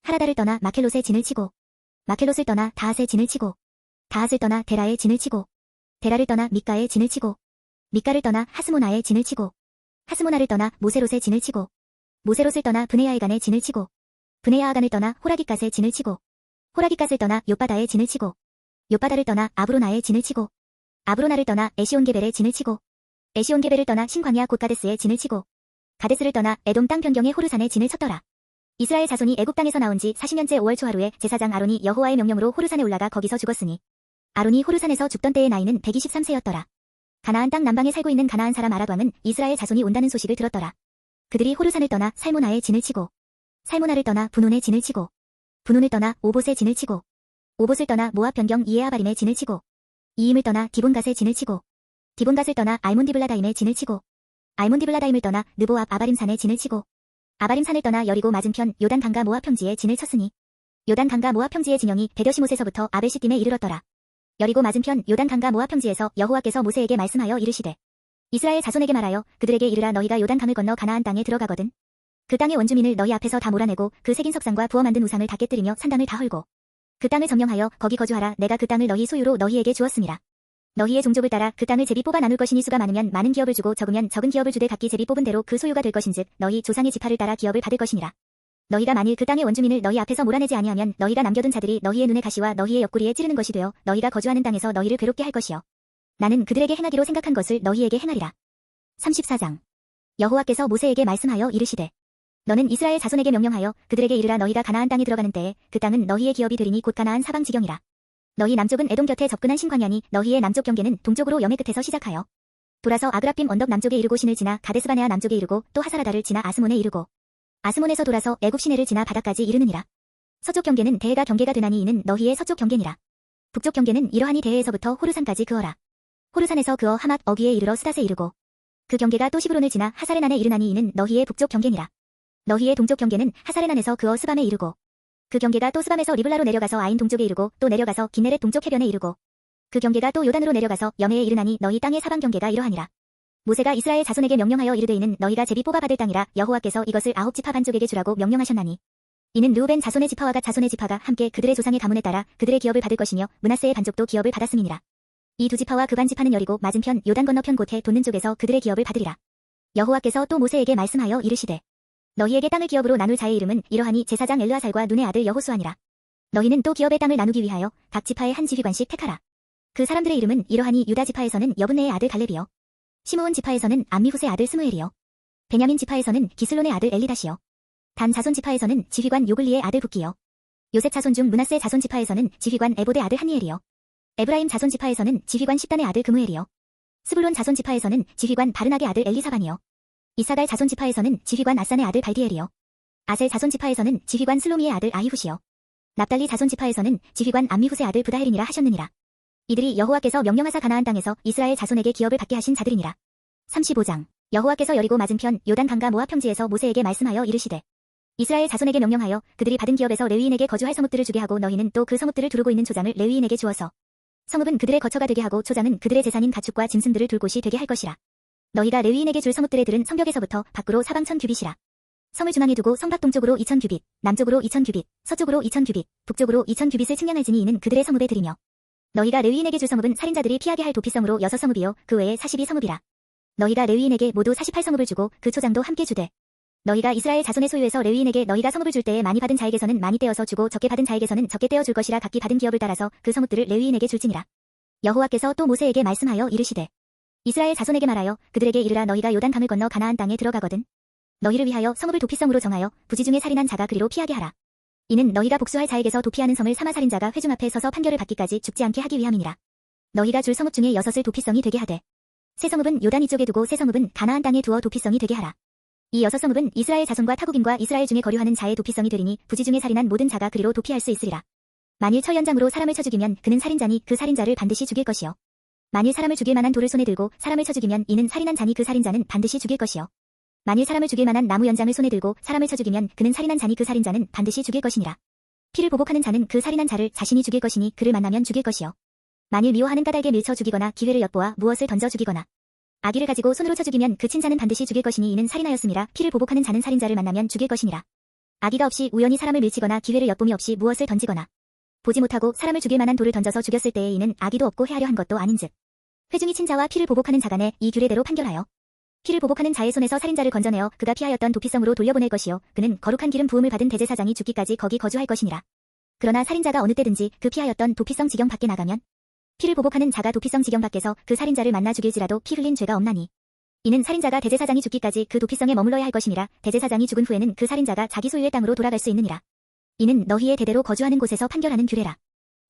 하라다를 떠나 마켈롯에 진을 치고 마켈롯을 떠나 다핫에 진을 치고 다핫을 떠나 데라에 진을 치고 데라를 떠나 미가에 진을 치고 미가를 떠나 하스모나에 진을 치고 하스모나를 떠나 모세롯에 진을 치고 모세롯을 떠나 브네야에간에 진을 치고 브네야아간을 떠나 호라깃갓에 진을 치고 호라깃갓을 떠나 욥바다에 진을 치고 욥바다를 떠나 아브로나에 진을 치고 아브로나를 떠나 에시온게벨에 진을 치고 에시온게벨을 떠나 신광야 곧 가데스에 진을 치고 가데스를 떠나 에돔 땅 변경의 호르산에 진을 쳤더라. 이스라엘 자손이 애굽 땅에서 나온 지 40년째 5월 초 하루에 제사장 아론이 여호와의 명령으로 호르산에 올라가 거기서 죽었으니 아론이 호르산에서 죽던 때의 나이는 123세였더라. 가나안 땅 남방에 살고 있는 가나안 사람 아랏 왕은 이스라엘 자손이 온다는 소식을 들었더라. 그들이 호르산을 떠나 살모나에 진을 치고 살모나를 떠나 분온에 진을 치고 분온을 떠나 오봇에 진을 치고 오봇을 떠나 모압 변경 이에아바림에 진을 치고 이임을 떠나 디본갓에 진을 치고 디본갓을 떠나 알몬디블라다임에 진을 치고 알몬디블라다임을 떠나 느보 앞 아바림산에 진을 치고 아바림산을 떠나 여리고 맞은편 요단 강과 모압 평지에 진을 쳤으니 요단 강과 모압 평지의 진영이 베더시못에서부터 아벨시딤에 이르렀더라. 여리고 맞은편 요단 강과 모압 평지에서 여호와께서 모세에게 말씀하여 이르시되 이스라엘 자손에게 말하여 그들에게 이르라 너희가 요단 강을 건너 가나안 땅에 들어가거든 그 땅의 원주민을 너희 앞에서 다 몰아내고 그 새긴 석상과 부어 만든 우상을 다 깨뜨리며 산당을 다 헐고 그 땅을 점령하여 거기 거주하라. 내가 그 땅을 너희 소유로 너희에게 주었음이라. 너희의 종족을 따라 그 땅을 제비 뽑아 나눌 것이니 수가 많으면 많은 기업을 주고 적으면 적은 기업을 주되 각기 제비 뽑은 대로 그 소유가 될 것인즉 너희 조상의 지파를 따라 기업을 받을 것이니라. 너희가 만일 그 땅의 원주민을 너희 앞에서 몰아내지 아니하면 너희가 남겨둔 자들이 너희의 눈에 가시와 너희의 옆구리에 찌르는 것이 되어 너희가 거주하는 땅에서 너희를 괴롭게 할 것이요 나는 그들에게 행하기로 생각한 것을 너희에게 행하리라. 34장 여호와께서 모세에게 말씀하여 이르시되 너는 이스라엘 자손에게 명령하여 그들에게 이르라 너희가 가나안 땅에 들어가는 때에 그 땅은 너희의 기업이 되리니 곧 가나안 사방 지경이라. 너희 남쪽은 에돔 곁에 접근한 신광야니 너희의 남쪽 경계는 동쪽으로 염해 끝에서 시작하여 돌아서 아그라빔 언덕 남쪽에 이르고 신을 지나 가데스바네아 남쪽에 이르고 또 하사라다를 지나 아스몬에 이르고 아스몬에서 돌아서 애굽 시내를 지나 바다까지 이르느니라. 서쪽 경계는 대해가 경계가 되나니 이는 너희의 서쪽 경계니라. 북쪽 경계는 이러하니 대해에서부터 호르산까지 그어라. 호르산에서 그어 하맛 어귀에 이르러 스닷에 이르고 그 경계가 또 시브론을 지나 하사레난에 이르나니 이는 너희의 북쪽 경계니라. 너희의 동쪽 경계는 하사레난에서 그어 스밤에 이르고 그 경계가 또 스밤에서 리블라로 내려가서 아인 동쪽에 이르고 또 내려가서 긴네렛 동쪽 해변에 이르고 그 경계가 또 요단으로 내려가서 염해에 이르나니 너희 땅의 사방 경계가 이러하니라. 모세가 이스라엘 자손에게 명령하여 이르되 이는 너희가 제비 뽑아 받을 땅이라 여호와께서 이것을 9지파 반족에게 주라고 명령하셨나니 이는 르우벤 자손의 지파와 갓 자손의 지파가 함께 그들의 조상의 가문에 따라 그들의 기업을 받을 것이며 므낫세의 반족도 기업을 받았음이니라. 이 두 지파와 그 반지파는 여리고 맞은편 요단 건너편 곳에 돋는 쪽에서 그들의 기업을 받으리라. 여호와께서 또 모세에게 말씀하여 이르시되 너희에게 땅을 기업으로 나눌 자의 이름은 이러하니 제사장 엘르아살과 눈의 아들 여호수아니라. 너희는 또 기업의 땅을 나누기 위하여 각 지파의 한 지휘관씩 택하라. 그 사람들의 이름은 이러하니 유다 지파에서는 여분네의 아들 갈렙이요 시므온 지파에서는 암미후스의 아들 스무엘이요 베냐민 지파에서는 기슬론의 아들 엘리다시요 단 자손 지파에서는 지휘관 요글리의 아들 붓기요 요셉 자손 중 므낫세 자손 지파에서는 지휘관 에봇의 아들 한니엘이요 에브라임 자손 지파에서는 지휘관 십단의 아들 그무엘이요 스불론 자손 지파에서는 지휘관 바르낙의 아들 엘리사반이요 이사갈 자손 지파에서는 지휘관 아산의 아들 발디엘이요 아셀 자손 지파에서는 지휘관 슬로미의 아들 아히훗이요 납달리 자손 지파에서는 지휘관 암미훗의 아들 부다헬이니라 하셨느니라. 이들이 여호와께서 명령하사 가나안 땅에서 이스라엘 자손에게 기업을 받게 하신 자들이니라. 35장 여호와께서 여리고 맞은편 요단 강과 모압 평지에서 모세에게 말씀하여 이르시되 이스라엘 자손에게 명령하여 그들이 받은 기업에서 레위인에게 거주할 성읍들을 주게 하고 너희는 또 그 성읍들을 두르고 있는 초장을 레위인에게 주어서 성읍은 그들의 거처가 되게 하고 초장은 그들의 재산인 가축과 짐승들을 둘 곳이 되게 할 것이라. 너희가 레위인에게 줄 성읍들의 들은 성벽에서부터 밖으로 사방 1000규빗이라. 성을 중앙에 두고 성밖 동쪽으로 2000규빗, 남쪽으로 2000규빗, 서쪽으로 2000규빗, 북쪽으로 2000규빗을 측량할지니 이는 그들의 성읍의 들이며 너희가 레위인에게 줄 성읍은 살인자들이 피하게 할 도피성으로 6성읍이요 그 외에 42성읍이라. 너희가 레위인에게 모두 48성읍을 주고 그 초장도 함께 주되 너희가 이스라엘 자손의 소유에서 레위인에게 너희가 성읍을 줄 때에 많이 받은 자에게서는 많이 떼어서 주고 적게 받은 자에게서는 적게 떼어 줄 것이라. 각기 받은 기업을 따라서 그 성읍들을 레위인에게 줄지니라. 여호와께서 또 모세에게 말씀하여 이르시되 이스라엘 자손에게 말하여 그들에게 이르라 너희가 요단 강을 건너 가나안 땅에 들어가거든 너희를 위하여 성읍을 도피성으로 정하여 부지 중에 살인한 자가 그리로 피하게 하라. 이는 너희가 복수할 자에게서 도피하는 성을 삼아 살인자가 회중 앞에 서서 판결을 받기까지 죽지 않게 하기 위함이니라. 너희가 줄 성읍 중에 6을 도피성이 되게 하되 세 성읍은 요단 이쪽에 두고 세 성읍은 가나안 땅에 두어 도피성이 되게 하라. 이 6성읍은 이스라엘 자손과 타국인과 이스라엘 중에 거류하는 자의 도피성이 되리니 부지 중에 살인한 모든 자가 그리로 도피할 수 있으리라. 만일 처연장으로 사람을 쳐 죽이면 그는 살인자니 그 살인자를 반드시 죽일 것이요 만일 사람을 죽일 만한 돌을 손에 들고 사람을 쳐 죽이면 이는 살인한 자니 그 살인자는 반드시 죽일 것이요 만일 사람을 죽일 만한 나무 연장을 손에 들고 사람을 쳐 죽이면 그는 살인한 자니 그 살인자는 반드시 죽일 것이니라. 피를 보복하는 자는 그 살인한 자를 자신이 죽일 것이니 그를 만나면 죽일 것이요 만일 미워하는 까닭에 밀쳐 죽이거나 기회를 엿보아 무엇을 던져 죽이거나 아기를 가지고 손으로 쳐 죽이면 그 친자는 반드시 죽일 것이니 이는 살인하였음이라. 피를 보복하는 자는 살인자를 만나면 죽일 것이니라. 아기가 없이 우연히 사람을 밀치거나 기회를 엿봄이 없이 무엇을 던지거나 보지 못하고 사람을 죽일 만한 돌을 던져서 죽였을 때에 이는 아기도 없고 해하려 한 것도 아닌즉 회중이 친자와 피를 보복하는 자 간에 이 규례대로 판결하여 피를 보복하는 자의 손에서 살인자를 건져내어 그가 피하였던 도피성으로 돌려보낼 것이요 그는 거룩한 기름 부음을 받은 대제사장이 죽기까지 거기 거주할 것이니라. 그러나 살인자가 어느 때든지 그 피하였던 도피성 지경 밖에 나가면 피를 보복하는 자가 도피성 지경 밖에서 그 살인자를 만나 죽일지라도 피 흘린 죄가 없나니 이는 살인자가 대제사장이 죽기까지 그 도피성에 머물러야 할 것이니라. 대제사장이 죽은 후에는 그 살인자가 자기 소유의 땅으로 돌아갈 수 있느니라. 이는 너희의 대대로 거주하는 곳에서 판결하는 규례라.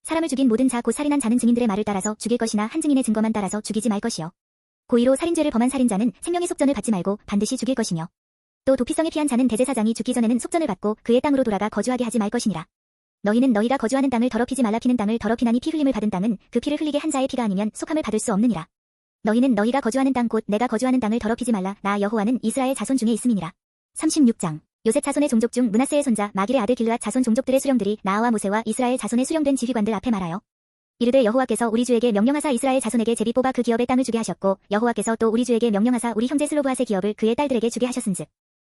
사람을 죽인 모든 자 곧 살인한 자는 증인들의 말을 따라서 죽일 것이나 한 증인의 증거만 따라서 죽이지 말 것이요. 고의로 살인죄를 범한 살인자는 생명의 속전을 받지 말고 반드시 죽일 것이며 또 도피성에 피한 자는 대제사장이 죽기 전에는 속전을 받고 그의 땅으로 돌아가 거주하게 하지 말 것이니라. 너희는 너희가 거주하는 땅을 더럽히지 말라. 피는 땅을 더럽히나니 피 흘림을 받은 땅은 그 피를 흘리게 한 자의 피가 아니면 속함을 받을 수 없느니라. 너희는 너희가 거주하는 땅 곧 내가 거주하는 땅을 더럽히지 말라. 나 여호와는 이스라엘 자손 중에 있음이니라. 36장 요셉 자손의 종족 중 므낫세의 손자 마길의 아들 길르앗 자손 종족들의 수령들이 나아와 모세와 이스라엘 자손의 수령된 지휘관들 앞에 말하여 이르되 여호와께서 우리 주에게 명령하사 이스라엘 자손에게 제비 뽑아 그 기업의 땅을 주게 하셨고 여호와께서 또 우리 주에게 명령하사 우리 형제 슬로브앗의 기업을 그의 딸들에게 주게 하셨은즉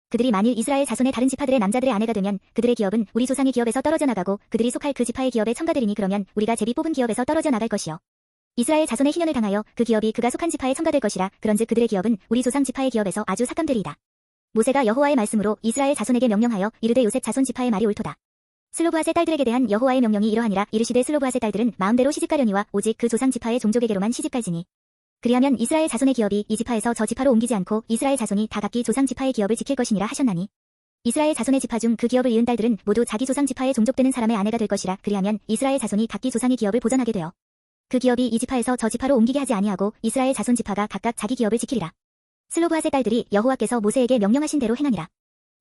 그들이 만일 이스라엘 자손의 다른 지파들의 남자들의 아내가 되면 그들의 기업은 우리 조상의 기업에서 떨어져 나가고 그들이 속할 그 지파의 기업에 첨가되리니 그러면 우리가 제비 뽑은 기업에서 떨어져 나갈 것이요 이스라엘 자손의 희년을 당하여 그 기업이 그가 속한 지파에 첨가될 것이라. 그런즉 그들의 기업은 우리 조상 지파의 기업에서 아주 삭감되리이다. 모세가 여호와의 말씀으로 이스라엘 자손에게 명령하여 이르되 요셉 자손 지파의 말이 옳도다. 슬로브앗의 딸들에게 대한 여호와의 명령이 이러하니라. 이르시되 슬로브앗의 딸들은 마음대로 시집가려니와 오직 그 조상 지파의 종족에게로만 시집갈지니 그리하면 이스라엘 자손의 기업이 이 지파에서 저 지파로 옮기지 않고 이스라엘 자손이 다 각기 조상 지파의 기업을 지킬 것이니라 하셨나니 이스라엘 자손의 지파 중 그 기업을 이은 딸들은 모두 자기 조상 지파에 종족되는 사람의 아내가 될 것이라. 그리하면 이스라엘 자손이 각기 조상의 기업을 보전하게 되어 그 기업이 이 지파에서 저 지파로 옮기게 하지 아니하고 이스라엘 자손 지파가 각각 자기 기업을 지키리라. 슬로브앗의 딸들이 여호와께서 모세에게 명령하신 대로 행하니라.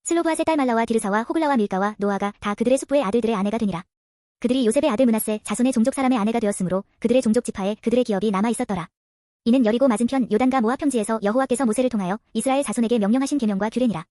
슬로브앗의 딸 말라와 디르사와 호글라와 밀가와 노아가 다 그들의 숙부의 아들들의 아내가 되니라. 그들이 요셉의 아들 므낫세 자손의 종족 사람의 아내가 되었으므로 그들의 종족 지파에 그들의 기업이 남아 있었더라. 이는 여리고 맞은편 요단과 모압 평지에서 여호와께서 모세를 통하여 이스라엘 자손에게 명령하신 계명과 규례니라.